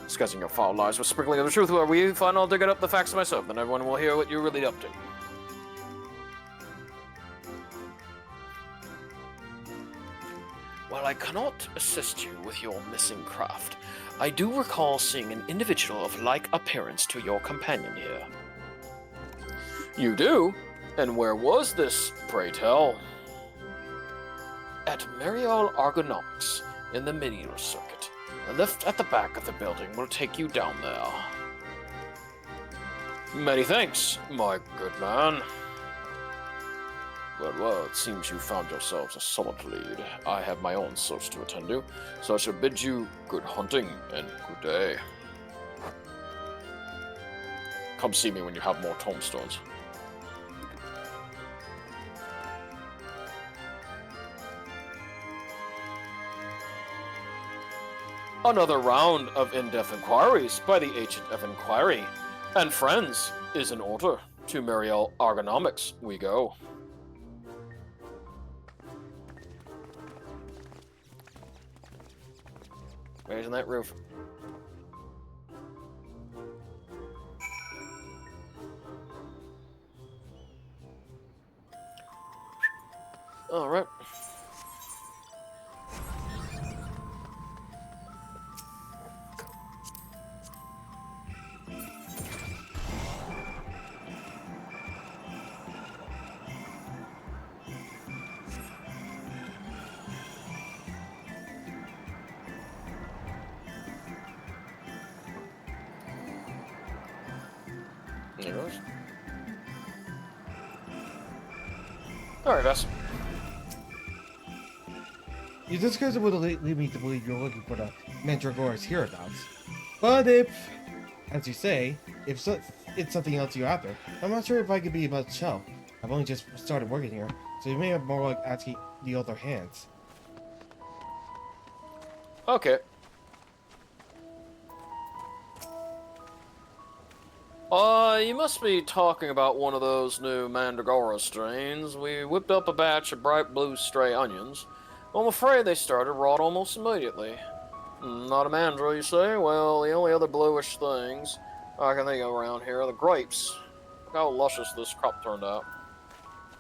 Discussing your foul lies with sprinkling of the truth, whoever you find, I'll dig it up the facts myself, then everyone will hear what you're really up to. While I cannot assist you with your missing craft, I do recall seeing an individual of like appearance to your companion here. You do? And where was this, pray tell? At Marial Argonomics, in the Medieval Circuit. A lift at the back of the building will take you down there. Many thanks, my good man. Well, it seems you found yourselves a solid lead. I have my own search to attend to, so I shall bid you good hunting and good day. Come see me when you have more tombstones. Another round of in-depth inquiries by the Agent of Inquiry and friends is in order. To Mariel Argonomics we go. Raising that roof. All right. There goes. Alright, Vess. Your description would lead me to believe you're looking for the Mandragora's hereabouts. But if, as you say, it's something else you're after, I'm not sure if I could be much help. I've only just started working here, so you may have more like asking the other hands. Okay. You must be talking about one of those new Mandragora strains. We whipped up a batch of bright blue stray onions. I'm afraid they started rot almost immediately. Not a mandra, you say? Well, the only other bluish things I can think of around here are the grapes. Look how luscious this crop turned out.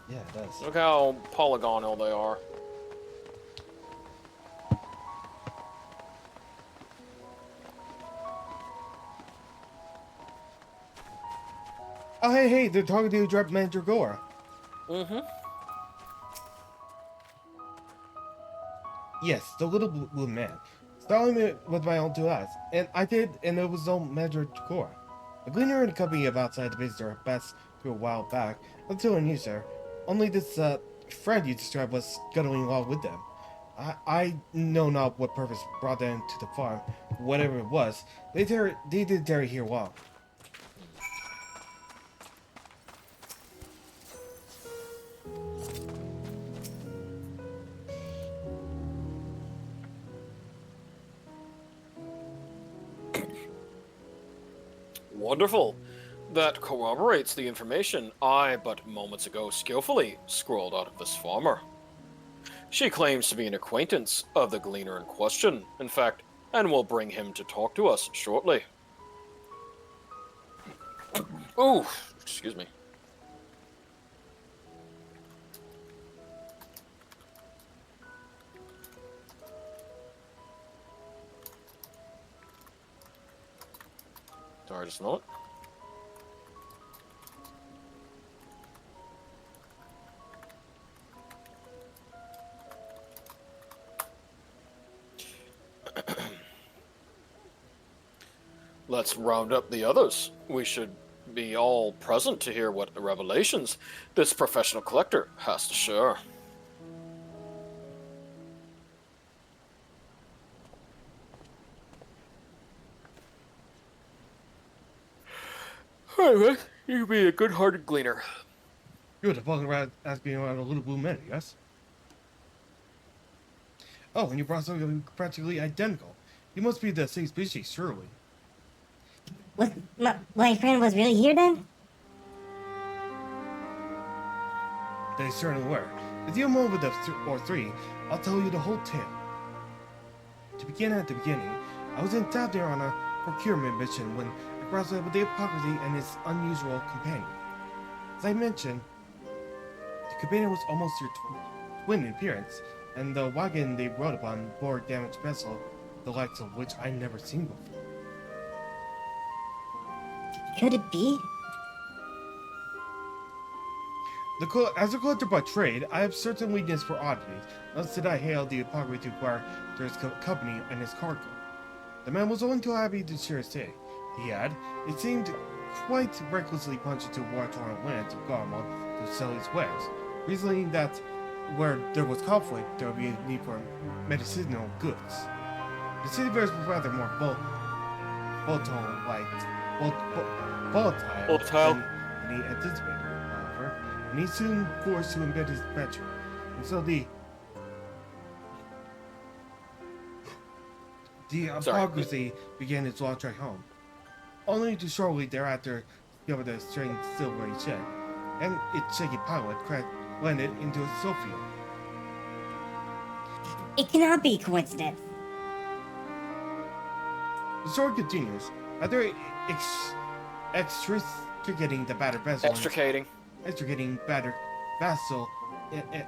Yeah, it does. Look how polygonal they are. Oh, hey, they're talking to you, Drop Mandragora. Mm-hmm. Yes, the little blue man. Starting me with my own two eyes. And I did, and it was no Mandragora. A gleaner in the company of outside the visitor passed through a while back, until I knew, sir. Only this, friend you described was scuttling along with them. I know not what purpose brought them to the farm. Whatever it was, they did tarry here long. Wonderful. That corroborates the information I, but moments ago, skillfully scrolled out of this farmer. She claims to be an acquaintance of the gleaner in question, in fact, and will bring him to talk to us shortly. Ooh, excuse me. Sorry, just not. Let's round up the others. We should be all present to hear what revelations this professional collector has to share. Alright, you be a good-hearted gleaner. You're the fucking rat asking around a little blue man, yes? Oh, and you brought something practically identical. You must be the same species, surely. My friend was really here then? They certainly were. If you move with or three, I'll tell you the whole tale. To begin at the beginning, I was in town there on a procurement mission when I crossed over the hypocrisy and his unusual companion. As I mentioned, the companion was almost your twin in appearance, and the wagon they rode upon bore a damaged vessel, the likes of which I'd never seen before. Could it be? As a collector by trade, I have certain weakness for oddities, thus did I hail the hypocrisy to acquire his company and his cargo. The man was only too happy to share his day. He had, it seemed, quite recklessly plunged into war-torn lands of Garmal to sell his wares, reasoning that where there was conflict, there would be a need for medicinal goods. The city bears were rather more volatile than he anticipated, however, and he soon forced to embed his venture. And so the hypocrisy began its long trek home, only to shortly thereafter discover the strange silvery shed, and its shaky pilot landed into a snowfield. It cannot be coincidence. The story continues. After extricating the battered vessel, extricating battered vessel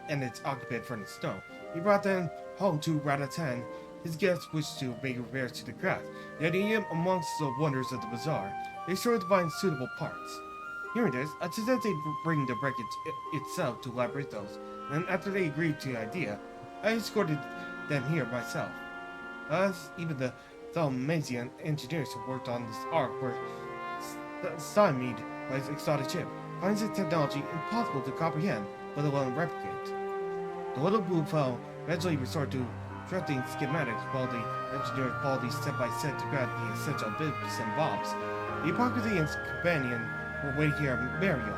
and its occupant from the snow, he brought them home to Ratatan. His guests wished to make repairs to the craft, yet even amongst the wonders of the bazaar, they strove to find suitable parts. Hearing this, I suggested they bring the wreckage itself to Labyrinthos, and after they agreed to the idea, I escorted them here myself. Thus, even the Dalmatian engineers who worked on this ark were stymied by his exotic ship, finds the technology impossible to comprehend, let alone replicate. The little blue fellow eventually resorted to drafting schematics while the engineers followed these step by step to grab the essential bits and bobs. The hypocrisy and his companion were waiting here at Marion.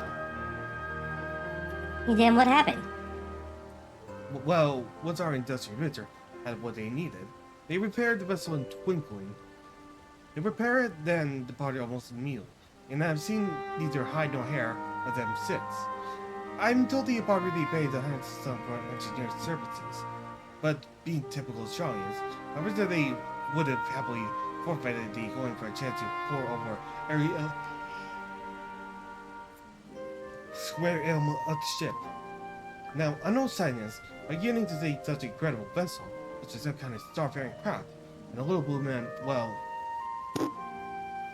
Then what happened? Well, once our industrial venture had what they needed, they repaired the vessel in twinkling. They repaired it, then departed almost immediately, and I have seen neither hide nor hair of them since. I'm told the hypocrisy paid the handsome sum for engineer's services, but being typical Australians, I wish that they would have happily forfeited the going for a chance to pour over every square element of the ship. Now, I know scientists are getting to see such an incredible vessel, such as some kind of starfaring craft, and the little blue man, well,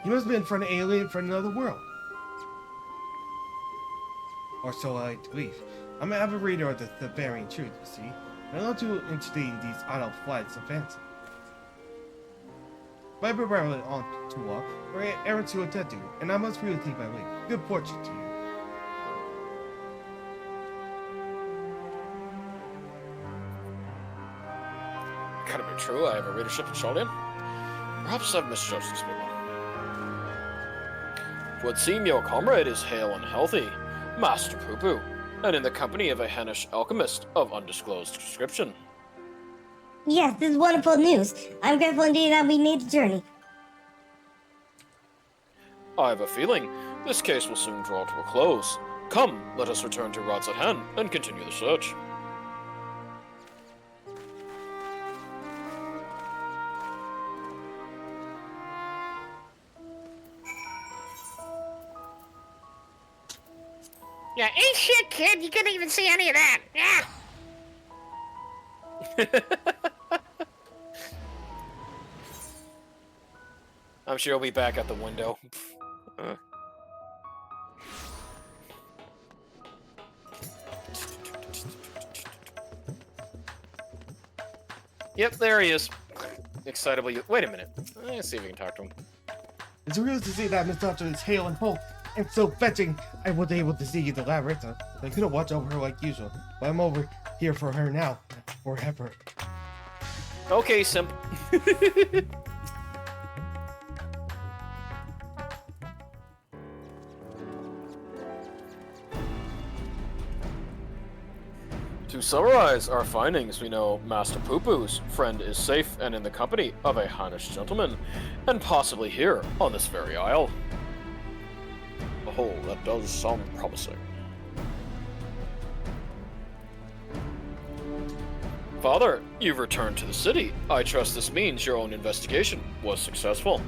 he must have been from an alien from another world. Or so I like to believe. I'm an avid reader of the Bavarian truth, you see, and I love to entertain these idle flights of fancy. But I've been rambling on too long, or errands to attend to, and I must really take my leave. Good fortune to you. Can it be true I have a readership in Sholian? Perhaps I've misjudged these people. It would seem your comrade is hale and healthy, Master Poo-Poo, and in the company of a Hennish alchemist of undisclosed description. Yes, this is wonderful news. I'm grateful indeed that we made the journey. I have a feeling this case will soon draw to a close. Come, let us return to rods at hand and continue the search. Yeah, ain't shit, kid. You couldn't even see any of that. Yeah. I'm sure he'll be back at the window. Yep, there he is. Excitably. Wait a minute. Let's see if we can talk to him. It's real to see that Miss Doctor is hale and whole and so fetching. I was able to see the labyrinth. I couldn't watch over her like usual, but I'm over here for her now, forever. Okay, simp. To summarize our findings, we know Master Poo-Poo's friend is safe and in the company of a Heinish gentleman, and possibly here on this very isle. Oh, that does sound promising. Father, you've returned to the city. I trust this means your own investigation was successful.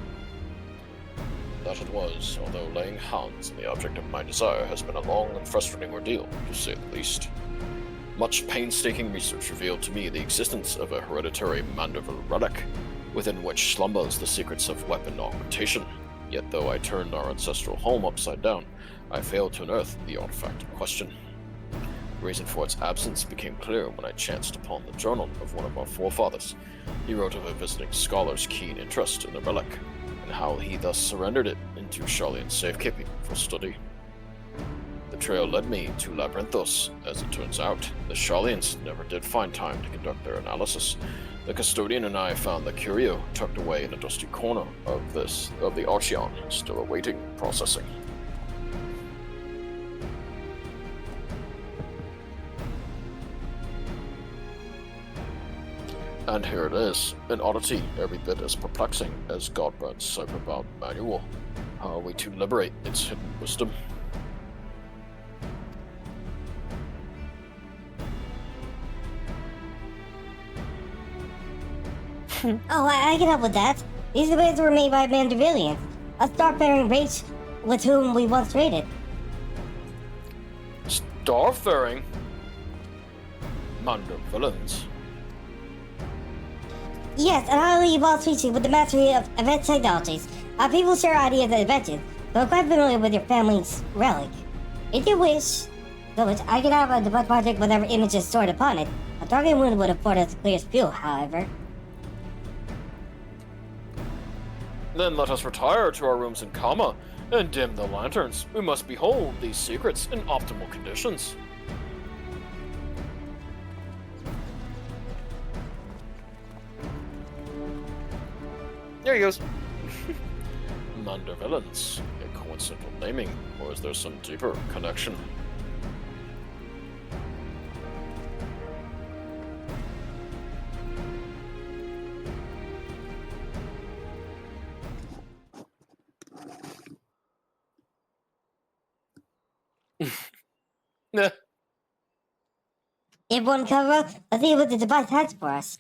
That it was, although laying hands on the object of my desire has been a long and frustrating ordeal, to say the least. Much painstaking research revealed to me the existence of a hereditary Mandeville relic, within which slumbers the secrets of weapon augmentation. Yet though I turned our ancestral home upside down, I failed to unearth the artifact in question. The reason for its absence became clear when I chanced upon the journal of one of our forefathers. He wrote of a visiting scholar's keen interest in the relic, and how he thus surrendered it into Charlene's safekeeping for study. The trail led me to Labyrinthos. As it turns out, the Charleans never did find time to conduct their analysis. The custodian and I found the curio tucked away in a dusty corner of the Archeon, still awaiting processing. And here it is, an oddity every bit as perplexing as Godbrand's cipher-bound manual. How are we to liberate its hidden wisdom? Oh, I can help with that. These debates were made by Mandervillians, a star-faring race with whom we once traded. Starfaring? Mandervillains? Yes, an highly evolved species with the mastery of advanced technologies. Our people share ideas and inventions, so I'm quite familiar with your family's relic. If you wish, I can have a debug project with whatever images stored upon it. A target wound would afford us the clearest view, however. Then let us retire to our rooms in Kama and dim the lanterns. We must behold these secrets in optimal conditions. There he goes. Mandervillains. A coincidental naming, or is there some deeper connection? Nah. If one cover up, let's see what the device has for us.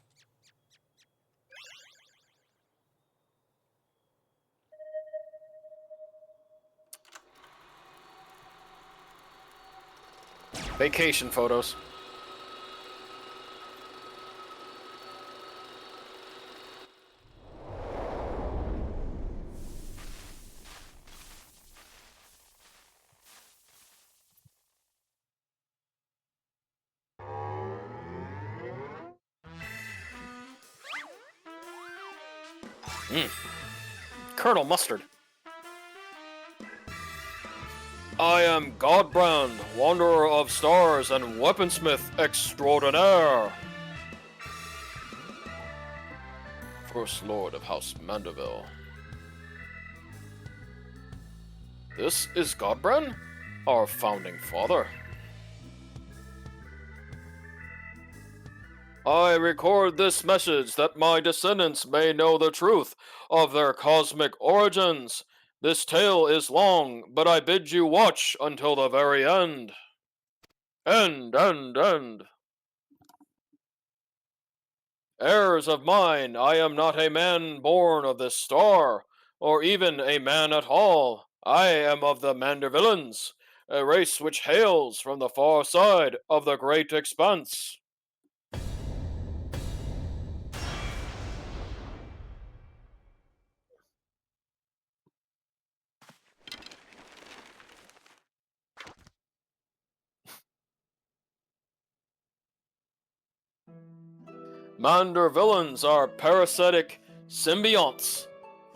Vacation photos. Colonel Mustard. I am Godbrand, Wanderer of Stars and Weaponsmith Extraordinaire. First Lord of House Mandeville. This is Godbrand, our founding father. I record this message that my descendants may know the truth of their cosmic origins. This tale is long, but I bid you watch until the very end. End. Heirs of mine, I am not a man born of this star, or even a man at all. I am of the Mandervillains, a race which hails from the far side of the great expanse. Mander villains are parasitic symbionts.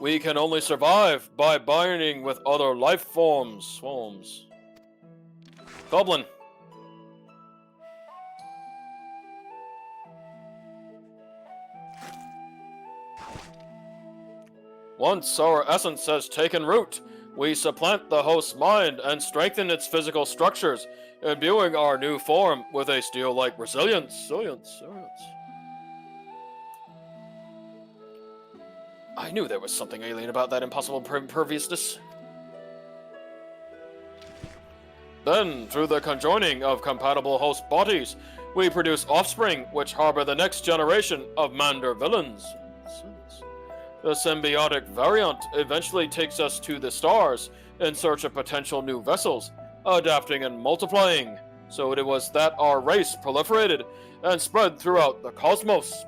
We can only survive by binding with other life forms. Goblin. Once our essence has taken root, we supplant the host's mind and strengthen its physical structures, imbuing our new form with a steel-like resilience. I knew there was something alien about that impossible imperviousness. Then, through the conjoining of compatible host bodies, we produce offspring which harbor the next generation of Mander villains. The symbiotic variant eventually takes us to the stars in search of potential new vessels, adapting and multiplying. So it was that our race proliferated and spread throughout the cosmos.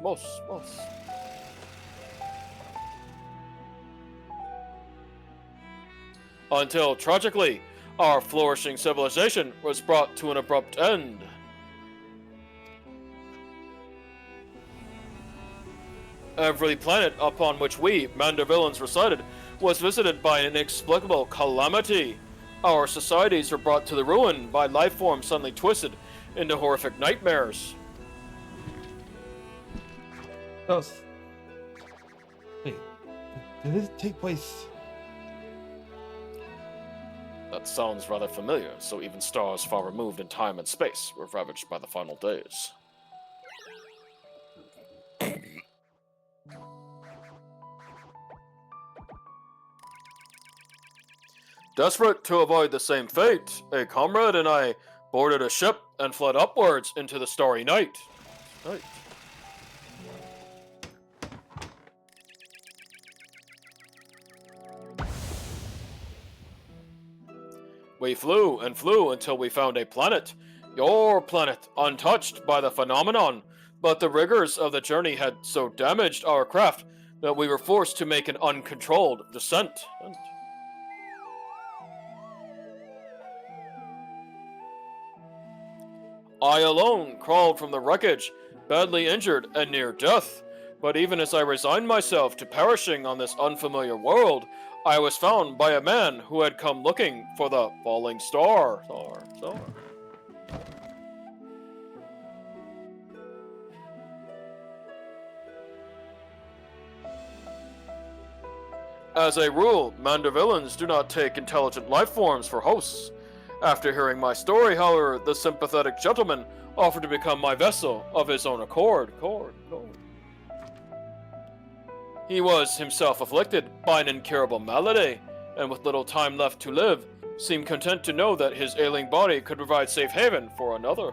Until, tragically, our flourishing civilization was brought to an abrupt end. Every planet upon which we, Mander villains, resided was visited by an inexplicable calamity. Our societies were brought to the ruin by life forms suddenly twisted into horrific nightmares. Wait, did this take place? That sounds rather familiar, so even stars far removed in time and space were ravaged by the final days. Desperate to avoid the same fate, a comrade and I boarded a ship and fled upwards into the starry night. We flew and flew until we found a planet, your planet, untouched by the phenomenon, but the rigors of the journey had so damaged our craft that we were forced to make an uncontrolled descent. I alone crawled from the wreckage, badly injured and near death, but even as I resigned myself to perishing on this unfamiliar world, I was found by a man who had come looking for the falling star. As a rule, Mander villains do not take intelligent life forms for hosts. After hearing my story, however, the sympathetic gentleman offered to become my vessel of his own accord. He was himself afflicted by an incurable malady, and with little time left to live, seemed content to know that his ailing body could provide safe haven for another.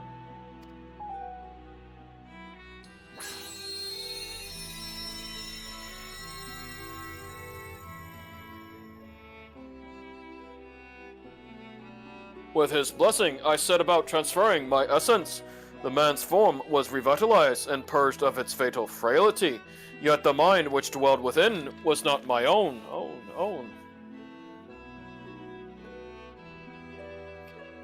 With his blessing, I set about transferring my essence. The man's form was revitalized and purged of its fatal frailty, yet the mind which dwelled within was not my own.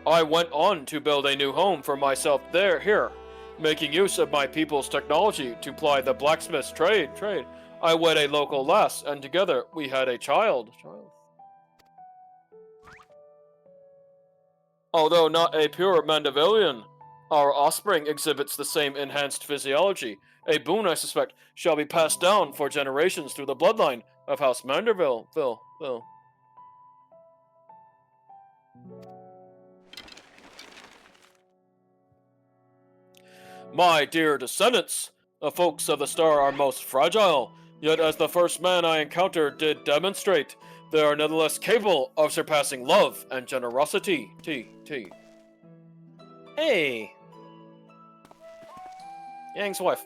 I went on to build a new home for myself here, making use of my people's technology to ply the blacksmith's trade. I wed a local lass, and together we had a child. Although not a pure Mandavillian, our offspring exhibits the same enhanced physiology. A boon, I suspect, shall be passed down for generations through the bloodline of House Manderville. My dear descendants, the folks of the star are most fragile, yet as the first man I encountered did demonstrate, they are nonetheless capable of surpassing love and generosity. Hey! Yang's wife.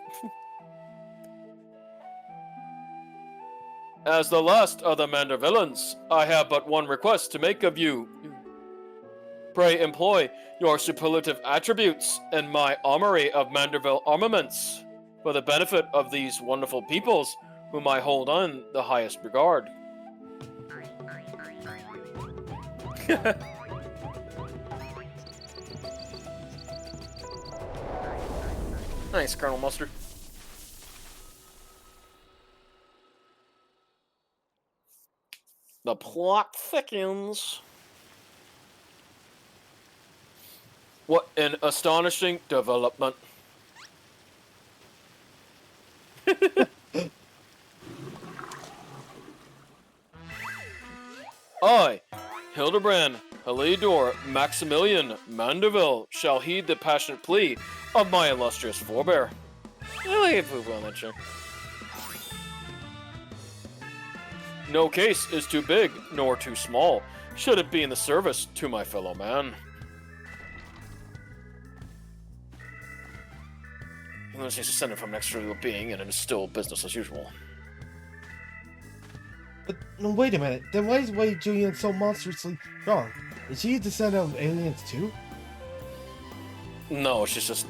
As the last of the Mander villains, I have but one request to make of you. Pray employ your superlative attributes in my armory of Manderville armaments for the benefit of these wonderful peoples whom I hold in the highest regard. Nice, Colonel Mustard. plot thickens. What an astonishing development. I, Hildibrand, Hildur, Maximilian, Mandeville, shall heed the passionate plea of my illustrious forebear. I like poo on that chair. No case is too big, nor too small, should it be in the service to my fellow man. Unless he's descended from an extraterrestrial being, and it is still business as usual. But no, wait a minute. Then why is Wei Julian so monstrously strong? Is she a descendant of aliens too? No, she's just,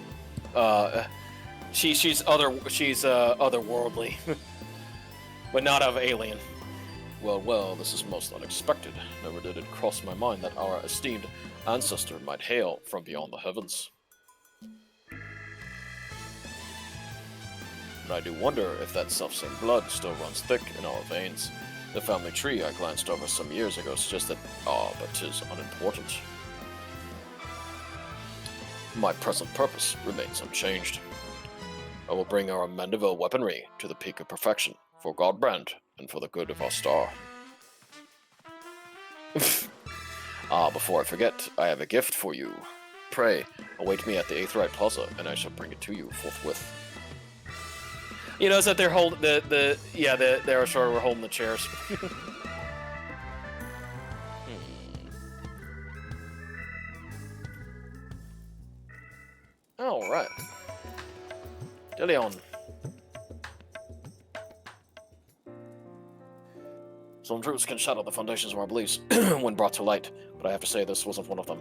she's otherworldly, but not of alien. Well, this is most unexpected. Never did it cross my mind that our esteemed ancestor might hail from beyond the heavens. And I do wonder if that selfsame blood still runs thick in our veins. The family tree I glanced over some years ago suggested that, but 'tis unimportant. My present purpose remains unchanged. I will bring our Mandeville weaponry to the peak of perfection, for Godbrand, and for the good of our star. Before I forget, I have a gift for you. Pray, await me at the Aetherite Plaza, and I shall bring it to you forthwith. You notice that they're holding they're sort of holding the chairs. All right, Deleon. Some truths can shadow the foundations of our beliefs when brought to light, but I have to say this wasn't one of them.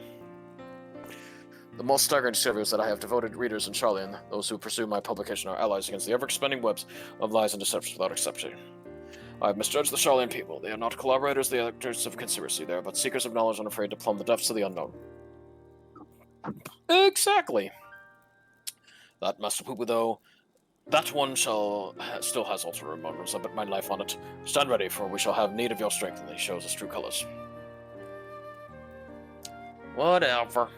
The most staggering discovery is that I have devoted readers in Charlian. Those who pursue my publication are allies against the ever-expanding webs of lies and deception without exception. I have misjudged the Charlian people. They are not collaborators, the actors of conspiracy. They are but seekers of knowledge unafraid to plumb the depths of the unknown. Exactly. That Master Poo-Poo, though, that one still has ultra remembrance of my life on it. Stand ready, for we shall have need of your strength when he shows us true colors. Whatever.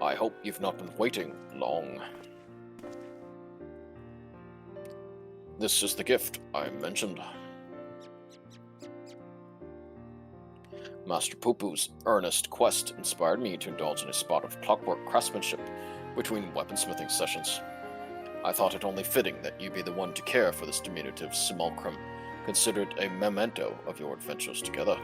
I hope you've not been waiting long. This is the gift I mentioned. Master Poo-Poo's earnest quest inspired me to indulge in a spot of clockwork craftsmanship between weaponsmithing sessions. I thought it only fitting that you be the one to care for this diminutive simulacrum, considered a memento of your adventures together.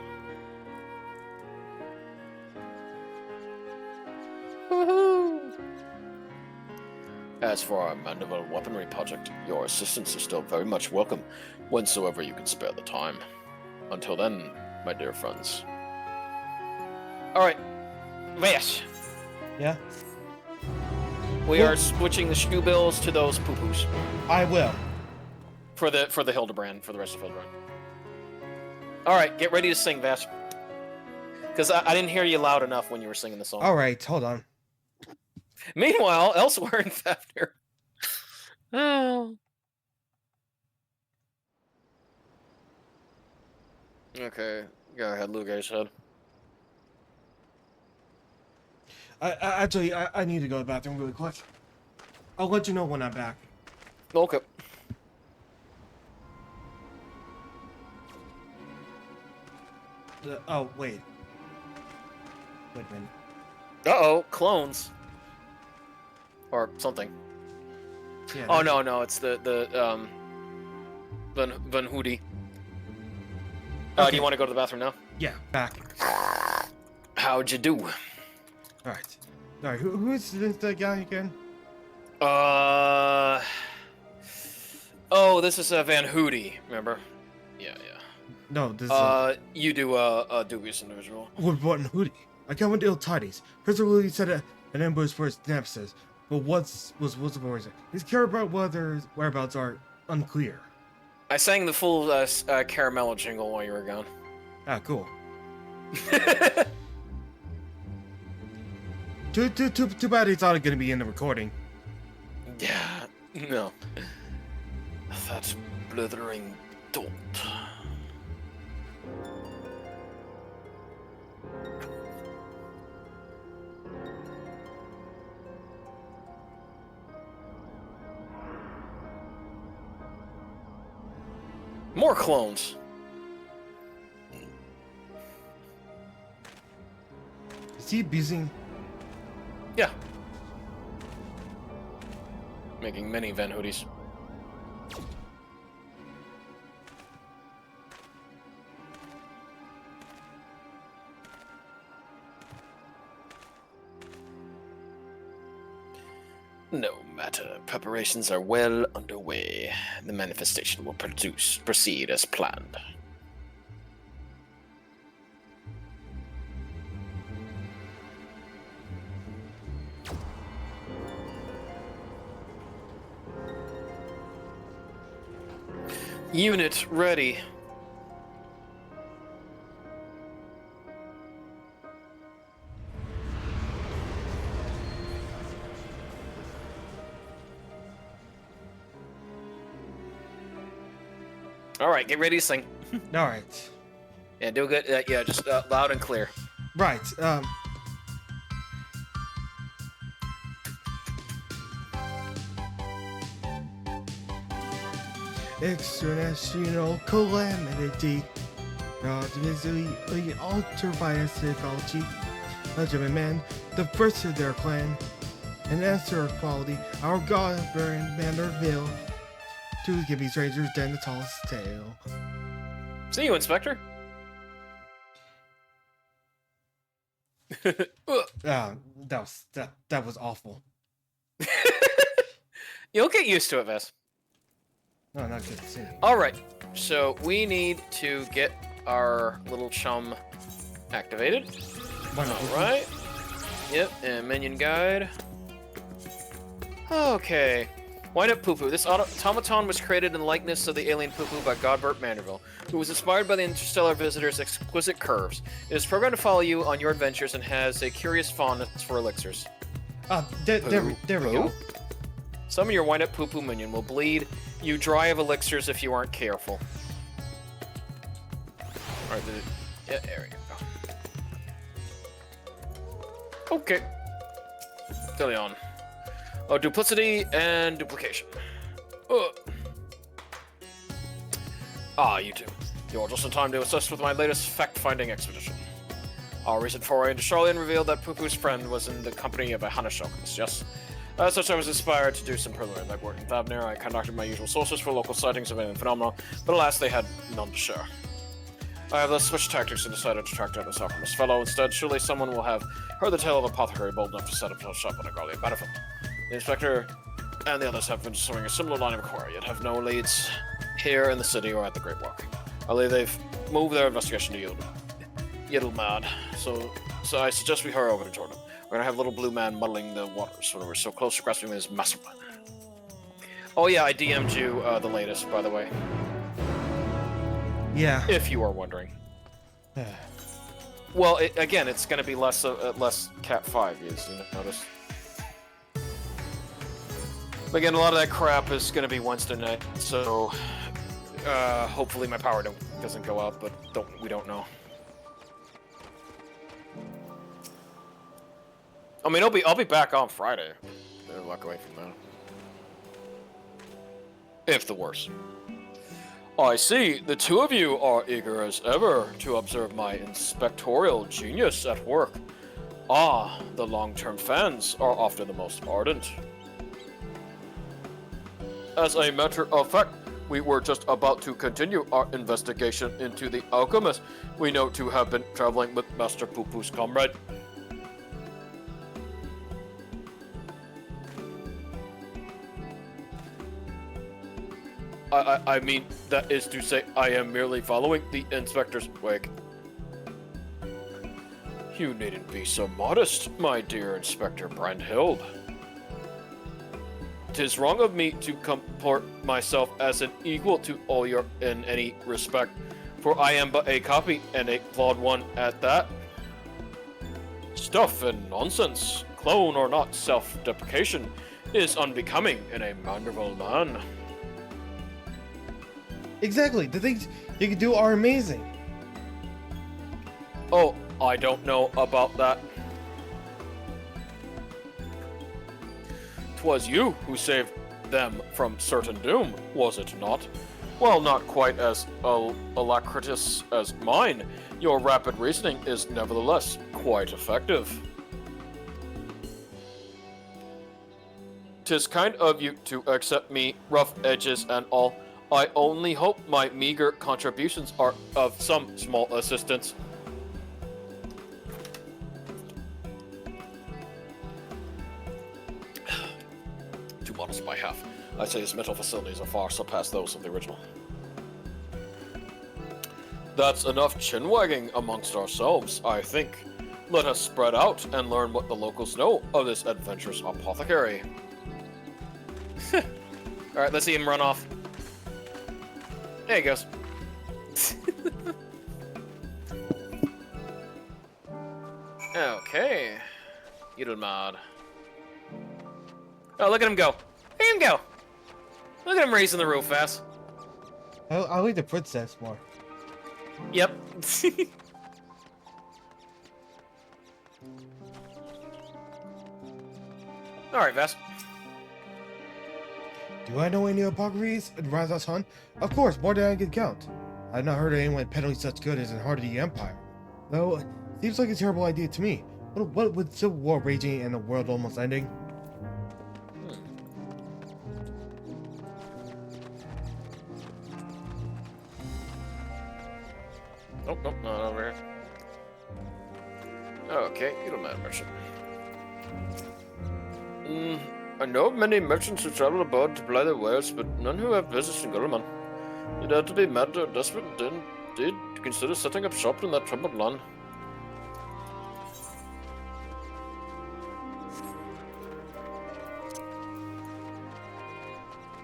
As for our Mandeville weaponry project, your assistance is still very much welcome, whensoever you can spare the time. Until then, my dear friends. Alright, Vash. Yeah? We are switching the shoe bills to those poo-poos. I will. For the Hildibrand, for the rest of Hildibrand. Alright, get ready to sing, Vash. Because I didn't hear you loud enough when you were singing the song. Alright, hold on. Meanwhile, elsewhere in Fafnir. Oh. Okay, go ahead, Luga's head. Actually, I need to go to the bathroom really quick. I'll let you know when I'm back. Okay. Oh, wait. Wait a minute. Uh-oh, clones. Or something. Yeah, oh, no, it's the Van Hoodie. Okay. Do you want to go to the bathroom now? Yeah, back. How'd you do? Alright. Alright, who's the guy again? Oh, this is Van Hoodie, remember? Yeah. No, this is... you do a dubious individual. With what hoodie? I come with ill tidings. Prisoner Willie set an ambush for his nemesis, but was the reason? His whereabouts are unclear. I sang the full Caramello jingle while you were gone. Ah, cool. Too bad it's not gonna be in the recording. Yeah, no. That blithering dolt. More clones. Is he abusing? Yeah. Making many Van hoodies. No matter, preparations are well underway. The manifestation will proceed as planned. Unit ready. All right, get ready to sing. All right. Yeah, do good. Yeah, just loud and clear. Right. Extrational calamity. God visually altered by a psychology. Benjamin Man, the first of their clan. An answer equality. Our God, Baron Manderville. To give these rangers then the tallest tale. See you, Inspector. That was awful. You'll get used to it, Vess. No, not good to see. Alright, so we need to get our little chum activated. Alright. Yep, and minion guide. Okay. Wind up Poo-Poo. This automaton was created in the likeness of the alien Poo-Poo by Godbert Manderville, who was inspired by the interstellar visitor's exquisite curves. It is programmed to follow you on your adventures and has a curious fondness for elixirs. There we go. Some of your wind up Poo-Poo minion will bleed you dry of elixirs if you aren't careful. Alright, yeah, there we go. Okay. Deleon. Oh, duplicity and duplication. Ah, you two. You're just in time to assist with my latest fact-finding expedition. Our recent foray into Charlian revealed that Poo-Poo's friend was in the company of a Hanish alchemist, yes? As such, I was inspired to do some preliminary legwork in Thavnir. I contacted my usual sources for local sightings of alien phenomena, but alas, they had none to share. I have thus switched tactics and decided to track down this alchemist fellow. Instead, surely someone will have heard the tale of a apothecary bold enough to set up shop on a Garlean battlefield. The Inspector and the others have been pursuing a similar line of inquiry, yet have no leads here in the city or at the Great Walk. I believe they've moved their investigation to Hildibrand, so I suggest we hurry over to Jordan. We're gonna have little blue man muddling the waters when we're so close to grasping his master plan. Oh yeah, I DM'd you the latest, by the way. Yeah. If you are wondering. Well, again, it's gonna be less Cat 5, you notice. But again, a lot of that crap is gonna be Wednesday night, so hopefully my power doesn't go out, but we don't know. I mean, I'll be back on Friday. Walk away from that. If the worst. I see. The two of you are eager as ever to observe my inspectorial genius at work. Ah, the long-term fans are often the most ardent. As a matter of fact, we were just about to continue our investigation into the alchemist we know to have been traveling with Master Poo-Poo's comrade. I mean, that is to say, I am merely following the Inspector's wake. You needn't be so modest, my dear Inspector Brandhild. 'Tis wrong of me to comport myself as an equal to all your in any respect, for I am but a copy, and a flawed one at that. Stuff and nonsense, clone or not, self-deprecation is unbecoming in a Manderville man. Exactly. The things you can do are amazing. Oh, I don't know about that. 'Twas you who saved them from certain doom, was it not? While not quite as alacritous as mine, your rapid reasoning is nevertheless quite effective. 'Tis kind of you to accept me, rough edges and all. I only hope my meager contributions are of some small assistance. Too modest by half. I'd say his mental facilities are far surpass those of the original. That's enough chin-wagging amongst ourselves, I think. Let us spread out and learn what the locals know of this adventurous apothecary. Alright, let's see him run off. There he goes. Okay. Hildibrand. Oh, look at him go. Look at him go. Look at him racing the real fast. I'll leave the princess more. Yep. Alright, Vas. Do I know any apothecaries in Raz's Hunt? Of course, more than I can count. I've not heard of anyone peddling such good as in Heart of the Empire. Though, it seems like a terrible idea to me. What with civil war raging and the world almost ending? Nope, nope, not over here. Okay, you don't matter, merchant. I know of many merchants who travel abroad to ply their wares, but none who have business in Gulliman. You'd have to be mad or desperate indeed to consider setting up shop in that troubled land.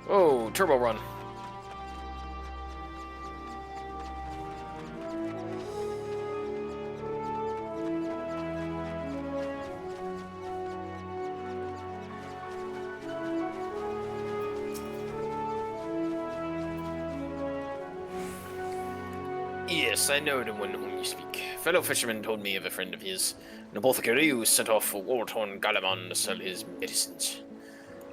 Oh, turbo run. Yes, I know the one whom you speak. Fellow fisherman told me of a friend of his, an apothecary who was sent off for war-torn Galamon to sell his medicines.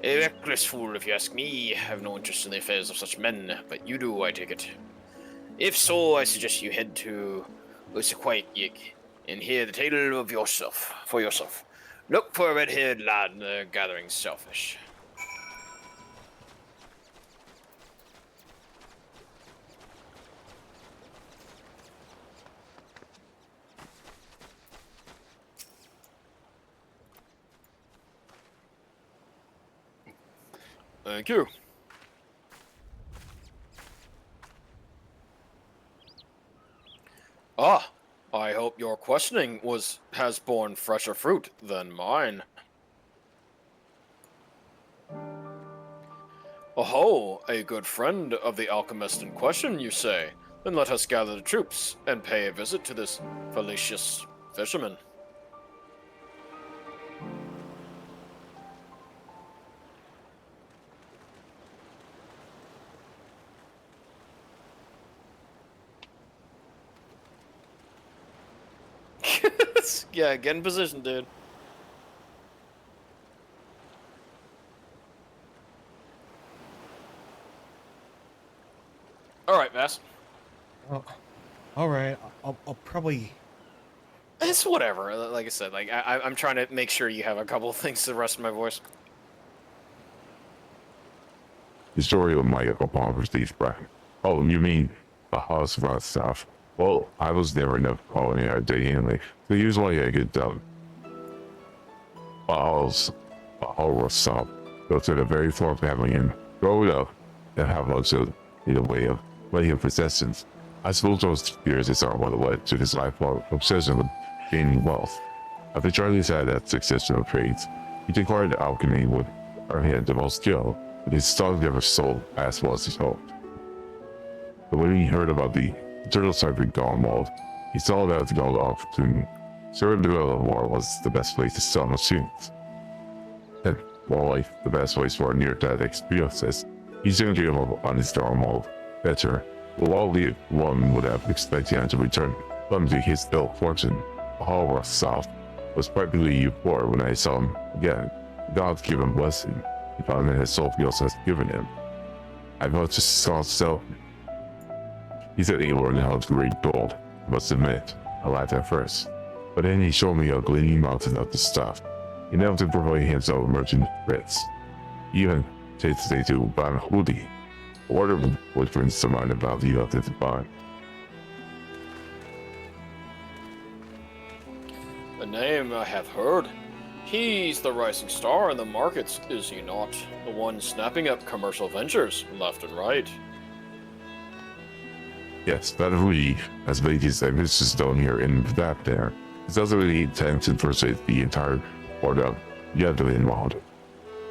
A reckless fool, if you ask me. I have no interest in the affairs of such men, but you do, I take it. If so, I suggest you head to Usaquaiik and hear the tale of yourself, for yourself. Look for a red-haired lad gathering shellfish. Thank you. Ah, I hope your questioning has borne fresher fruit than mine. Oh, a good friend of the alchemist in question, you say? Then let us gather the troops and pay a visit to this fallacious fisherman. Yeah, get in position, dude. Alright, Vass. Oh, alright, I'll probably... It's whatever, like I said, like, I'm trying to make sure you have a couple of things to rest my voice. The story of my apostrophe, Brian. Oh, you mean the house of stuff? Well, I was never in a colony a day anyway, so usually I get done. Balls, all stuff. Go to the very floor family and grow it up and have lots of in a way of possessions. I suppose those experiences are what led to his lifelong obsession with gaining wealth. After Charlie had that succession of trades, he acquired alchemy with our hand the most skill, but his stock never sold as well as he hoped. But when he heard about the eternal cyber gone mold, he saw that to go off to Certain Development War was the best place to sell machines. And while like the best place for near-death experiences, he soon gave up on his normal better. While the one would have expected him to return to his ill fortune, Hallworth South was practically poor when I saw him again. God's given blessing he found that his soul feels has given him. I felt just saw so He said he learned how to read gold. I must admit, I laughed at first. But then he showed me a gleaming mountain of the stuff. He never did provide himself merchant Fritz. He even tasted to Van Hoodie. Order which brings to mind about the other to buy. A name I have heard. He's the rising star in the markets, is he not? The one snapping up commercial ventures left and right. Yes, Van Hoodie has made his ambitious down here in that there. He doesn't really intend to persuade the entire board of Yadlin mod.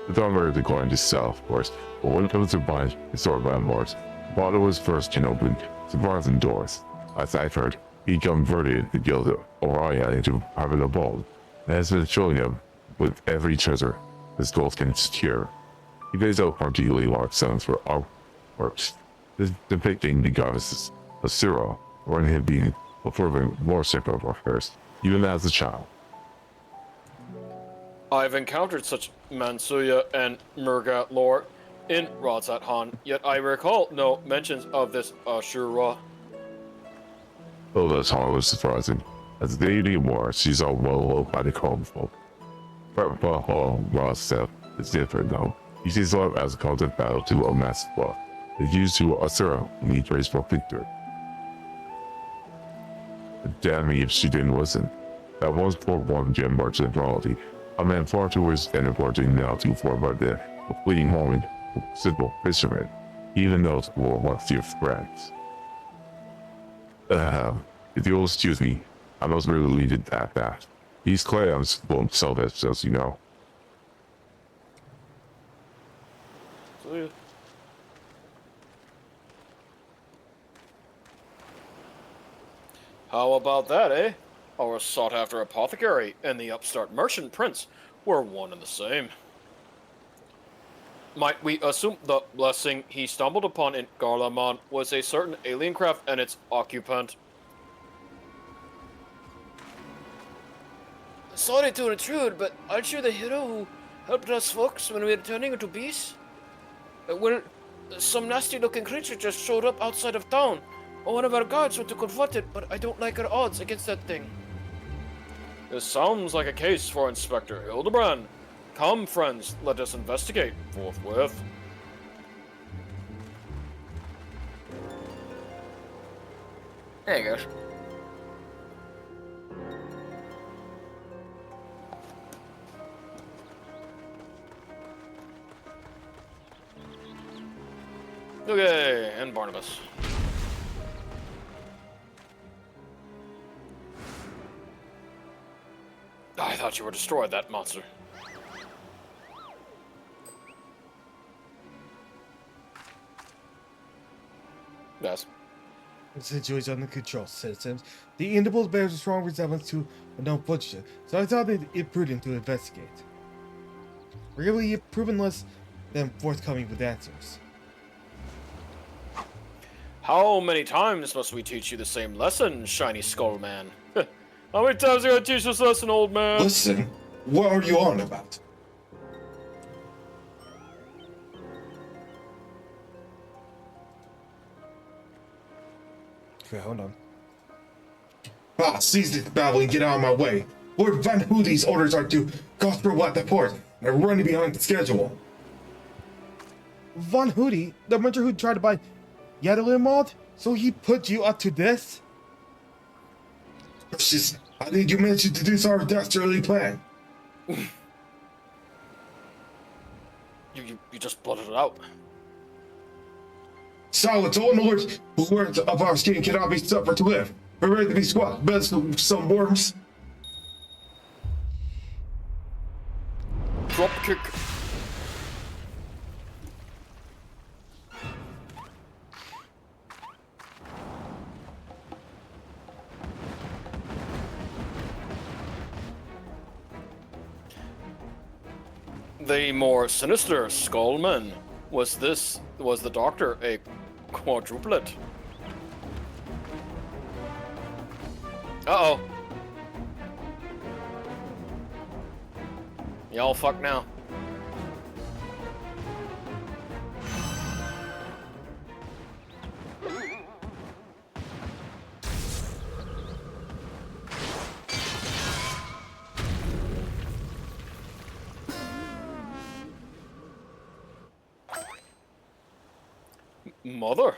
The Donner declined to sell, of course, but when it comes to buying historic landlords, Bottle was first can open surprising doors. As I've heard, he converted the guild of Orion into private abode, and has been showing them with every treasure his gold can secure. He pays out particularly large sums for artworks, depicting the goddesses of Cyril, or him being a fervent worship of affairs, even as a child. I've encountered such Mansuya and Murga lore in Radzat Han, yet I recall no mentions of this Ashura. Oh, that's hardly surprising. As the deity of war, she's all well loved by the common folk. But Ra's self is different though. He sees love as a constant battle to a massive war. It's used to Asura in each race for victory. Damn me if she didn't listen. That was poor one gem merchant royalty. A man far too worse than importing now to form by the fleeting moment of simple fishermen. He even knows were one of your friends. If you'll excuse me, I must really leave it at that. These clams won't sell themselves, you know. How about that, eh? Our sought-after apothecary and the upstart merchant prince were one and the same. Might we assume the blessing he stumbled upon in Garlemald was a certain alien craft and its occupant? Sorry to intrude, but aren't you the hero who helped us folks when we were turning into beasts? Well, some nasty-looking creature just showed up outside of town. One of our guards went to confront it, but I don't like our odds against that thing. This sounds like a case for Inspector Hildibrand. Come, friends, let us investigate forthwith. There you go. Okay, and Barnabas. I thought you were destroyed, that monster. Yes. The situation under control, citizens. The Indibles bears a strong resemblance to a known fugitive, so I thought it prudent to investigate. Really, proven less than forthcoming with answers. How many times must we teach you the same lesson, shiny skull man? How many times are you gonna teach this lesson, old man? Listen, what are you on about? Okay, hold on. Seize this battle and get out of my way. Lord Van Hoodie's orders are to Gosper at the port, and I'm running behind the schedule. Von Hoodie, the mentor who tried to buy Yadalimod, so he put you up to this? Precious, I think you managed to deduce our dastardly plan. You just blurted it out. Silence, all lords who words of our skin cannot be suffered to live. We're ready to be squat, best of some worms. Drop kick. The more sinister Skullman. Was the doctor a quadruplet? Uh-oh. Y'all fuck now. Mother?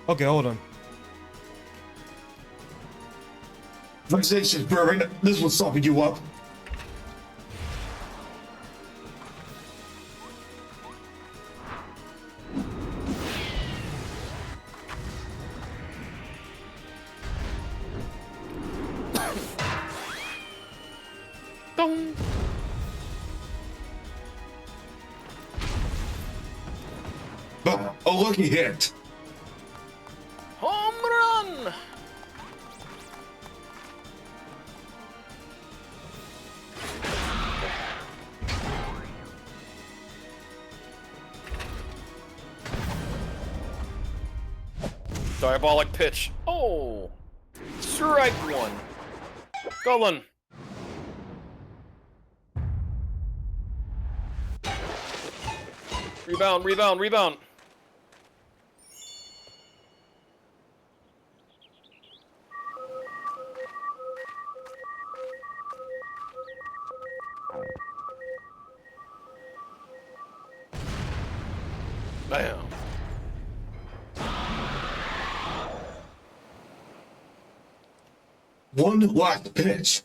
Okay, hold on. Vexation, Burman. This was stopping you up. Dong. But a lucky hit. Home run! Diabolic pitch. Oh! Strike one. Golan. Rebound, rebound, rebound. Bam. One last pitch.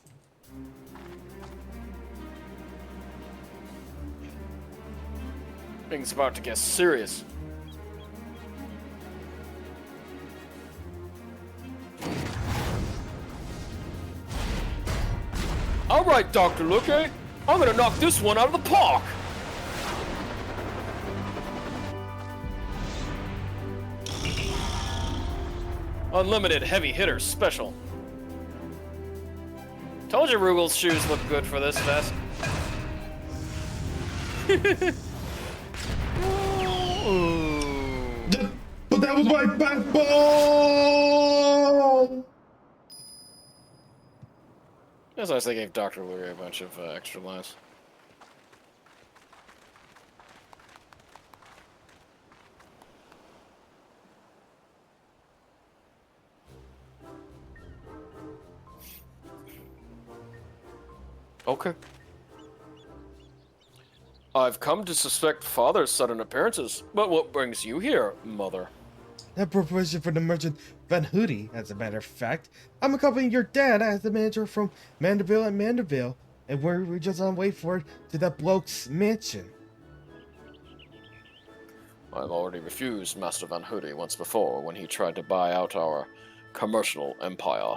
Things about to get serious. All right, Dr. Luke, I'm gonna knock this one out of the park. Unlimited heavy hitter special. Told you Rugal's shoes look good for this vest. But that was my basketball! That's nice they gave Dr. Luke a bunch of extra lines. Okay. I've come to suspect Father's sudden appearances, but what brings you here, Mother? That proposition for the merchant Van Hoodie, as a matter of fact. I'm accompanying your dad as the manager from Mandeville and Mandeville, and we're just on way for it to that bloke's mansion. I've already refused Master Van Hoodie once before when he tried to buy out our commercial empire.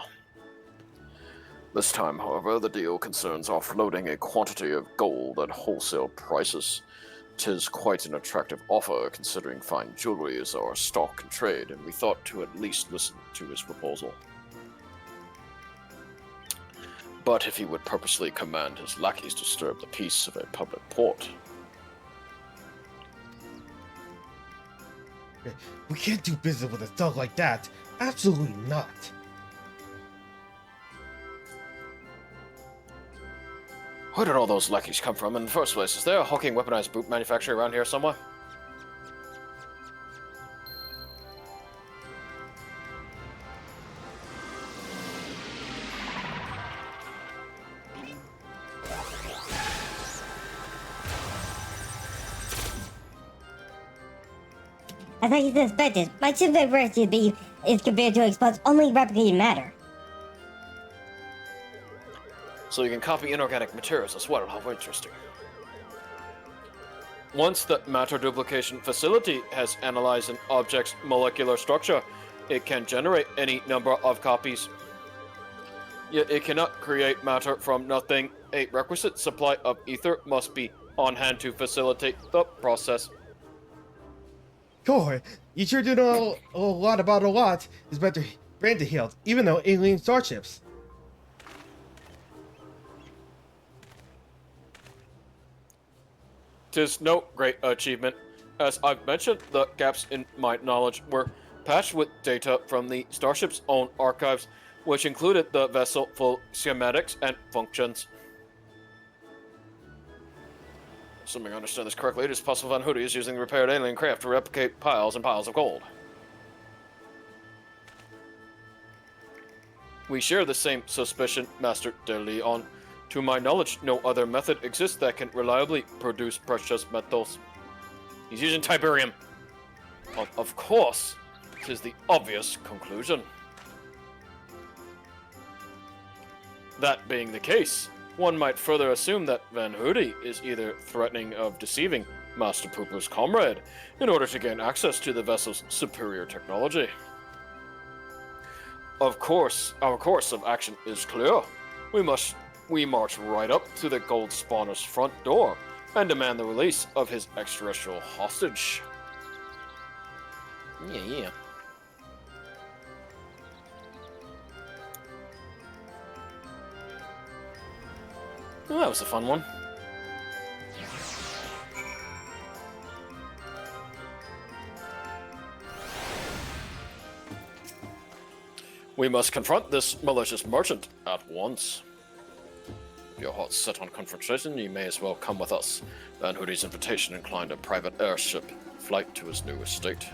This time, however, the deal concerns offloading a quantity of gold at wholesale prices. 'Tis quite an attractive offer, considering fine jewelry is our stock in trade, and we thought to at least listen to his proposal. But if he would purposely command his lackeys to disturb the peace of a public port... We can't do business with a thug like that. Absolutely not. Where did all those lackeys come from in the first place? Is there a hulking weaponized boot manufacturer around here somewhere? As I suspected, my chip's diversity is compared to explode only replicated matter. So you can copy inorganic materials as well. How interesting. Once the matter duplication facility has analyzed an object's molecular structure, it can generate any number of copies. Yet it cannot create matter from nothing. A requisite supply of ether must be on hand to facilitate the process. Cool. You sure do know a lot about a lot. Is better brand healed, even though alien starships. Tis no great achievement. As I've mentioned, the gaps in my knowledge were patched with data from the starship's own archives, which included the vessel full schematics and functions. Assuming I understand this correctly, it is possible Van Hoodie is using the repaired alien craft to replicate piles and piles of gold. We share the same suspicion, Master De Leon. To my knowledge, no other method exists that can reliably produce precious metals. He's using Tiberium. Of course, this is the obvious conclusion. That being the case, one might further assume that Van Hoody is either threatening of deceiving Master Poopu's comrade in order to gain access to the vessel's superior technology. Of course, our course of action is clear. We march right up to the Gold Spawner's front door and demand the release of his extraterrestrial hostage. Yeah. Well, that was a fun one. We must confront this malicious merchant at once. If your heart's set on confrontation, you may as well come with us. Van Hoody's invitation inclined a private airship flight to his new estate.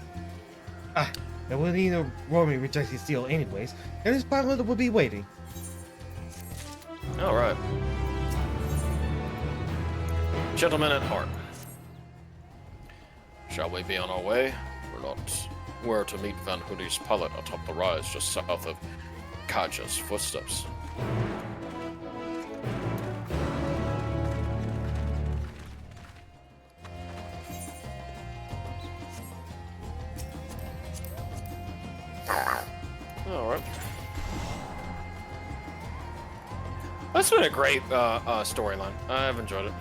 It would either Romy reject his deal anyways, and his pilot would be waiting. Alright. Gentlemen at heart. Shall we be on our way? We're to meet Van Hoody's pilot atop the rise just south of Kaja's footsteps. Alright. That's been a great storyline. I've enjoyed it.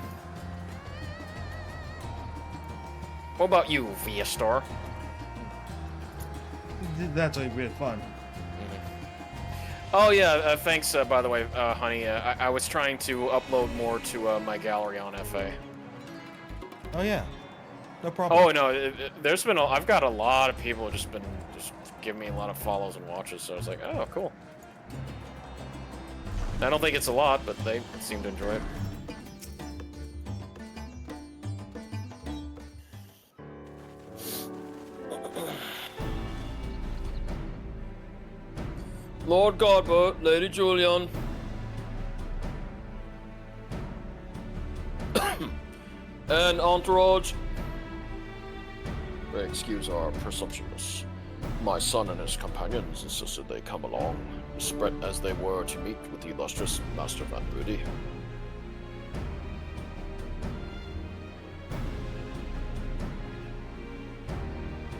What about you, VaStar? That's really really fun. Oh yeah, thanks by the way, honey. I was trying to upload more to my gallery on FA. Oh yeah, no problem. Oh no, there's been I've got a lot of people just giving me a lot of follows and watches, so I was like, oh cool. I don't think it's a lot, but they seem to enjoy it. Lord Godbert, Lady Julian. And entourage. Excuse our presumptuous. My son and his companions insisted they come along, spread as they were to meet with the illustrious Master Van Hoody.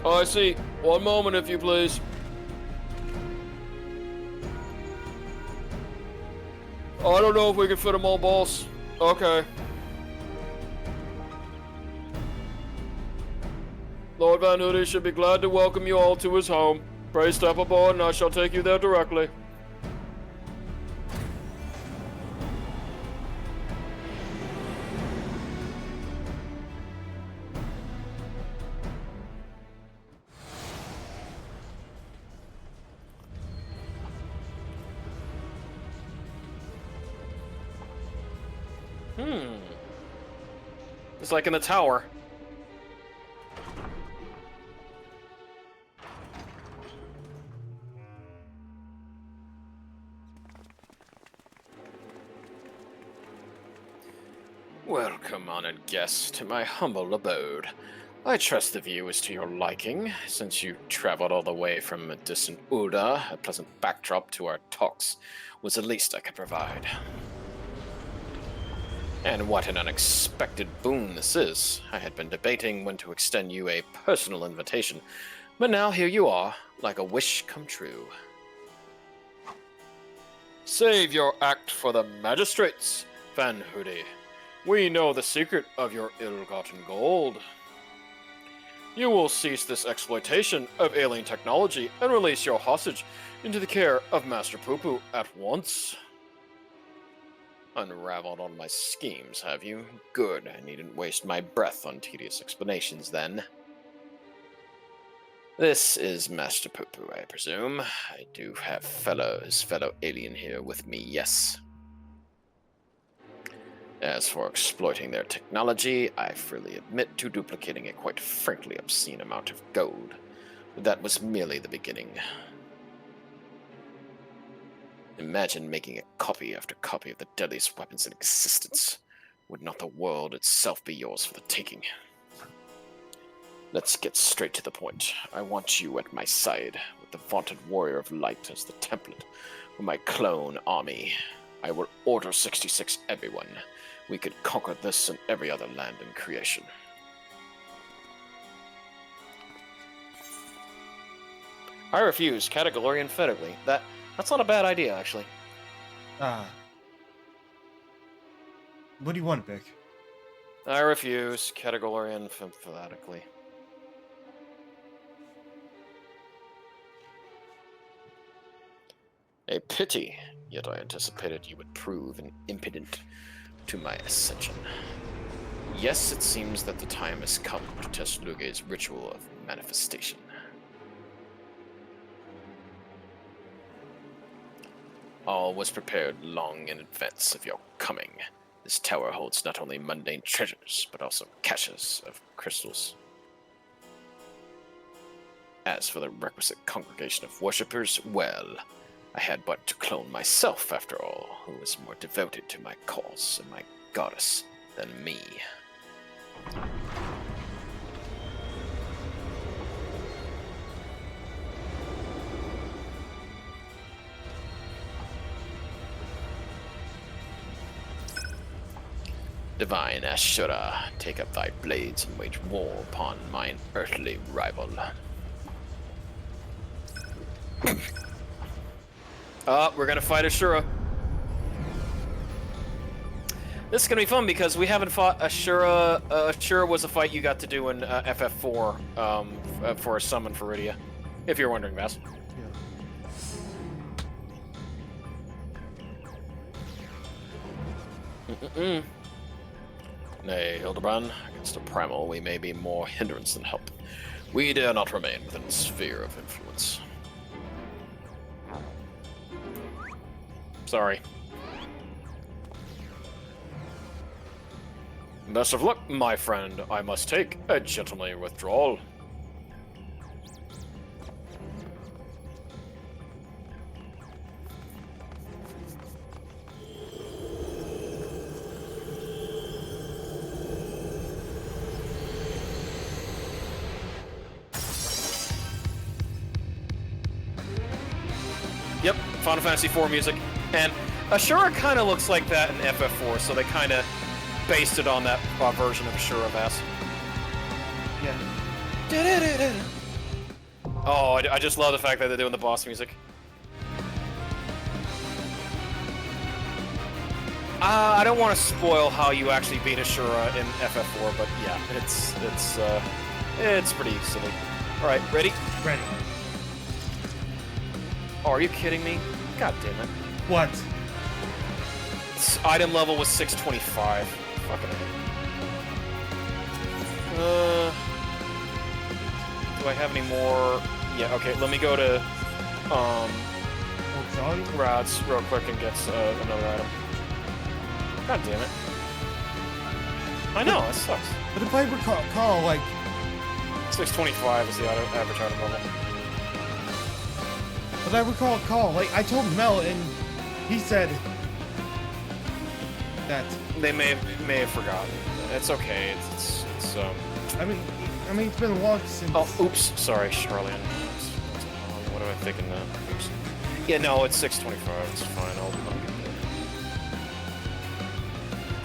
I see. One moment, if you please. I don't know if we can fit them all, boss. Okay. Lord Van Hoody should be glad to welcome you all to his home. Pray step aboard and I shall take you there directly. It's like in the tower. Welcome, honored guests, to my humble abode. I trust the view is to your liking, since you traveled all the way from a distant Uda. A pleasant backdrop to our talks was the least I could provide. And what an unexpected boon this is. I had been debating when to extend you a personal invitation, but now here you are, like a wish come true. Save your act for the magistrates, Van Hoody. We know the secret of your ill-gotten gold. You will cease this exploitation of alien technology and release your hostage into the care of Master Poopu at once. Unraveled all my schemes, have you? Good, I needn't waste my breath on tedious explanations, then. This is Master Poopu, I presume. I do have his fellow alien here with me, yes. As for exploiting their technology, I freely admit to duplicating a quite frankly obscene amount of gold. But that was merely the beginning. Imagine making a copy after copy of the deadliest weapons in existence. Would not the world itself be yours for the taking? Let's get straight to the point. I want you at my side, with the vaunted warrior of light as the template for my clone army. I will order 66 everyone. We could conquer this and every other land in creation. I refuse, categorically and emphatically. That's not a bad idea, actually. What do you want to pick? I refuse, categorically and emphatically. A pity, yet I anticipated you would prove an impediment to my ascension. Yes, it seems that the time has come to test Luge's ritual of manifestation. All was prepared long in advance of your coming. This tower holds not only mundane treasures, but also caches of crystals. As for the requisite congregation of worshippers, well, I had but to clone myself, after all, who was more devoted to my cause and my goddess than me. Divine Ashura, take up thy blades and wage war upon mine earthly rival. We're gonna fight Ashura. This is gonna be fun because we haven't fought Ashura. Ashura was a fight you got to do in FF4 for a summon for Rydia, if you're wondering, Vass. Yeah. Nay, Hildibrand, against a primal we may be more hindrance than help. We dare not remain within its sphere of influence. Sorry. Best of luck, my friend. I must take a gentlemanly withdrawal. Yep, Final Fantasy IV music. And Ashura kind of looks like that in FF4, so they kind of based it on that version of Ashura Vass. Yeah. Oh, I just love the fact that they're doing the boss music. I don't want to spoil how you actually beat Ashura in FF4, but yeah, it's pretty silly. All right, ready? Ready. Oh, are you kidding me? God damn it. What? Item level was 625. Fucking do I have any more? Yeah, okay, let me go to Rad's real quick and get another item. God damn it. I know, it sucks. But if I recall, like... 625 is the average item level. But I recall, like, I told Mel, and he said that they may have forgotten. It's okay. It's I mean, it's been a while since. Oh, oops. Sorry, Charlene. What am I thinking now? Oops. Yeah, no, it's 625. It's fine. I'll get it.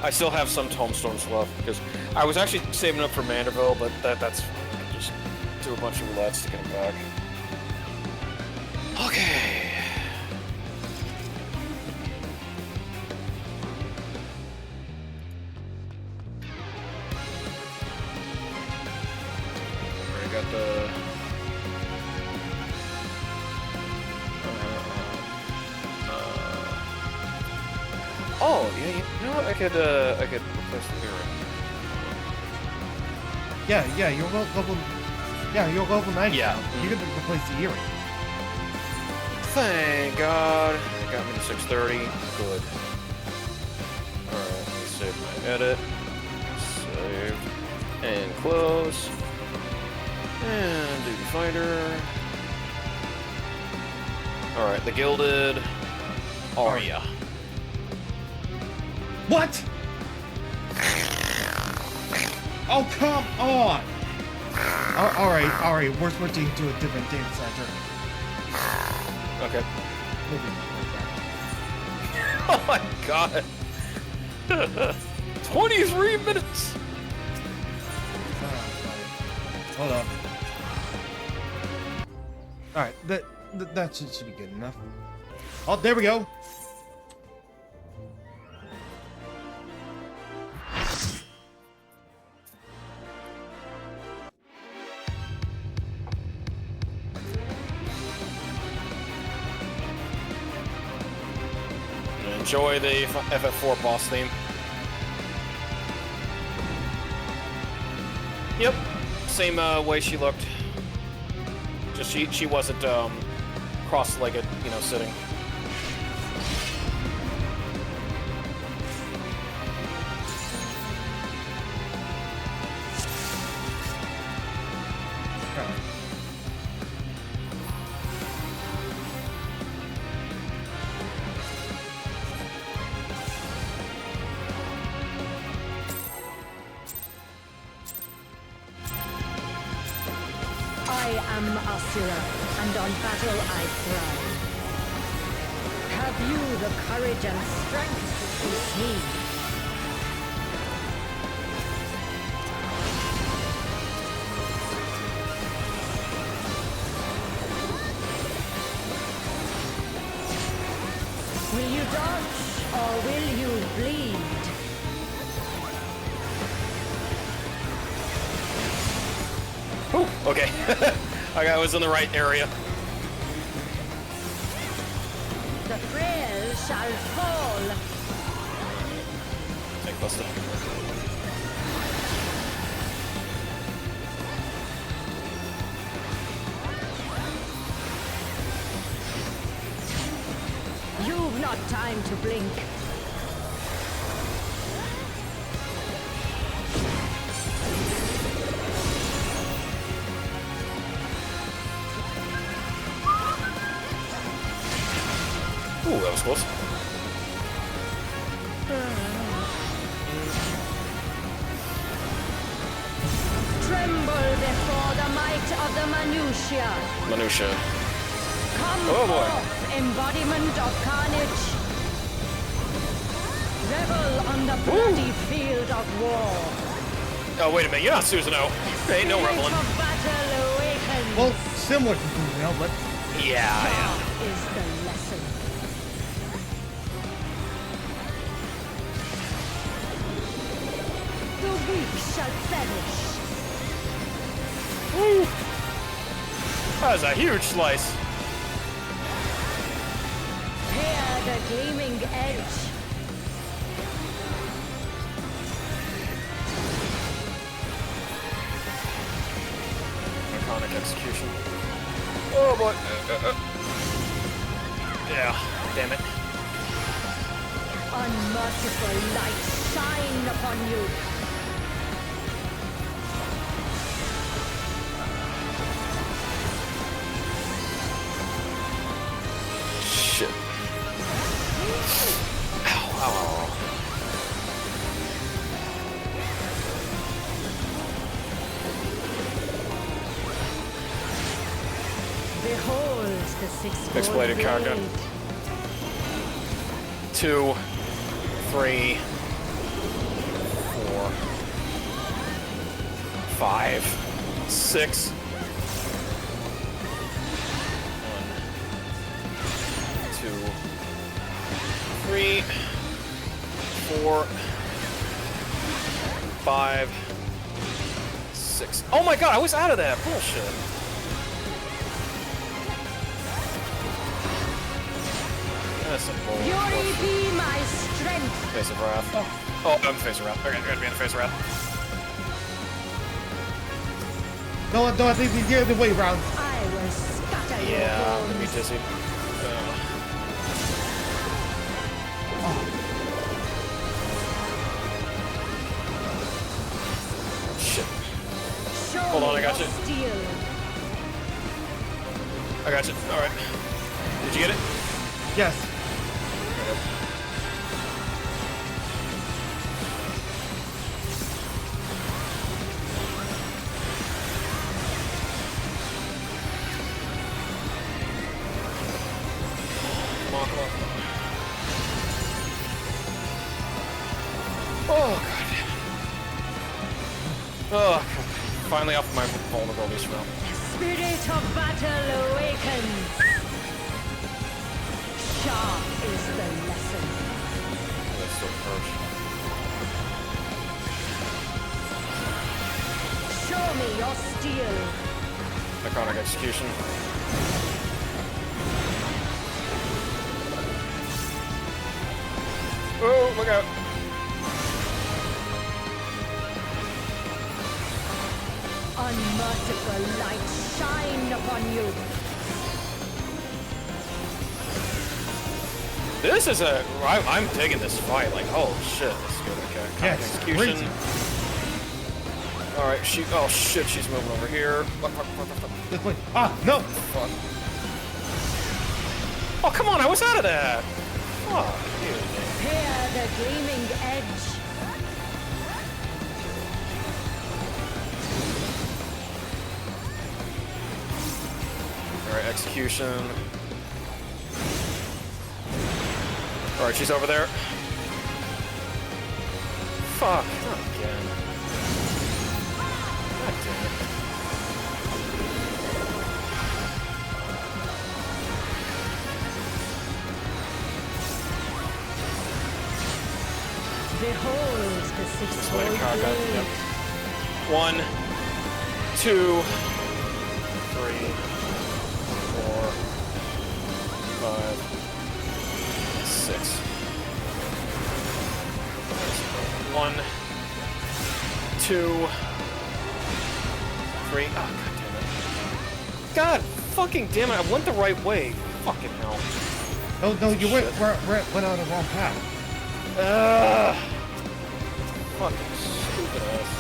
I still have some tombstones left because I was actually saving up for Manderville, but that's fine. I can just do a bunch of roulettes to get them back. Okay. I got the. Oh yeah, you know what? I could replace the hero. Yeah, you're level. Yeah, you're level 90. Yeah. You could replace the earring. Thank God. It got me to 630. Good. Alright, let me save my edit. Save. And close. And Duty Fighter. Alright, the Gilded. are ya? What? Oh, come on! Alright, we're switching to a different data center. Okay. Maybe like that. Oh my god. 23 minutes! Hold on. Alright, that should be good enough. Oh, there we go! Enjoy the FF4 boss theme. Yep, same way she looked. Just she wasn't cross-legged, you know, sitting. I am Asura, and on battle I thrive. Have you the courage and strength to face me? Will you dodge, or will you bleed? Ooh, okay. I was in the right area. The frail shall fall. Take Buster. You've not time to blink. Ooh, that was close. Tremble before the might of the Minutia. Minutia. Come Oh, boy. forth, embodiment of carnage. Revel on the bloody field of war. Oh, wait a minute. You're not Susanoo. Ain't no Spirit reveling. of battle awakens. Well, similar to Susanoo, but Yeah. Is the lesson. The weak shall perish. That was a huge slice. Hear the gleaming edge. Iconic execution. Oh boy. Yeah, damn it. Unmerciful light shine upon you. Shit. Ow, ow, ow. Behold the Six-bladed character. 2, 3, 4, 5, 6. 1, 2, 3, 4, 5, 6. Oh my god, I was out of that. Bullshit. That's a bull. Fury be my strength. Face of Wrath. Oh, I'm Face of Wrath. Okay, I gotta be in the Face of Wrath. no, I think it's the other way around. I will scatter your Yeah, I'm bones. gonna be dizzy. Shit. Show Hold on, me I got your you. steel. I got you. Alright. Did you get it? Yes. Oh, God. Oh, God. Finally off my vulnerabilities from now. Spirit of battle awakens. Sharp is the lesson. That's still first. Show me your steel. Iconic execution. Oh, look out. Unmerciful light shine upon you. This is I'm digging this fight. Like, oh shit, this is good. Okay, Yes, execution. crazy. All right, oh shit, she's moving over here. Fuck. This way. Ah, no! Fuck. Oh, come on, I was out of that. Fuck you. Hear the gleaming edge. All right, execution. All right, she's over there. Fuck, not again. God damn it. Behold the Just six-fold wait, God, blade. yep. 1, 2, 3, 4, 5, 6. 1, 2, 3. Oh, God damn it. God fucking damn it, I went the right way. Fucking hell. Oh, no, you went on the wrong path. Fucking stupid ass.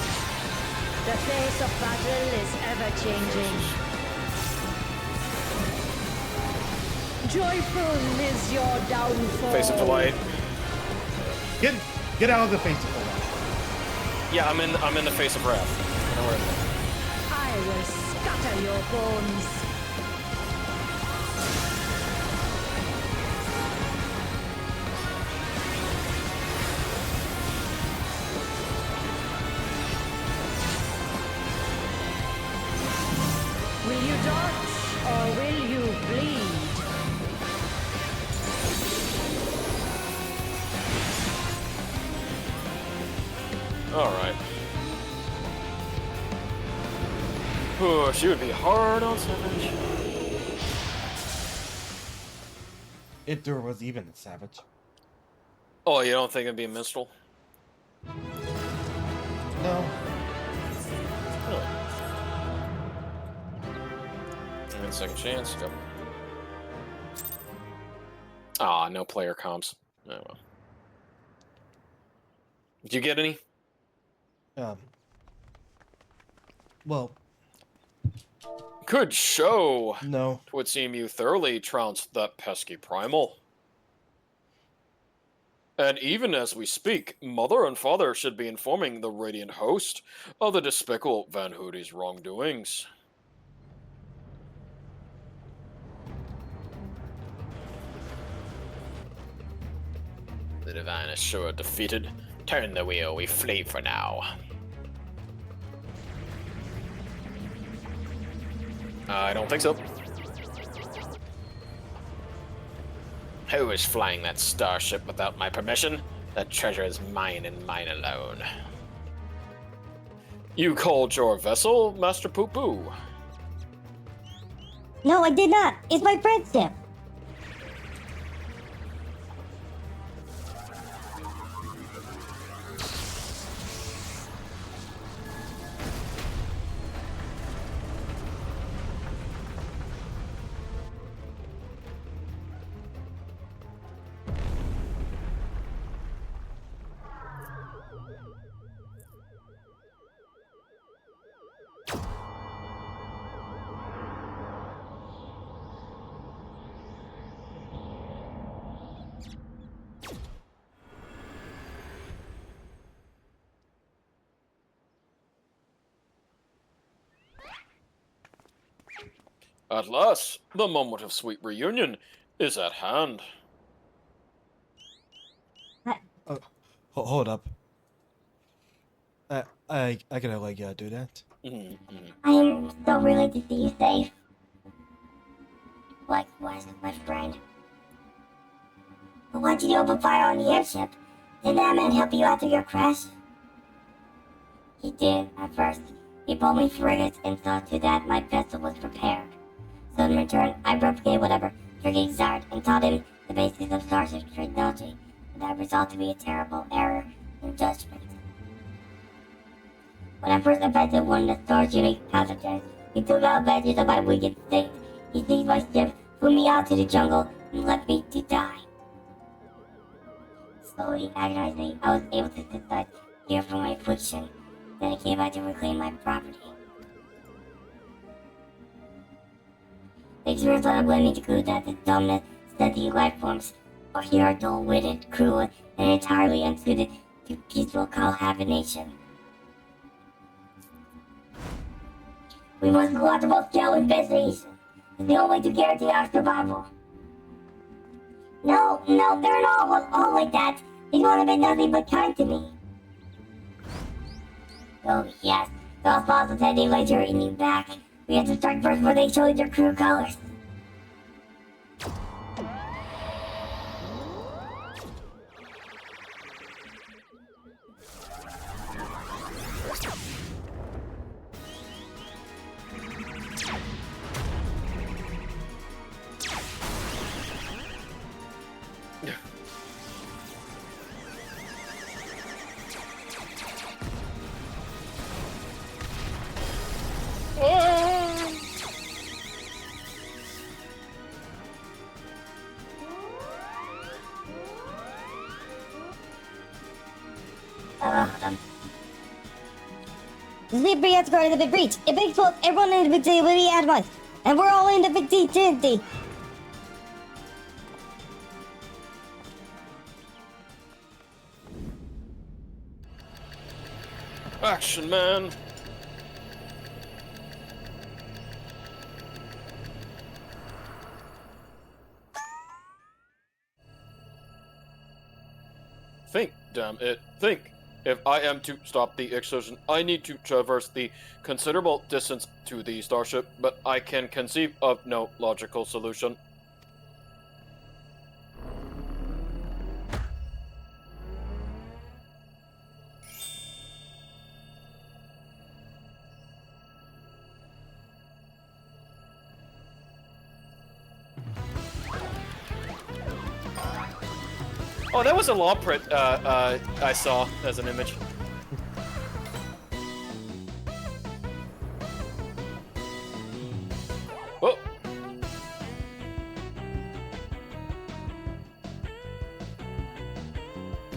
The face of battle is ever changing. Joyful is your downfall. Face of delight. Get out of the face of the light. Yeah, I'm in the face of wrath. I know where it is. I will scatter your bones. Will you dodge or will you bleed? All right. Oh, she would be hard on Savage. If there was even a savage. Oh, you don't think it'd be a minstrel? No. Really? And second chance. Go. Ah, no player comps. Oh well. Did you get any? Well, Good show. no. It would seem you thoroughly trounced that pesky primal. And even as we speak, Mother and Father should be informing the Radiant Host of the despicable Van Hoody's wrongdoings. The Divine is sure defeated. Turn the wheel, we flee for now. I don't think so. Who is flying that starship without my permission? That treasure is mine and mine alone. You called your vessel, Master Poo Poo? No, I did not. It's my friendship. At last, the moment of sweet reunion is at hand. Hold up. I gotta do that. I am so relieved to see you safe. Likewise, my friend. I want you to open fire on the airship. Did that man help you after your crash? He did, at first. He pulled me frigates and saw to that my vessel was prepared. So in return, I propagated whatever Tricky desired and taught him the basics of starship technology. And that resolved to be a terrible error in judgment. When I first invented one of the store's unique passengers, he took out advantage of my weakened state. He seized my ship, flew me out to the jungle, and left me to die. Slowly, agonizingly, I was able to decide here from my affliction. Then I came back to reclaim my property. The experts are led me to conclude that the dominant, sentient life forms are here are dull-witted, cruel, and entirely unsuited to peaceful cohabitation. We must go after scale investigation. It's the only way to guarantee our survival. No, they're not all like that. These would have been nothing but kind to me. Oh yes, those balls will tell you later in you back. We have to strike first before they show you their true colors. The Sleeper has guarded the big breach. A big fault, everyone in the big city will be at once. And we're all in the big city. Action, man! Think, damn it, think! If I am to stop the explosion, I need to traverse the considerable distance to the starship, but I can conceive of no logical solution. Oh, that was a law print I saw as an image. Oh.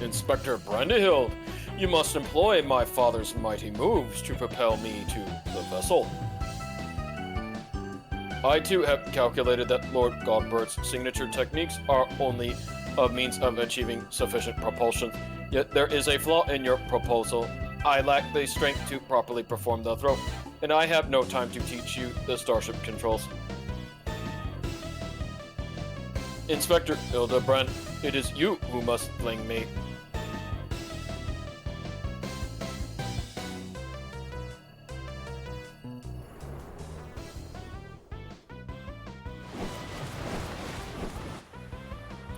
Inspector Brandyhild, you must employ my father's mighty moves to propel me to the vessel. I too have calculated that Lord Godbert's signature techniques are only a means of achieving sufficient propulsion, yet there is a flaw in your proposal. I lack the strength to properly perform the throw, and I have no time to teach you the starship controls. Inspector Hildibrand, it is you who must fling me.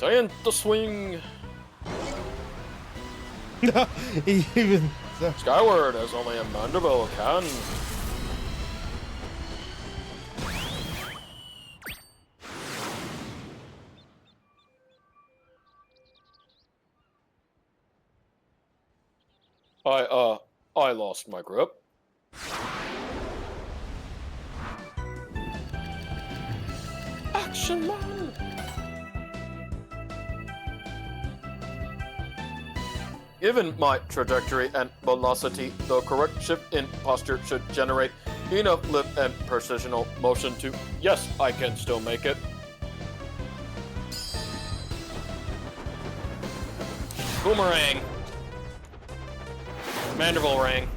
And the swing! Even so. Skyward, as only a mandible can. I lost my grip. Action man! Given my trajectory and velocity, the correct shift in posture should generate enough lift and precisional motion to... Yes, I can still make it. Boomerang. Mandible ring.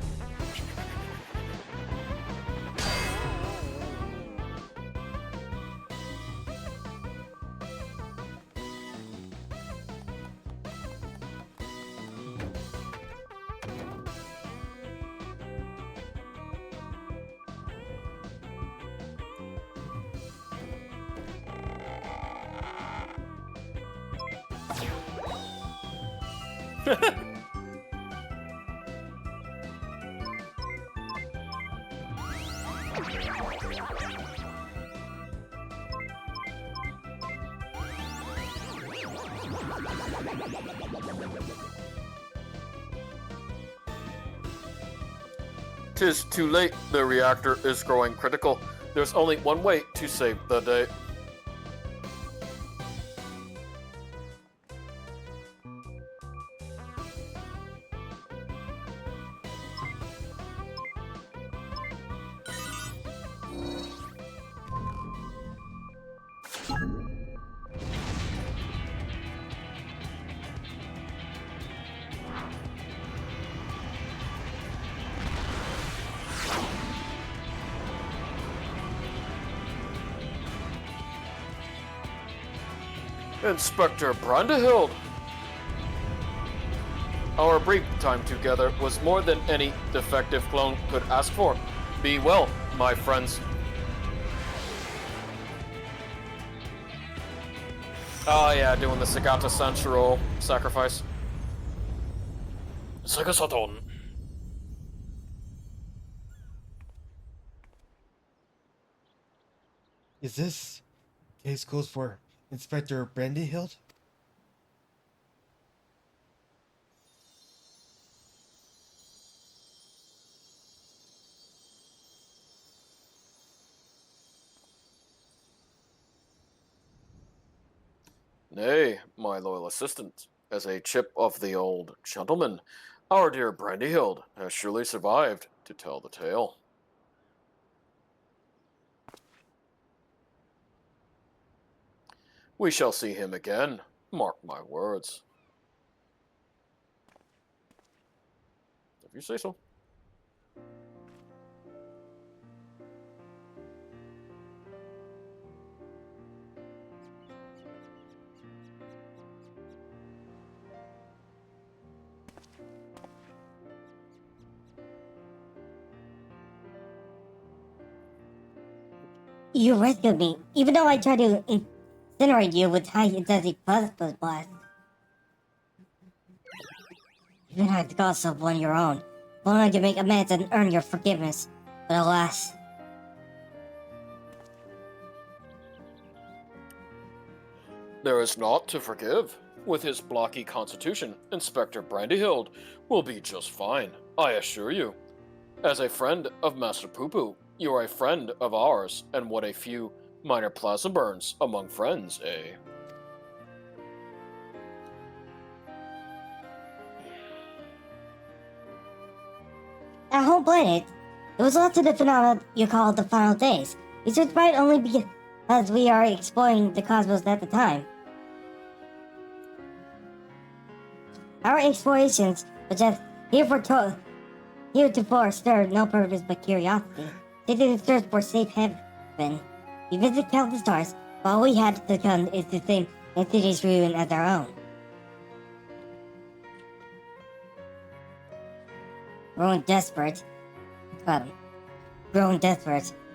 'Tis too late. The reactor is growing critical. There's only one way to save the day. Inspector Brandehild! Our brief time together was more than any defective clone could ask for. Be well, my friends. Oh yeah, doing the Sagata Sanshiro sacrifice. Sagasaton. Is this case closed for Inspector Brandyhild? Nay, my loyal assistant, as a chip of the old gentleman, our dear Brandyhild has surely survived to tell the tale. We shall see him again, mark my words. If you say so. You rescued me, even though I tried to incinerate you with high-intensity plasma blast. You had the cost of one of your own, only to make amends and earn your forgiveness. But alas, There is naught to forgive. With his blocky constitution, Inspector Brandyhild will be just fine, I assure you. As a friend of Master Poo-Poo, you are a friend of ours, and what a few minor plasma burns among friends, eh? at home planet, there was lots of the phenomena you call the final days, which might only be as we are exploring the cosmos at the time. Our explorations were just heretofore stirred no purpose but curiosity, taking the search for safe heaven. We visit countless stars, but all we had to come is the same insidious ruin as our own. Growing desperate,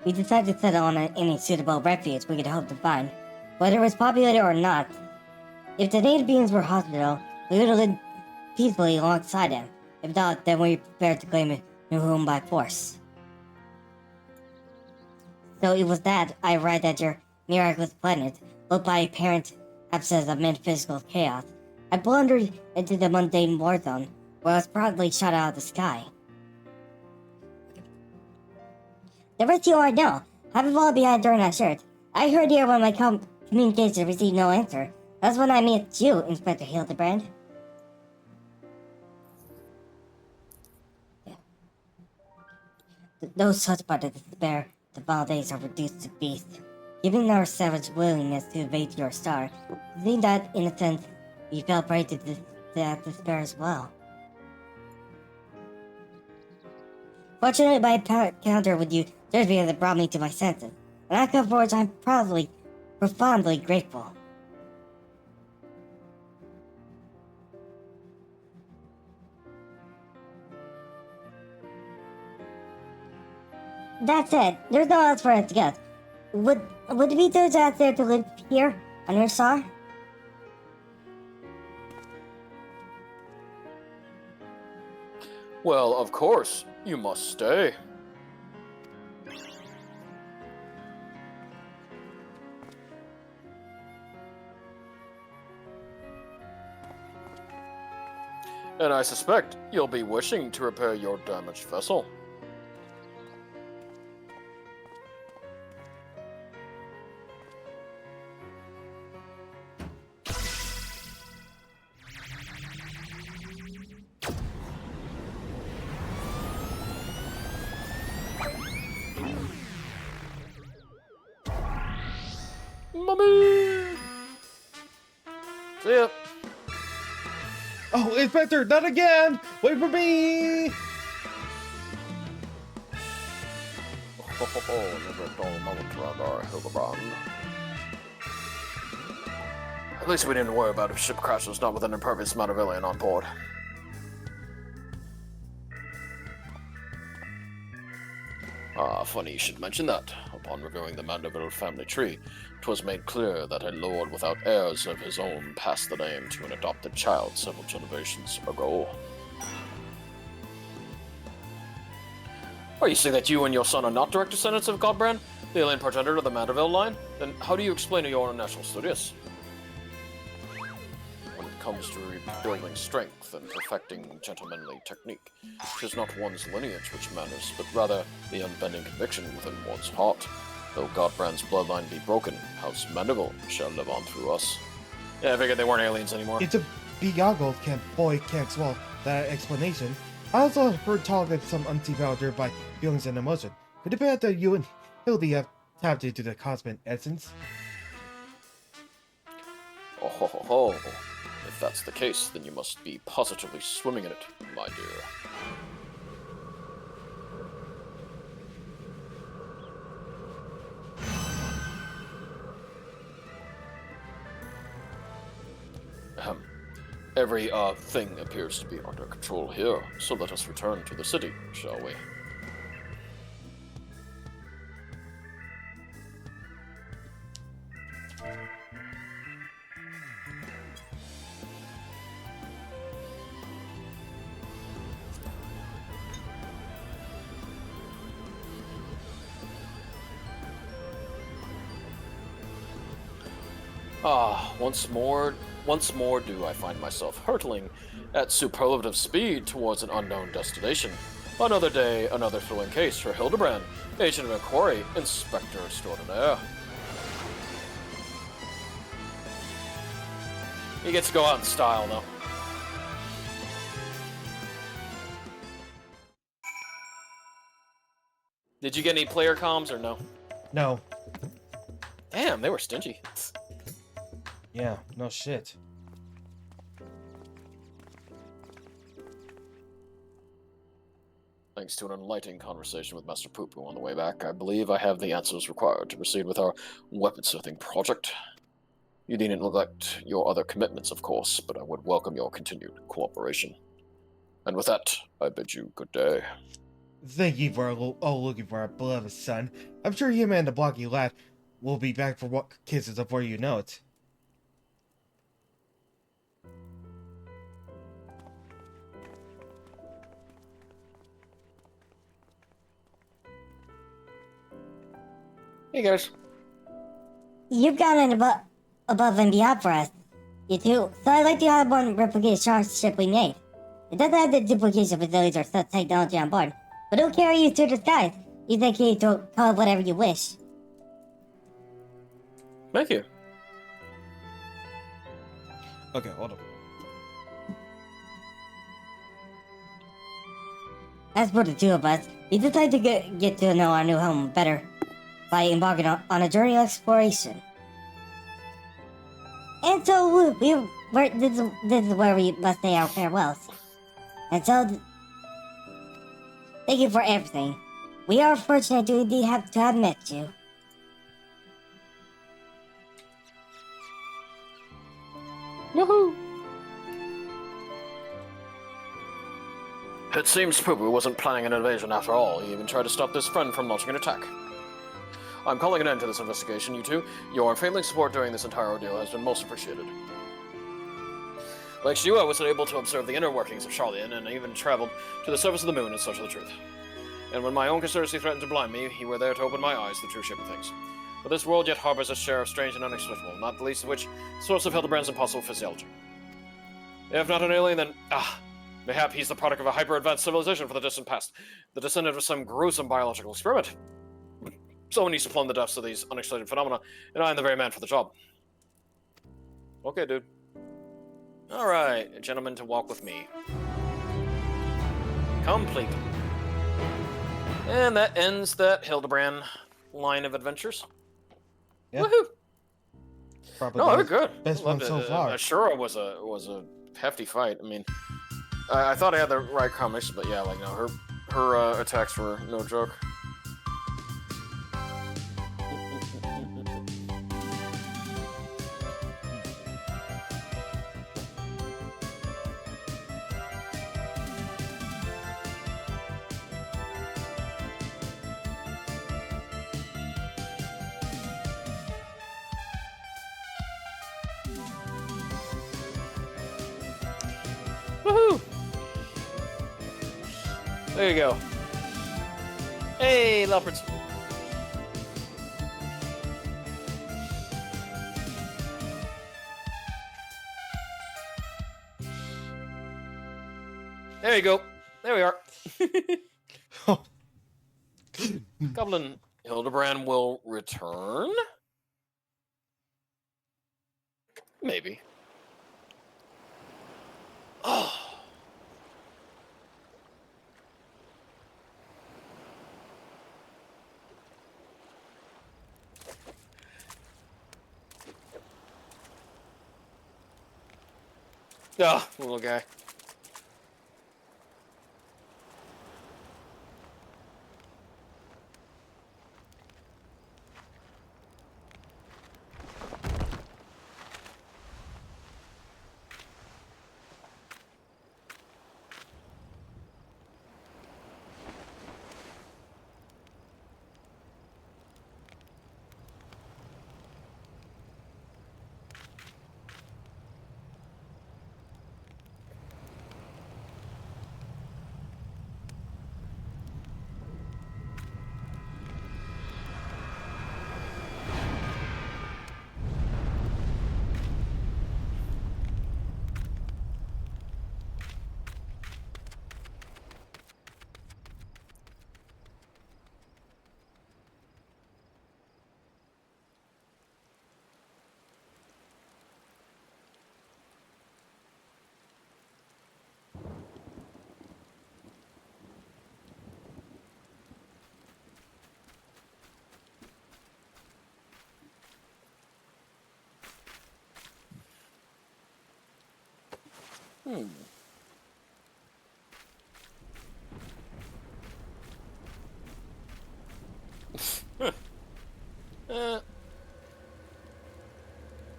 we decided to settle on any suitable refuge we could hope to find, whether it was populated or not. If the native beings were hospitable, we would live peacefully alongside them. If not, then we prepared to claim a new home by force. So it was that I arrived at your miraculous planet, built by apparent absence of metaphysical chaos. I blundered into the mundane war zone, where I was proudly shot out of the sky. The rest of you already know. I've been falling behind during that shirt. I heard here when my communication received no answer. That's when I met you, Inspector Hildibrand. Those touched by the despair, the final days are reduced to beasts. Given our savage willingness to invade your star, it seemed that, in a sense, we fell prey to that despair as well. Fortunately, my encounter with you that brought me to my senses, an outcome for which I'm profoundly grateful. That said, there's no else for us to go. Would it be those out there to live here on your star? Well, of course, you must stay. And I suspect you'll be wishing to repair your damaged vessel. Mommy! See ya. Oh, Inspector, not again! Wait for me! Never a dull moment around our Hildibrand. At least we didn't worry about if ship crashes not with an impervious Mandevilian on board. Funny you should mention that. Upon reviewing the Mandeville family tree, 'twas made clear that a lord without heirs of his own passed the name to an adopted child several generations ago. Are you saying that you and your son are not direct descendants of Hildibrand, the alien progenitor of the Mandeville line? Then how do you explain to your national studios? When it comes to rebuilding strength and perfecting gentlemanly technique, 'tis not one's lineage which matters, but rather the unbending conviction within one's heart. Though Hildibrand's bloodline be broken, House Mandeville shall live on through us. Yeah, I figured they weren't aliens anymore. It's a Biago can't swallow that explanation. I also heard talk of some unseen power driven by feelings and emotion. Could it be that you and Hildy have tapped into the cosmic essence? Oh ho ho ho. If that's the case, then you must be positively swimming in it, my dear. Every, thing appears to be under control here, so let us return to the city, shall we? Once more do I find myself hurtling at superlative speed towards an unknown destination. Another day, another thrilling case for Hildibrand, agent of inquiry, inspector extraordinaire. He gets to go out in style, though. Did you get any player comms or no? No. Damn, they were stingy. Yeah, no shit. Thanks to an enlightening conversation with Master Poo Poo on the way back, I believe I have the answers required to proceed with our weaponsmithing project. You needn't neglect your other commitments, of course, but I would welcome your continued cooperation. And with that, I bid you good day. Thank you for looking for our beloved son. I'm sure him and the blocky lad will be back for what kisses before you know it. Hey guys. You've gotten above and beyond for us, you two. So I'd like to have one replicate ship we made. It doesn't have the duplication facilities or such technology on board, but it'll carry you through the skies. You can key to call it whatever you wish. Thank you. Okay, hold on. As for the two of us, we decided to get to know our new home better by embarking on a journey of exploration. And so this is where we must say our farewells. And so, thank you for everything. We are fortunate to indeed have met you. Woohoo! It seems Poo Poo wasn't planning an invasion after all. He even tried to stop this friend from launching an attack. I'm calling an end to this investigation, you two. Your unfailing support during this entire ordeal has been most appreciated. Like you, I was able to observe the inner workings of Charlian, and I even traveled to the surface of the moon in search of the truth. And when my own conspiracy threatened to blind me, you were there to open my eyes to the true shape of things. But this world yet harbors a share of strange and inexplicable, not the least of which, source of Hildibrand's impossible physiology. If not an alien, then, mayhap he's the product of a hyper-advanced civilization from the distant past, the descendant of some gruesome biological experiment. Someone needs to plumb the depths of these unexplained phenomena, and I am the very man for the job. Okay, dude. Alright, a gentleman to walk with me. Complete. And that ends that Hildibrand line of adventures. Yeah. Woohoo! Probably No, they're good. Best one so far. Ashura was a hefty fight. I mean, I thought I had the right combination, but yeah, like no, her attacks were no joke. Woohoo! There you go. Hey, leopards. There you go. There we are. Goblin Hildibrand will return? Maybe. Oh. Ah, little guy.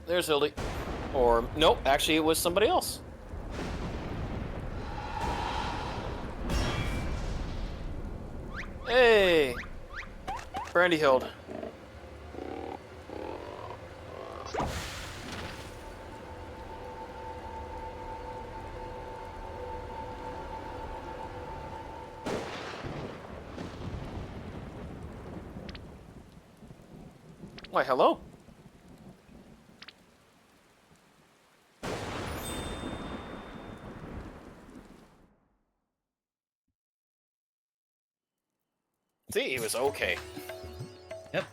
There's Hildy. Or, nope, actually it was somebody else. Hey! Brandy Hild. Why, hello. See, he was okay. Yep.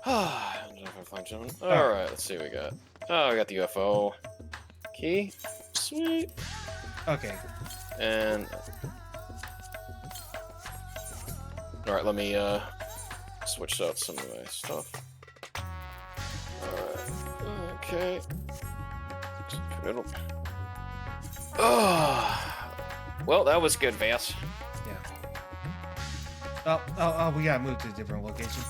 Alright, let's see what we got. Oh, we got the UFO key. Sweet. Okay. And... Alright, let me, switch out some of my stuff. Alright. Okay. Oh. Well, that was good, Vas. Oh, we gotta move to a different location.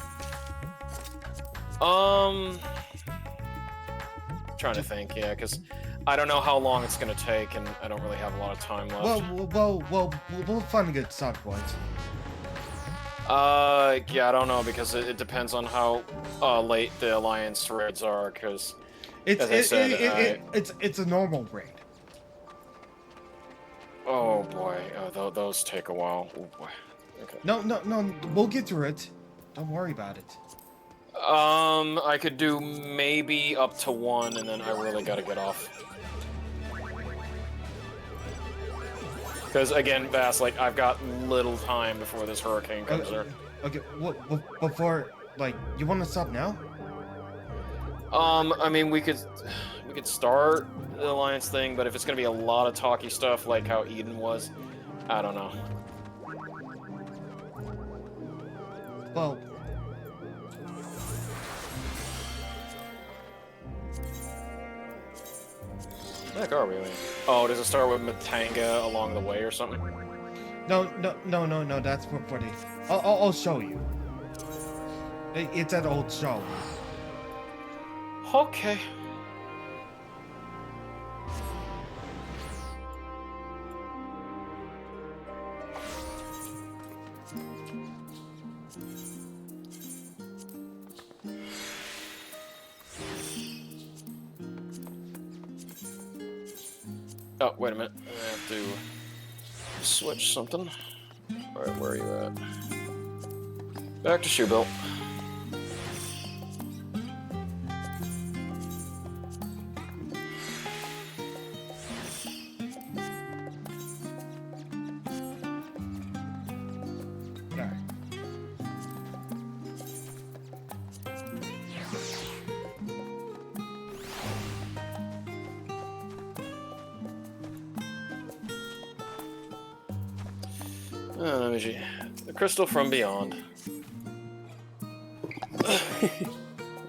Trying to think, yeah, because I don't know how long it's gonna take, and I don't really have a lot of time left. We'll find a good stop point. Yeah, I don't know, because it depends on how late the Alliance raids are, because It's as I said, it's a normal raid. oh boy, those take a while. Oh boy. Okay. No, we'll get through it. Don't worry about it. I could do maybe up to 1, and then I really gotta get off. Because again, Vass, like, I've got little time before this hurricane comes there. Okay, before, like, you want to stop now? I mean, we could start the Alliance thing, but if it's gonna be a lot of talky stuff like how Eden was, I don't know. Well, Where the heck are we? Oh, does it start with Matanga along the way or something? no, that's for the... I'll show you. It's that old show. Okay. Oh, wait a minute. I have to switch something. Alright, where are you at? Back to shoe belt. Let me see. The crystal from beyond.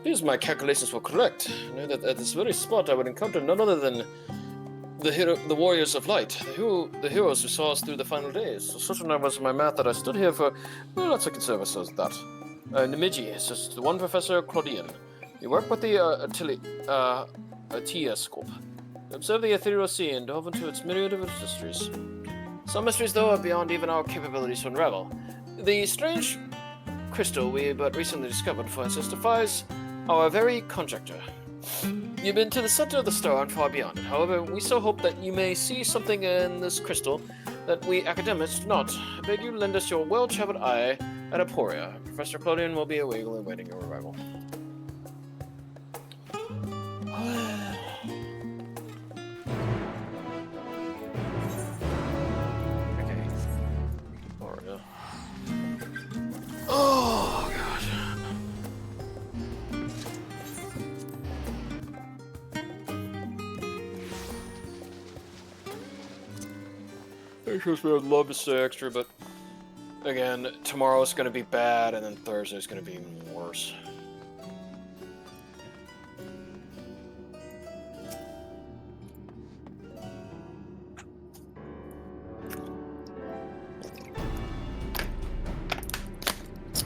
If my calculations were correct, I knew that at this very spot I would encounter none other than the warriors of light, the heroes who saw us through the final days. So certain I was in my math that I stood here for, well, let's consider ourselves that. Nimiji is just the one Professor Claudian. We work with the telescope. We observe the ethereal sea and delve into its myriad of mysteries. Some mysteries, though, are beyond even our capabilities to unravel. The strange crystal we but recently discovered, for instance, defies our very conjecture. You've been to the center of the star and far beyond it. However, we so hope that you may see something in this crystal that we academics do not. I beg you lend us your well-traveled eye at Aporia. Professor Claudian will be awaiting your arrival. Oh, God. I suppose I'd love to stay extra, but again, tomorrow's gonna be bad, and then Thursday's gonna be even worse.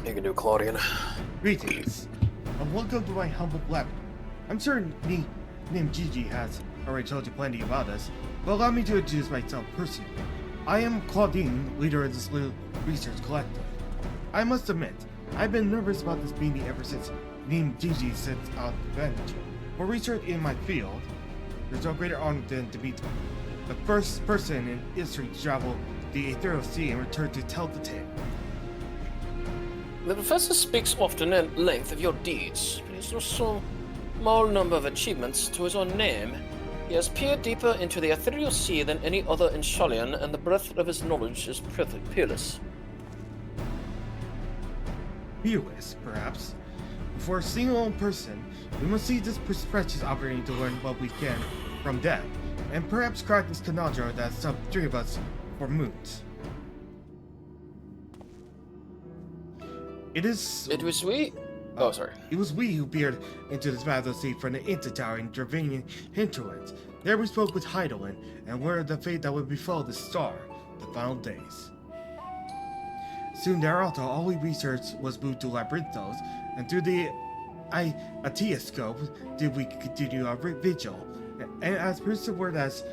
You can do Claudian. Greetings, and welcome to my humble lab. I'm sure named Gigi has already told you plenty about us, but allow me to introduce myself personally. I am Claudine, leader of this little research collective. I must admit, I've been nervous about this meeting ever since named Gigi set out the adventure. For research in my field, there's no greater honor than to meet the first person in history to travel the ethereal sea and return to tell the tale. The professor speaks often at length of your deeds, but he's no small number of achievements to his own name. He has peered deeper into the ethereal sea than any other in Shalian, and the breadth of his knowledge is peerless. Peerless, perhaps? For a single person, we must see this precious opportunity to learn what we can from them, and perhaps crack this conundrum that some three of us for moons. It was we who peered into this battle sea from the Intertower and Dravinian hinterlands. There we spoke with Heidelin and learned the fate that would befall the star, the final days. Soon thereafter, all we researched was moved to Labyrinthos, and through the telescope did we continue our vigil. And as persevered as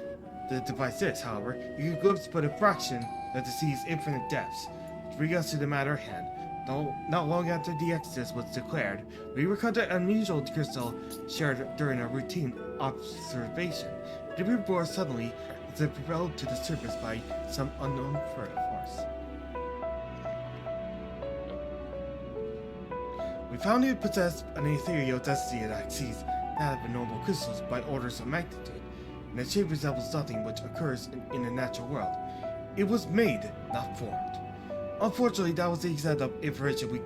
the device is, however, you can glimpse but a fraction of the sea's infinite depths. To bring us to the matter at hand, Not long after the Exodus was declared, we recovered an unusual crystal shared during a routine observation. It reborn suddenly as if propelled to the surface by some unknown force. We found it possessed an ethereal density that exceeds that of normal crystals by orders of magnitude, and its shape resembles nothing which occurs in the natural world. It was made, not formed. Unfortunately, that was the extent of information we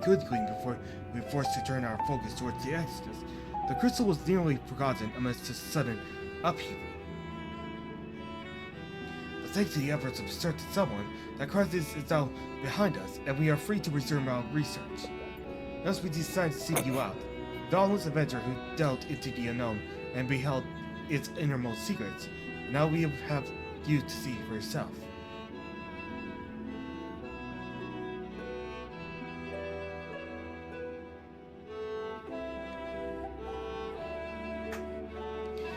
could glean before we were forced to turn our focus towards the Exodus. The crystal was nearly forgotten amidst a sudden upheaval. But thanks to the efforts of certain someone, that crisis is now behind us, and we are free to resume our research. Thus we decided to seek you out, the dauntless adventurer who delved into the unknown and beheld its innermost secrets. Now we have you to see for yourself.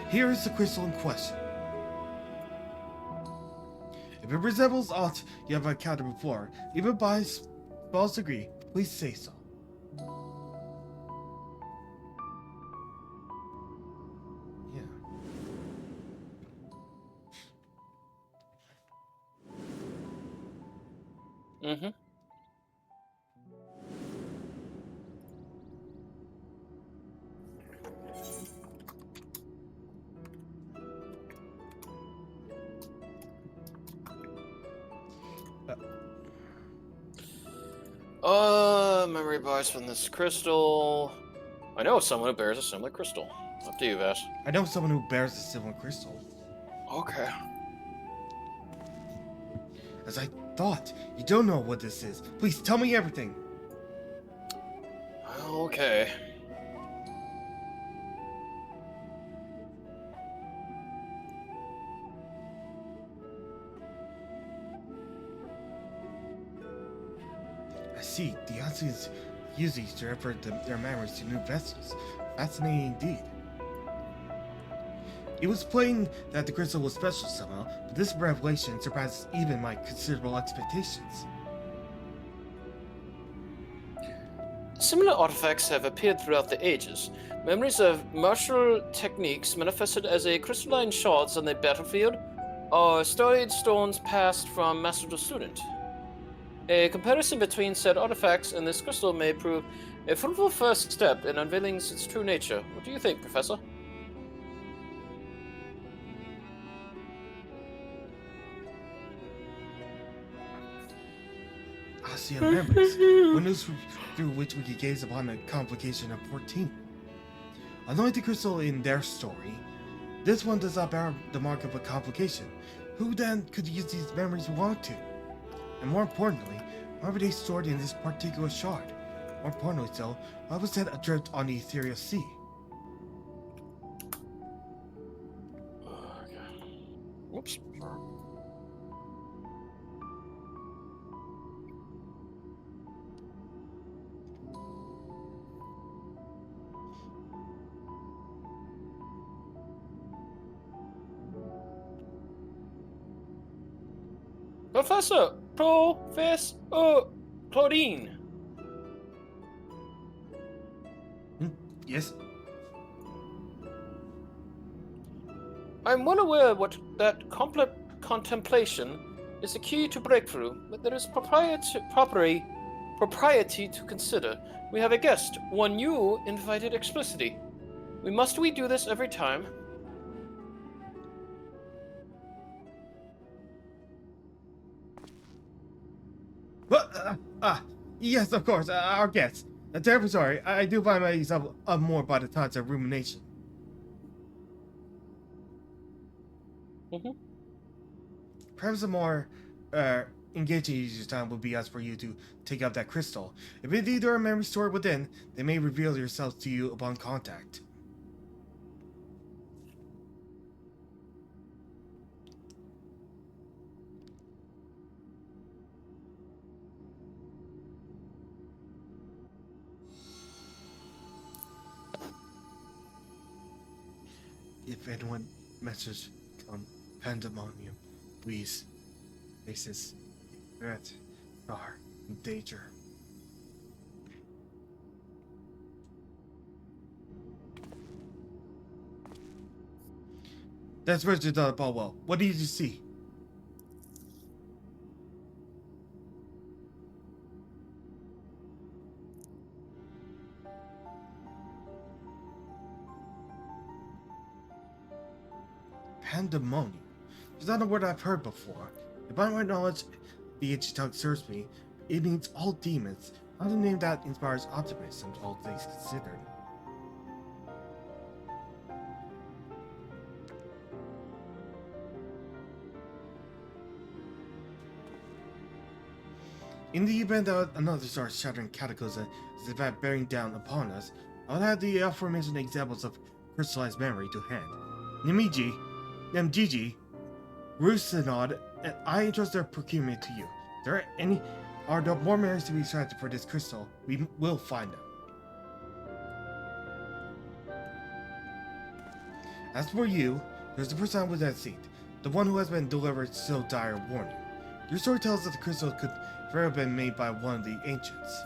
Here is the crystal in question. If it resembles aught you have encountered before, even by smallest degree, please say so. Yeah. Mm-hmm. Memory bars from this crystal. I know someone who bears a similar crystal. Up to you, Vash. I know someone who bears a similar crystal. Okay. As I thought, you don't know what this is. Please tell me everything. Okay. I see. The Asians use these to refer their memories to new vessels. Fascinating indeed. It was plain that the crystal was special somehow, but this revelation surpasses even my considerable expectations. Similar artifacts have appeared throughout the ages. Memories of martial techniques manifested as a crystalline shards on the battlefield, or storied stones passed from master to student. A comparison between said artifacts and this crystal may prove a fruitful first step in unveiling its true nature. What do you think, Professor? Asian memories, windows through which we could gaze upon the complication of 14. Unlike the crystal in their story, this one does not bear the mark of a complication. Who then could use these memories belong to? And more importantly, why were they stored in this particular shard? More importantly still, why was that adrift on the ethereal sea? Whoops. Professor! Claudine! Yes? I'm well aware that contemplation is the key to breakthrough, but there is propriety to consider. We have a guest, one you invited explicitly. Must we do this every time? Yes, of course, our guest. Terribly sorry, I do find myself more by the thoughts of rumination. Perhaps a more engaging use of time would be as for you to take up that crystal. If indeed there are memories stored within, they may reveal themselves to you upon contact. If anyone message on Pandæmonium, please, faces, threat, star, and danger. That's Richard Baldwell. What did you see? Pandemonium. It's not a word I've heard before. If by my knowledge the ancient tongue serves me, it means all demons. Not a name that inspires optimism, all things considered. In the event that another star-shattering cataclysm is in fact bearing down upon us, I would have the aforementioned examples of crystallized memory to hand. Nemgigi, Rusinod, and I entrust their procurement to you. If there are there more memories to be extracted for this crystal, we will find them. As for you, there's the person with that seat, the one who has been delivered so dire a warning. Your story tells that the crystal could very well have been made by one of the ancients.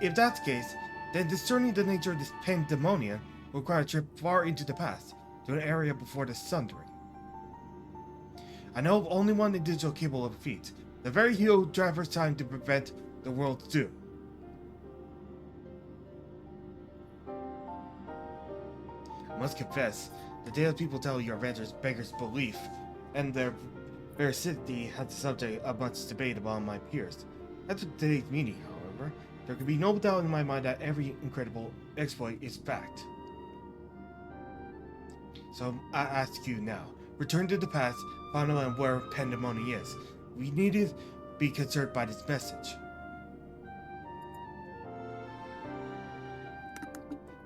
If that's the case, then discerning the nature of this Pandæmonium will require a trip far into the past, to an area before the Sundering. I know of only one individual capable of feat, the very hero who tried first time to prevent the world's doom. I must confess, the tales people tell your adventures beggars belief, and their veracity has the subject of much debate among my peers. After today's meeting, however, there can be no doubt in my mind that every incredible exploit is fact. So I ask you now, return to the past, find out where Pandemonium is. We need to be concerned by this message.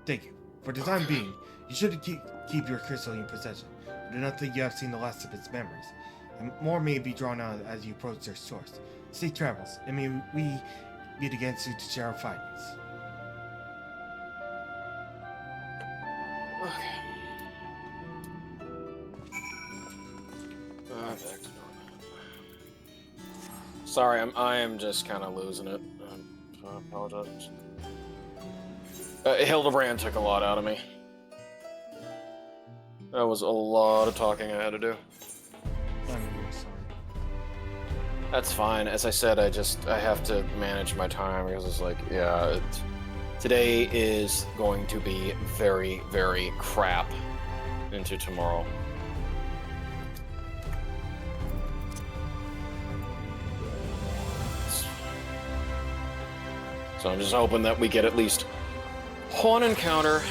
Thank you. For the time being, you should keep your crystal in possession. I do not think you have seen the last of its memories, and more may be drawn out as you approach their source. Safe travels, and may we meet again soon to share our findings. Okay. Sorry, I am just kind of losing it. I apologize. Hildibrand took a lot out of me. That was a lot of talking I had to do. I'm really sorry. That's fine. As I said, I have to manage my time because it's like, yeah, today is going to be very, very crap into tomorrow. So I'm just hoping that we get at least one encounter.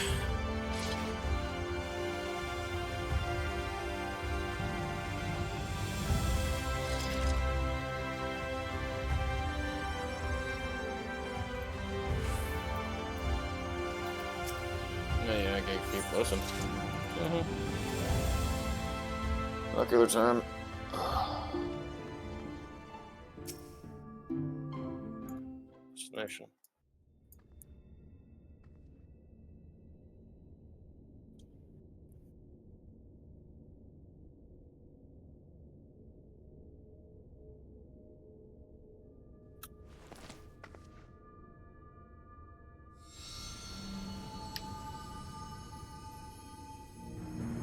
Yeah, I can keep listening. Ocular time. Destination.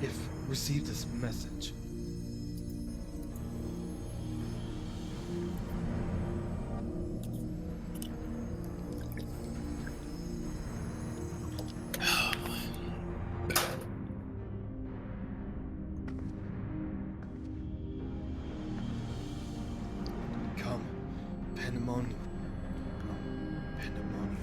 If receive this message. Come, Pandemonium. Come, Pandemonium.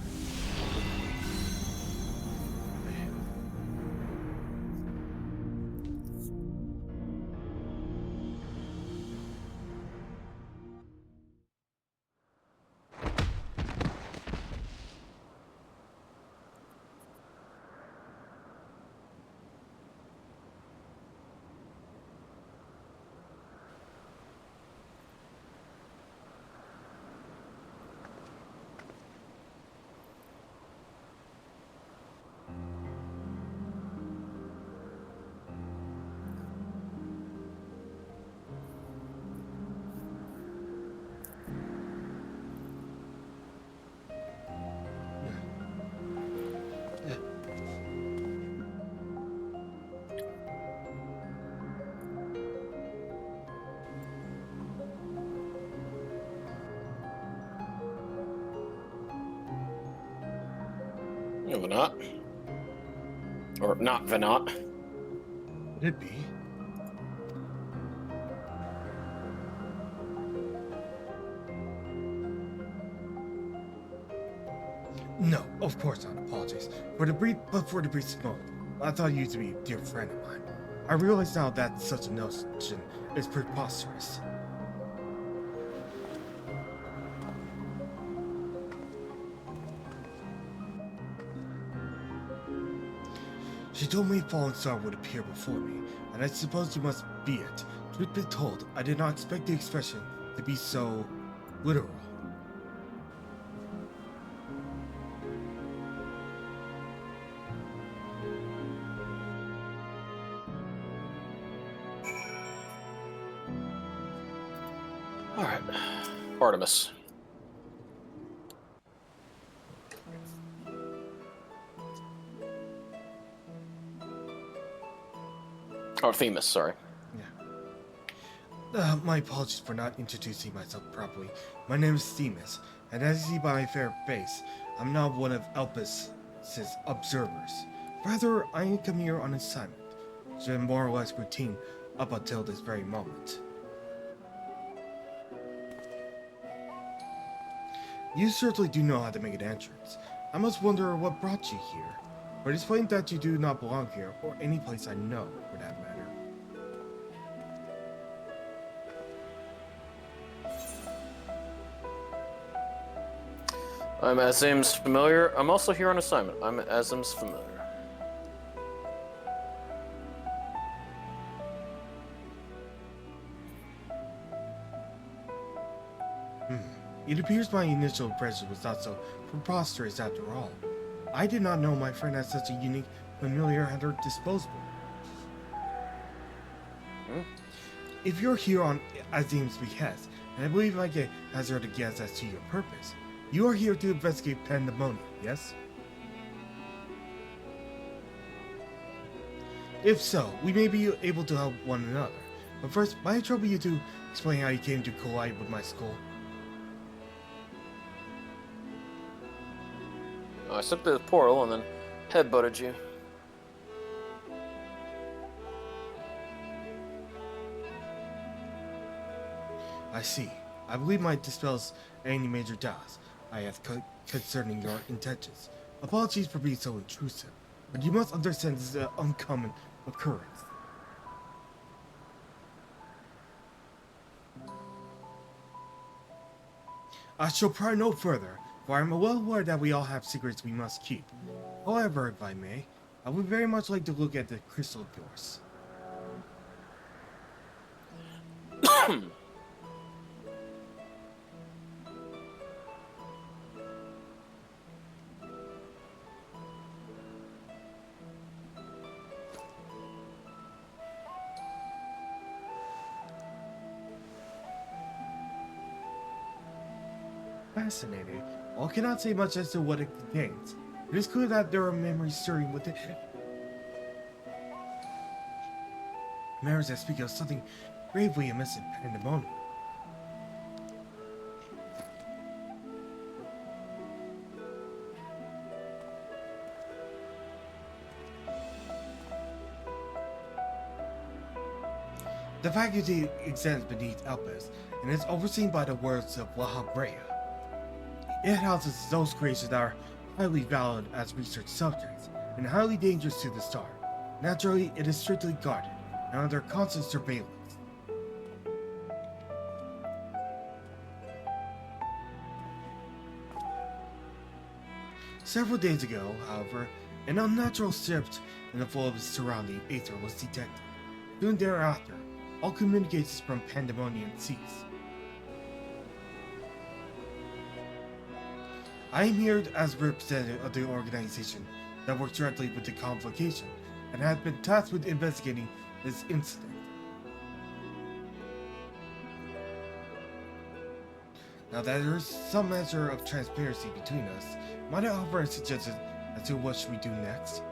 Venat. Or not Venat. Could it be? No, of course not. Apologies. For the brief moment, I thought you to be a dear friend of mine. I realize now that such a notion is preposterous. She told me Fallen Star would appear before me, and I suppose you must be it. Truth be told, I did not expect the expression to be so literal. Alright. Artemis. Oh, Themis, sorry. My apologies for not introducing myself properly. My name is Themis, and as you see by my fair face, I'm not one of Elpis' observers. Rather, I come here on assignment, which has been more or less routine up until this very moment. You certainly do know how to make an entrance. I must wonder what brought you here. But it's plain that you do not belong here, or any place I know, for that matter. I'm Azim's familiar. I'm also here on assignment. I'm Azim's familiar. It appears my initial impression was not so preposterous after all. I did not know my friend had such a unique familiar at her disposal. If you're here on Azim's behest, and I believe I can hazard a guess as to your purpose, you are here to investigate Pandæmonium, yes? If so, we may be able to help one another. But first, might I trouble you to explain how you came to collide with my skull? I stepped through the portal and then headbutted you. I see. I believe my dispels any major doubts I have concerning your intentions. Apologies for being so intrusive, but you must understand this is an uncommon occurrence. I shall pry no further, for I am well aware that we all have secrets we must keep. However, if I may, I would very much like to look at the crystal of yours. Fascinating. While I cannot say much as to what it contains, it is clear that there are memories stirring within it. Memories that speak of something gravely amiss in Pandæmonium. The faculty extends beneath Elpis, and is overseen by the words of Hildibrand. It houses those creations that are highly valued as research subjects, and highly dangerous to the star. Naturally, it is strictly guarded, and under constant surveillance. Several days ago, however, an unnatural shift in the flow of the surrounding aether was detected. Soon thereafter, all communications from Pandæmonium ceased. I am here as representative of the organization that works directly with the convocation and has been tasked with investigating this incident. Now that there is some measure of transparency between us, might I offer a suggestion as to what should we do next?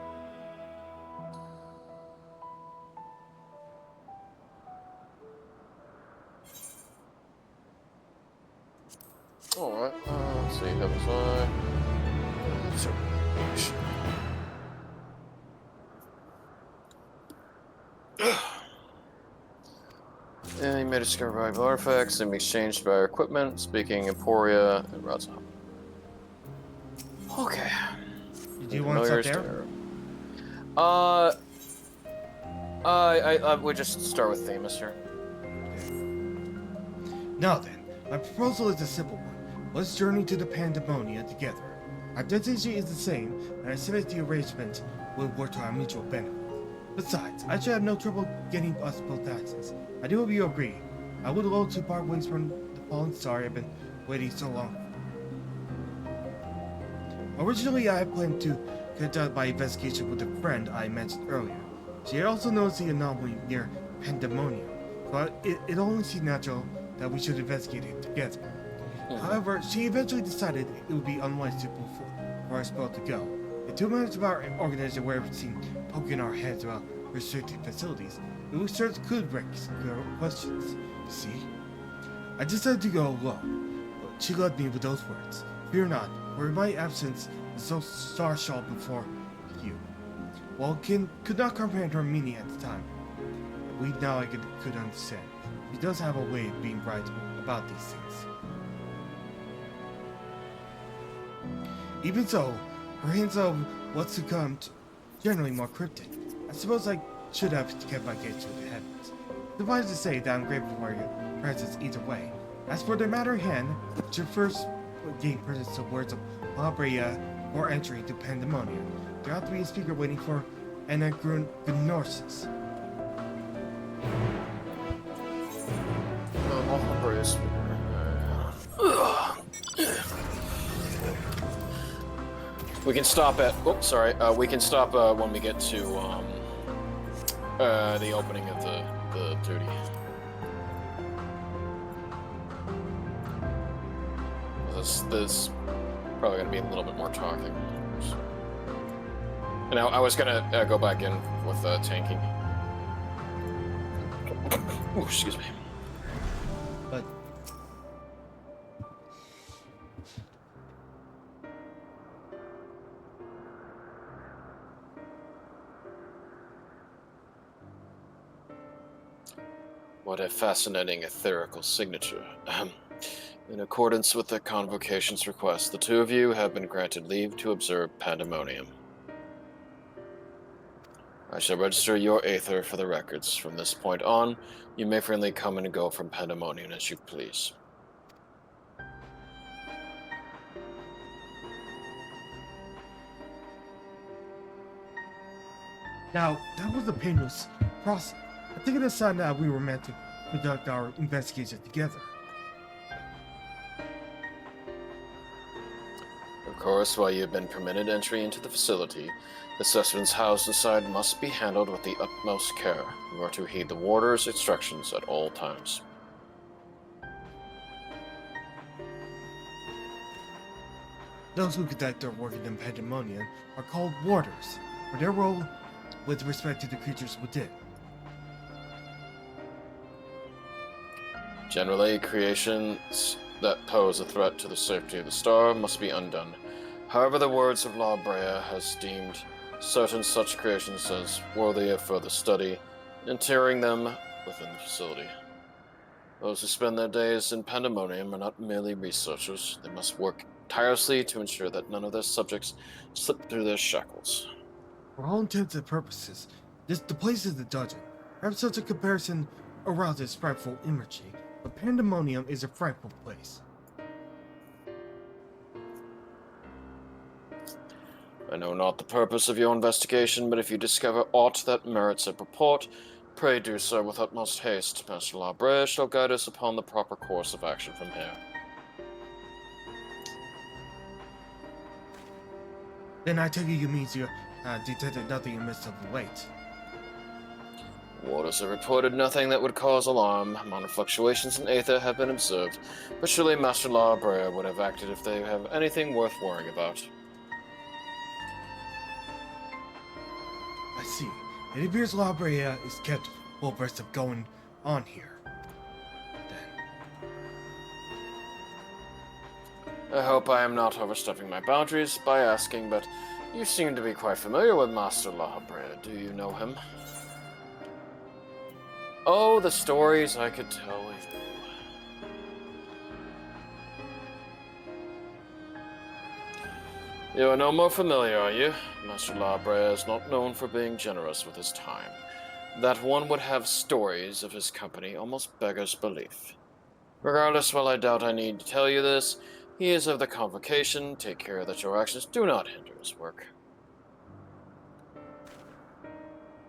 Alright, let's see, that was sure. And you may discover valuable artifacts and be exchanged by our equipment, speaking Emporia and Raza. Okay. Did you want to start there? I would just start with Themis here. Now then, my proposal is a simple one. Let's journey to the Pandæmonium together. Our destination is the same, and I suspect the arrangement will work to our mutual benefit. Besides, I should have no trouble getting us both access. I do hope you agree. I would love to part ways from the fallen star I've been waiting so long for. Originally, I had planned to conduct my investigation with a friend I mentioned earlier. She had also noticed the anomaly near Pandæmonium, but it only seemed natural that we should investigate it together. However, she eventually decided it would be unwise to move for us both to go. The 2 members of our organization were seen poking our heads about restricted facilities, and we certainly could raise questions, you see. I decided to go alone, but she led me with those words. Fear not, for in my absence, the star shall before you. While could not comprehend her meaning at the time, we now could understand. She does have a way of being right about these things. Even so, her hints of what's to come generally more cryptic. I suppose I should have kept my gaze to the heavens. Suffice to say that I'm grateful for your presence either way. As for the matter at hand, I should first gain presence to words of La Brea or entry to Pandæmonium. There ought to be a speaker waiting for Anagnosis. We can stop at. Oh, sorry. We can stop when we get to the opening of the duty. This probably gonna be a little bit more talking. And I was gonna go back in with tanking. Ooh, excuse me. But what a fascinating etherical signature. In accordance with the convocation's request, the two of you have been granted leave to observe Pandæmonium. I shall register your aether for the records. From this point on, you may freely come and go from Pandæmonium as you please. now, that was a painless process. I think it is a sign that we were meant to conduct our investigation together. Of course, while you have been permitted entry into the facility, the specimens housed inside must be handled with the utmost care. You are to heed the warder's instructions at all times. Those who conduct their work in Pandæmonium are called warders, for their role with respect to the creatures within. Generally, creations that pose a threat to the safety of the star must be undone. However, the words of La Brea has deemed certain such creations as worthy of further study, interring them within the facility. Those who spend their days in Pandæmonium are not merely researchers. They must work tirelessly to ensure that none of their subjects slip through their shackles. For all intents and purposes, the place is the dungeon. Perhaps such a comparison arouses frightful imagery, but Pandæmonium is a frightful place. I know not the purpose of your investigation, but if you discover aught that merits a report, pray do so with utmost haste. Master La Brea shall guide us upon the proper course of action from here. Then I take it you mean you detected nothing in the midst of the wait. Warders have reported nothing that would cause alarm. Minor fluctuations in aether have been observed, but surely Master La Brea would have acted if they have anything worth worrying about. I see. It appears La Brea is kept well abreast of going on here. I hope I am not overstepping my boundaries by asking, but You seem to be quite familiar with Master Lahabrea. Do you know him? Oh, the stories I could tell you. You are no more familiar, are you? Master Lahabrea is not known for being generous with his time. That one would have stories of his company almost beggars belief. Regardless, while I doubt I need to tell you this, he is of the convocation. Take care that your actions do not hinder his work.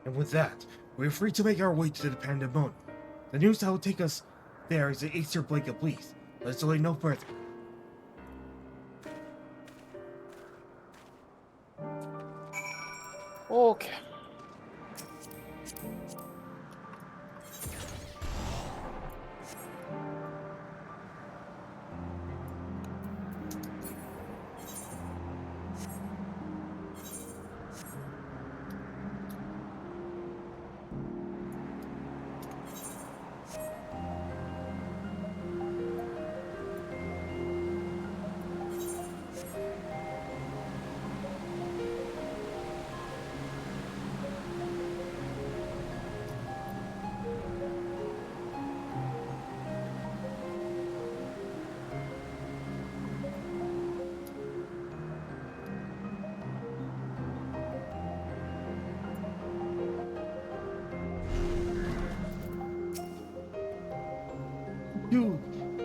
And with that, we're free to make our way to the Pandæmonium. The news that will take us there is the Acer Blake of Police. Let's delay no further. Okay.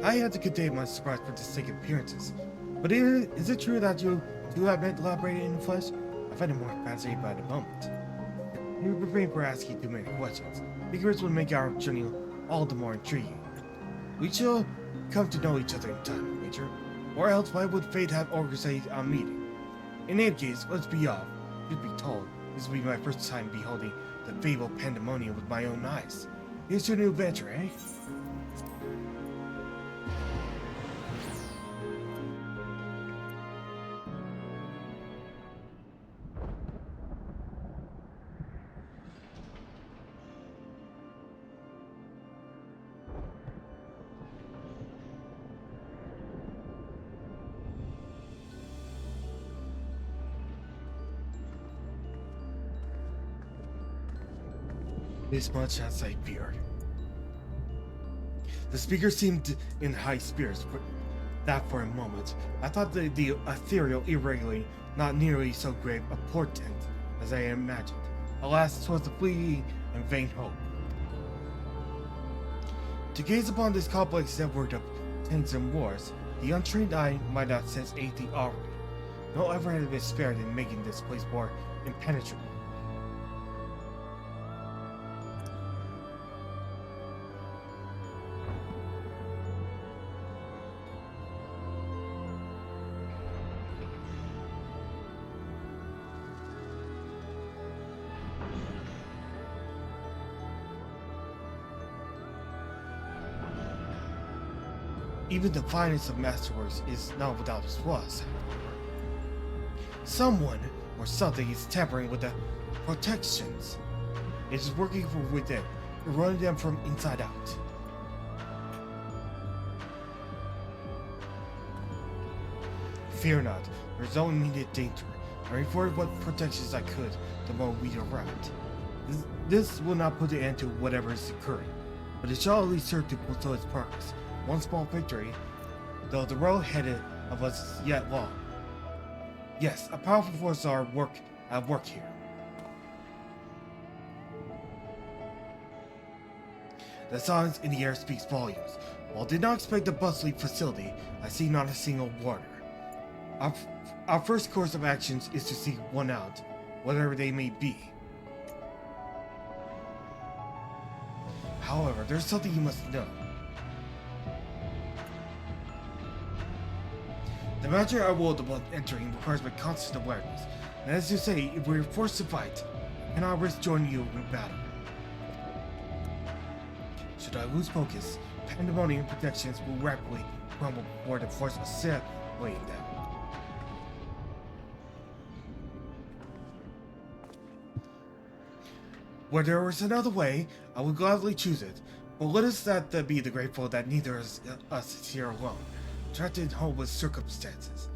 I had to contain my surprise for the sake of appearances. But is it true that you two have met collaborated in the flesh? I find it more fascinating by the moment. You refrain from asking too many questions. Figures will make our journey all the more intriguing. We shall come to know each other in time, Major. Or else why would fate have organized our meeting? In any case, let's be off. Truth be told, this will be my first time beholding the fabled Pandæmonium with my own eyes. Here's your new adventure, eh? As much as I feared. The speaker seemed in high spirits for a moment. I thought the ethereal irregularity not nearly so grave a portent as I imagined. Alas, 'twas a fleeting and vain hope. To gaze upon this complex network of tents and wars, the untrained eye might not sense anything already. No effort had been spared in making this place more impenetrable. Even the finest of masterworks is not without its flaws, however. Someone or something is tampering with the protections. It is working from within, running them from inside out. Fear not, there is no immediate danger. I reported what protections I could the moment we arrived. This will not put an end to whatever is occurring, but it shall at least serve to fulfill its purpose. One small victory, though the road ahead of us is yet long. Yes, a powerful force are at work here. The silence in the air speaks volumes. While I did not expect a bustling facility, I see not a single warder. Our first course of actions is to seek one out, whatever they may be. However, there's something you must know. The matter I will about entering requires my constant awareness, and as you say, if we're forced to fight, I cannot risk joining you in battle. Should I lose focus, Pandæmonium protections will rapidly crumble before the force assimilating them. Where there was another way, I would gladly choose it, but let us not be the grateful that neither of us is here alone, trapped in hopeless circumstances.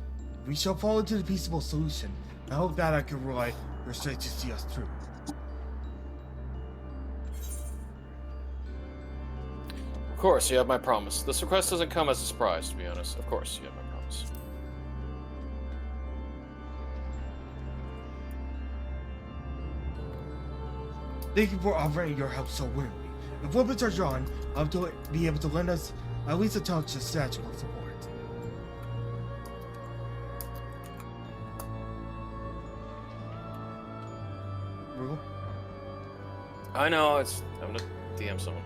We shall fall into the peaceable solution I hope that I can rely your strength to see us through. Of course, you have my promise. This request doesn't come as a surprise, to be honest. Of course, you have my promise. Thank you for offering your help so willingly. If weapons are drawn, I'll be able to lend us at least a touch of statistical support. Rugal? I know, I'm gonna DM someone.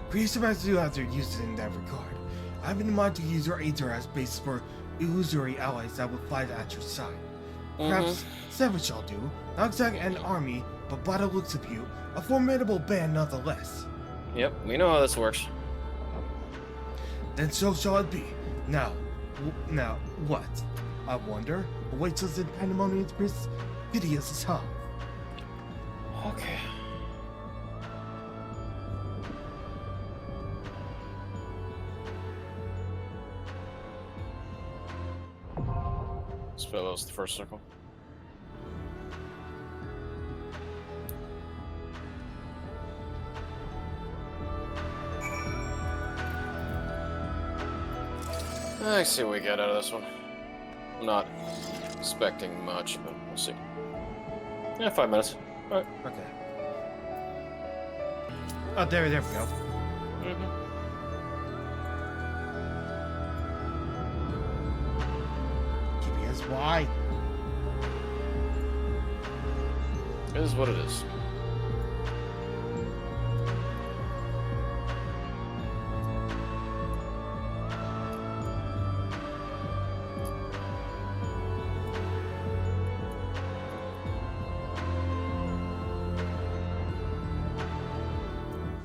Creation Masters do have their uses in that regard. I have in mind to use your Aether as basis for illusory allies that will fight at your side. Perhaps seven shall do, not exactly an army, but by the looks of you, a formidable band nonetheless. Yep, we know how this works. Then so shall it be. Now what? I wonder, awaits us in Pandæmonium's perfidious hub. Okay. Spell was the first circle. I see what we get out of this one. I'm not expecting much, but we'll see. Yeah, 5 minutes. Alright. Okay. Oh, there we go. GPS Y. It is what it is.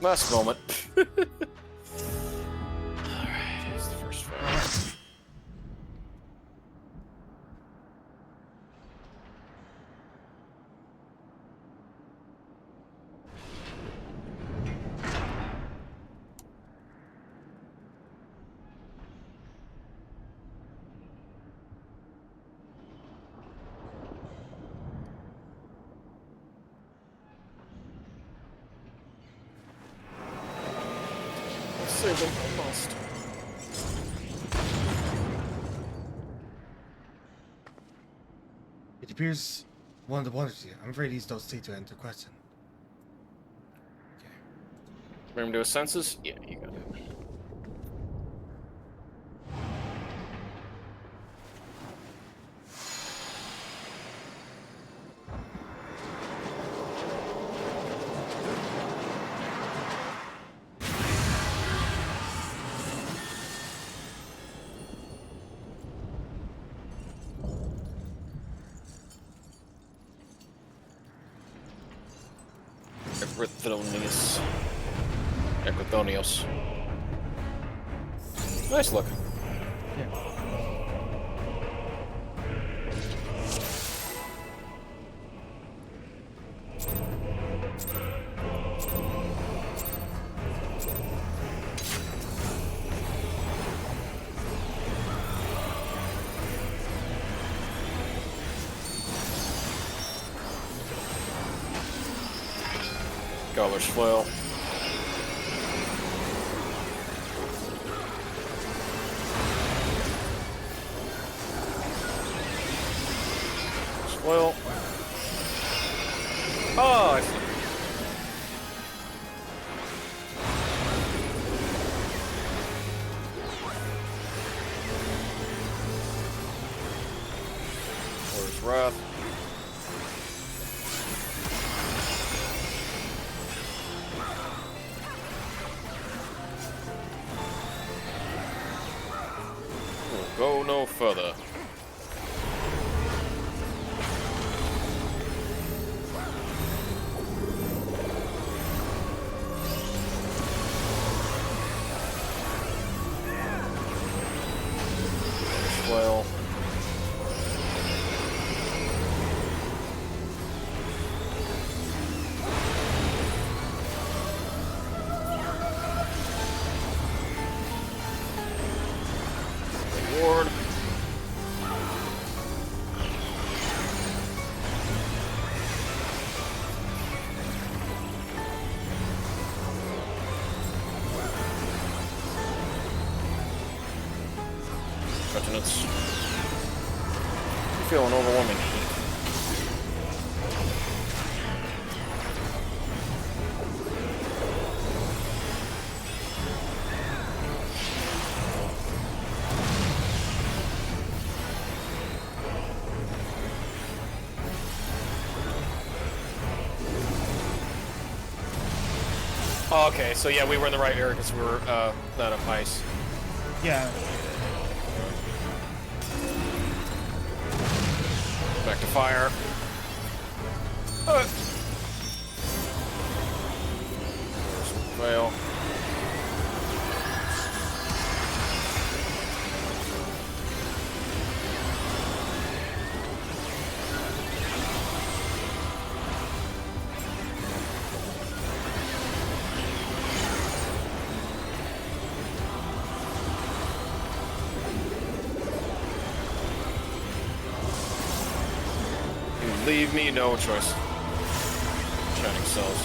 Last moment. Alright, here's the first phone. Save them almost. It appears one of the wonders here. I'm afraid these don't stay to answer question. Okay. Bring him to his senses? Yeah, you got it. Equithonios. Nice look. Yeah. Gobbler's Flail. Well, oh, I see. Where's Wrath? We'll go no further. Well, Ward. countenance. I feel an overwhelming heat. Oh, okay, so yeah, we were in the right area because we were out of ice. Yeah. Back to fire. Fail. Leave me no choice. Shining cells.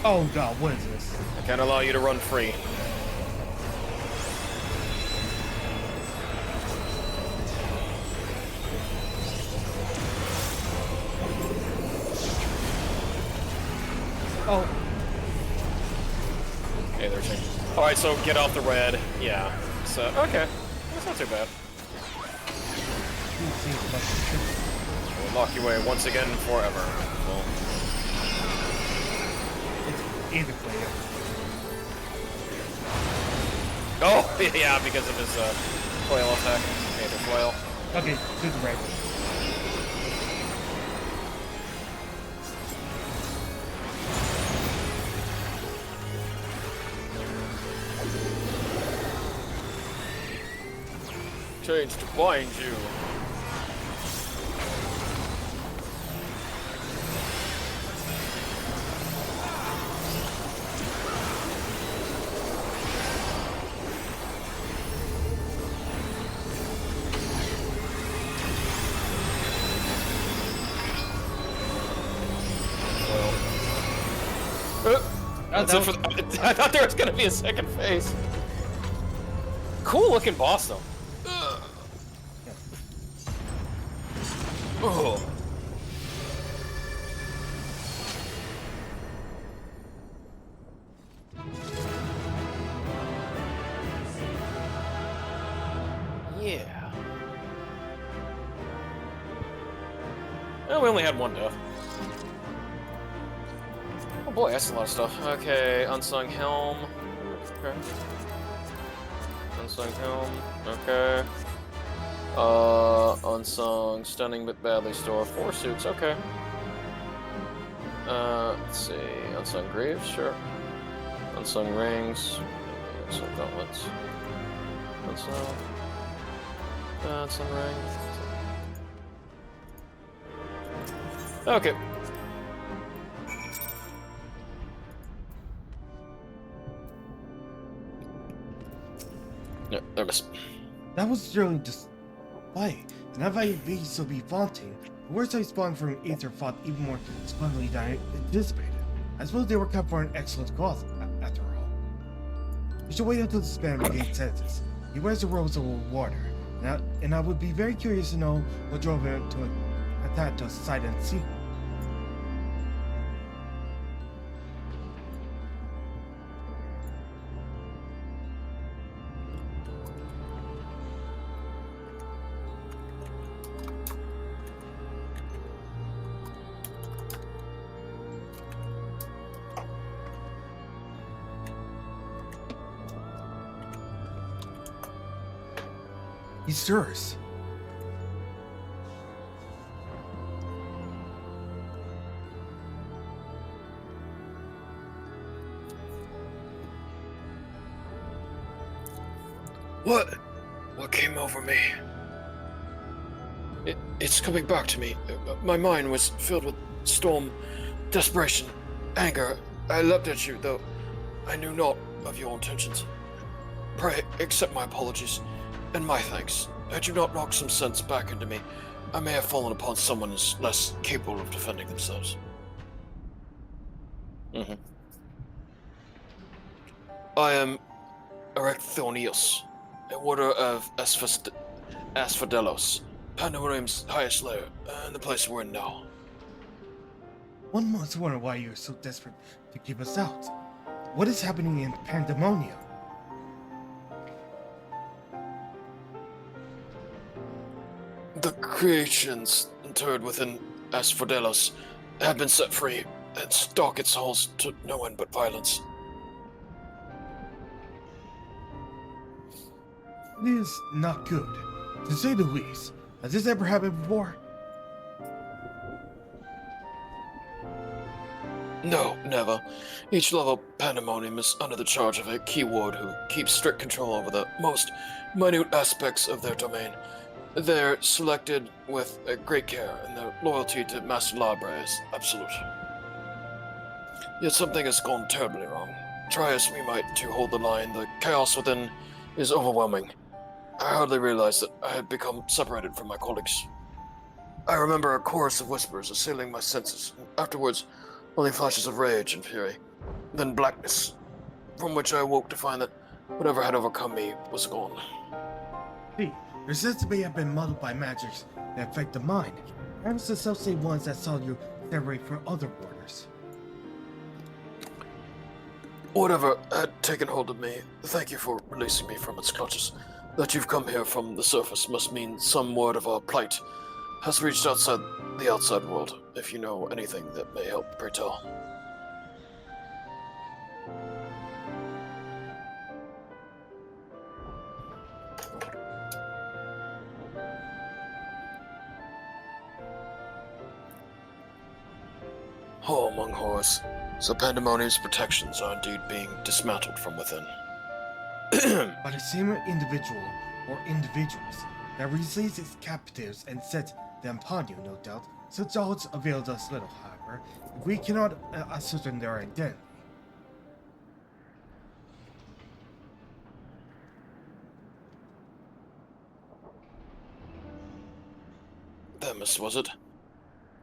Oh god, what is this? I can't allow you to run free. Oh. Okay, they're changing. Alright, so get off the red. Yeah. So, okay. That's not too bad. We'll lock you away once again forever. Well, It's either player. oh, yeah, because of his flail attack. Major flail. Okay, do the red. Change to blind you. That's it for I thought there was gonna be a second phase. Cool looking boss though. Oh. Yeah. Well, we only had one death. Oh boy, that's a lot of stuff. Okay, unsung helm. Okay. Unsung helm. Okay. Unsung, stunning but badly store, 4 suits, okay. Let's see, unsung greaves, sure. Unsung rings, unsung gauntlets. Unsung, unsung rings. Okay. Yeah, there it is. That was really just play. And that might be so be vaunting. The words I spawned from Aether fought even more splendidly than I anticipated. I suppose they were kept for an excellent cause, after all. We should wait until the span regains senses. He wears the robes of a warder, and I would be very curious to know what drove him to attack to sight unseen. He stirs. What came over me? It's coming back to me. My mind was filled with storm, desperation, anger. I leapt at you, though I knew not of your intentions. Pray, accept my apologies, and my thanks. Had you not knocked some sense back into me, I may have fallen upon someone less capable of defending themselves. I am Erecthonius, a warder of Asphodelos, Pandæmonium's highest layer, and the place we're in now. One must wonder why you're so desperate to keep us out. What is happening in Pandæmonium? The creations interred within Asphodelos have been set free and stalk its halls to no end but violence. It is not good, to say the least. Has this ever happened before? No, never. Each level Pandæmonium is under the charge of a key ward who keeps strict control over the most minute aspects of their domain. They're selected with great care, and their loyalty to Master Library is absolute. Yet something has gone terribly wrong. Try as we might to hold the line, the chaos within is overwhelming. I hardly realized that I had become separated from my colleagues. I remember a chorus of whispers assailing my senses, and afterwards only flashes of rage and fury. Then blackness, from which I awoke to find that whatever had overcome me was gone. See, your senses may have been muddled by magics that affect the mind. Perhaps the self-same ones that saw you separate from other warders. Whatever had taken hold of me, thank you for releasing me from its clutches. That you've come here from the surface must mean some word of our plight has reached outside the outside world. If you know anything that may help, pray tell. Horror among horrors. So Pandæmonium's protections are indeed being dismantled from within. By the same individual or individuals that released its captives and set them upon you, no doubt. Such odds availed us little, however, if we cannot ascertain their identity. Themis, was it?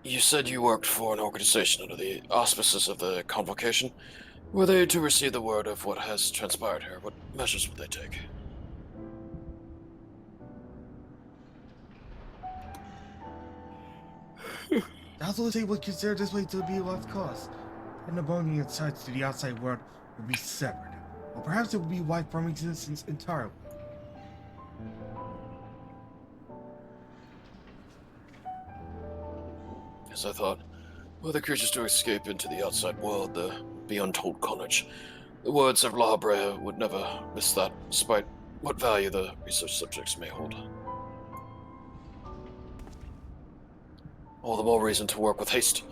You said you worked for an organization under the auspices of the Convocation. Were they to receive the word of what has transpired here, what measures would they take? The authority would consider this way to be a lost cause. Pandemonium ties to the outside world would be severed, or perhaps it would be wiped from existence entirely. As I thought, were the creatures to escape into the outside world, there would be untold carnage. The words of La Brea would never miss that, despite what value the research subjects may hold. All the more reason to work with haste.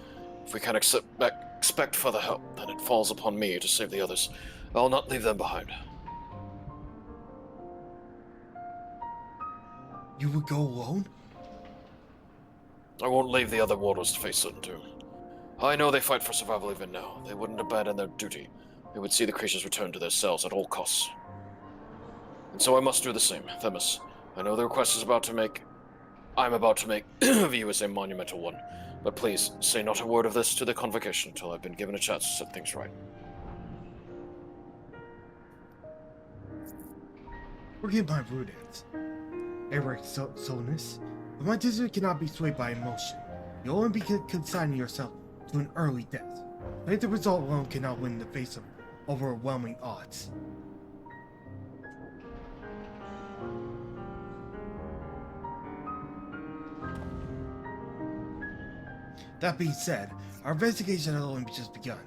If we can't expect further help, then it falls upon me to save the others. I'll not leave them behind. You would go alone? I won't leave the other warders to face certain doom. I know they fight for survival even now. They wouldn't abandon their duty. They would see the creatures return to their cells at all costs. And so I must do the same, Themis. I know the request I'm about to make of you is a monumental one, but please, say not a word of this to the Convocation until I've been given a chance to set things right. Forgive my prudence, Eric Solnus, but my decision cannot be swayed by emotion. You'll only be consigning yourself to an early death. But the result alone cannot win in the face of overwhelming odds. That being said, our investigation has only just begun,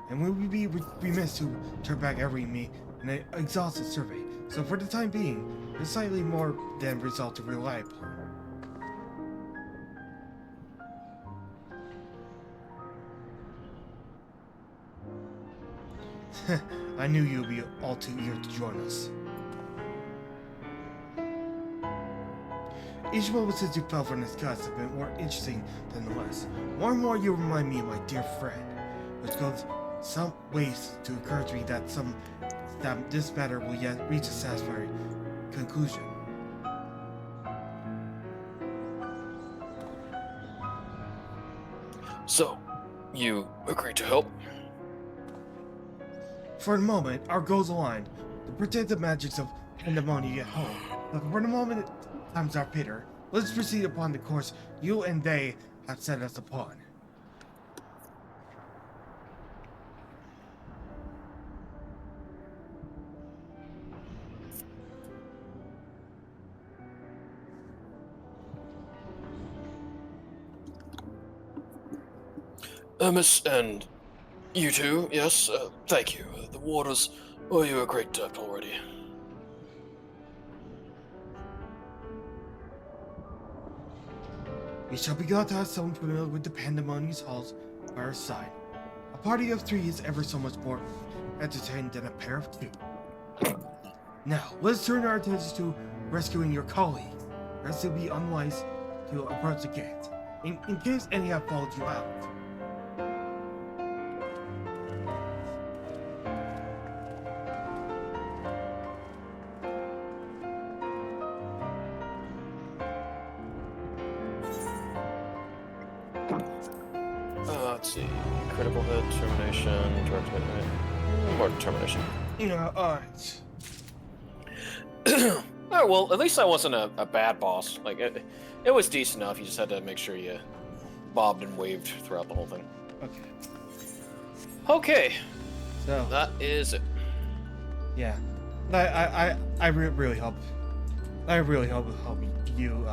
and we would be remiss to turn back every me in an exhaustive survey, so for the time being, there's slightly more than result to rely upon. I knew you'd be all too eager to join us. Each moment since you fell from the skies has been more interesting than the last. More and more you remind me of my dear friend, which goes some ways to encourage me that this matter will yet reach a satisfactory conclusion. So, you agree to help? For a moment, our goals aligned. To protect the magics of Pandæmonium at home. But for the moment, times are bitter. Let's proceed upon the course you and they have set us upon. Miss, and you too, yes, thank you. The warders owe you a great debt already. We shall be glad to have someone familiar with the Pandæmonium's halls by our side. A party of 3 is ever so much more entertaining than a pair of 2. Now, let's turn our attention to rescuing your colleagues. Rest would be unwise to approach the gate, in case any have followed you out. Let's see. Critical hit, termination, direct hit, right? Or termination. Yeah, alright. Alright, well, at least I wasn't a bad boss. Like, it was decent enough. You just had to make sure you bobbed and waved throughout the whole thing. Okay. Okay. So that is it. Yeah. I really hope you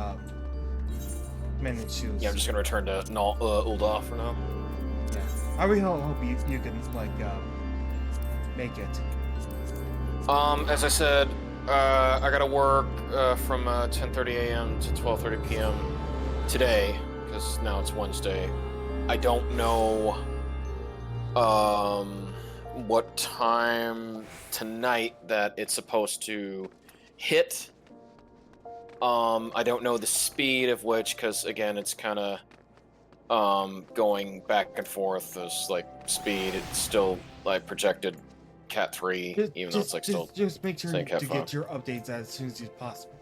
manage to. Yeah, I'm just gonna return to Ulda for now. Yeah. I really hope you can like make it. As I said, I gotta work from 10:30 a.m. to 12:30 p.m. today because now it's Wednesday. I don't know what time tonight that it's supposed to hit. I don't know the speed of which, because again, it's kind of going back and forth. There's like speed. It's still like projected Cat 3, even though it's like still. Just make sure saying to Cat 5. get your updates as soon as possible.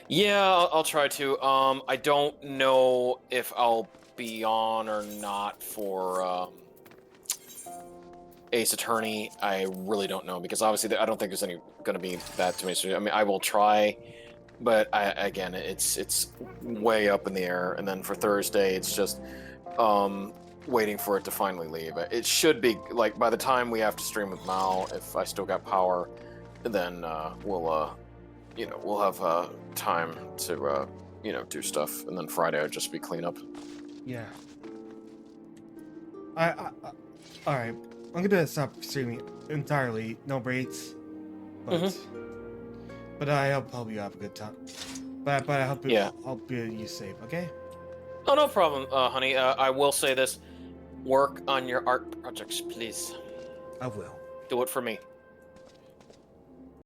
Yeah, I'll try to. I don't know if I'll be on or not for Ace Attorney. I really don't know because obviously I don't think there's any going to be that too many. I mean, I will try, but again, it's way up in the air. And then for Thursday, it's just waiting for it to finally leave. It should be like by the time we have to stream with Mal, if I still got power, then we'll have time to do stuff. And then Friday would just be cleanup. Yeah. All right. I'm gonna stop streaming entirely, no breaks. But I hope you have a good time. But I hope you safe. Okay. Oh, no problem, honey. I will say this: work on your art projects, please. I will. Do it for me.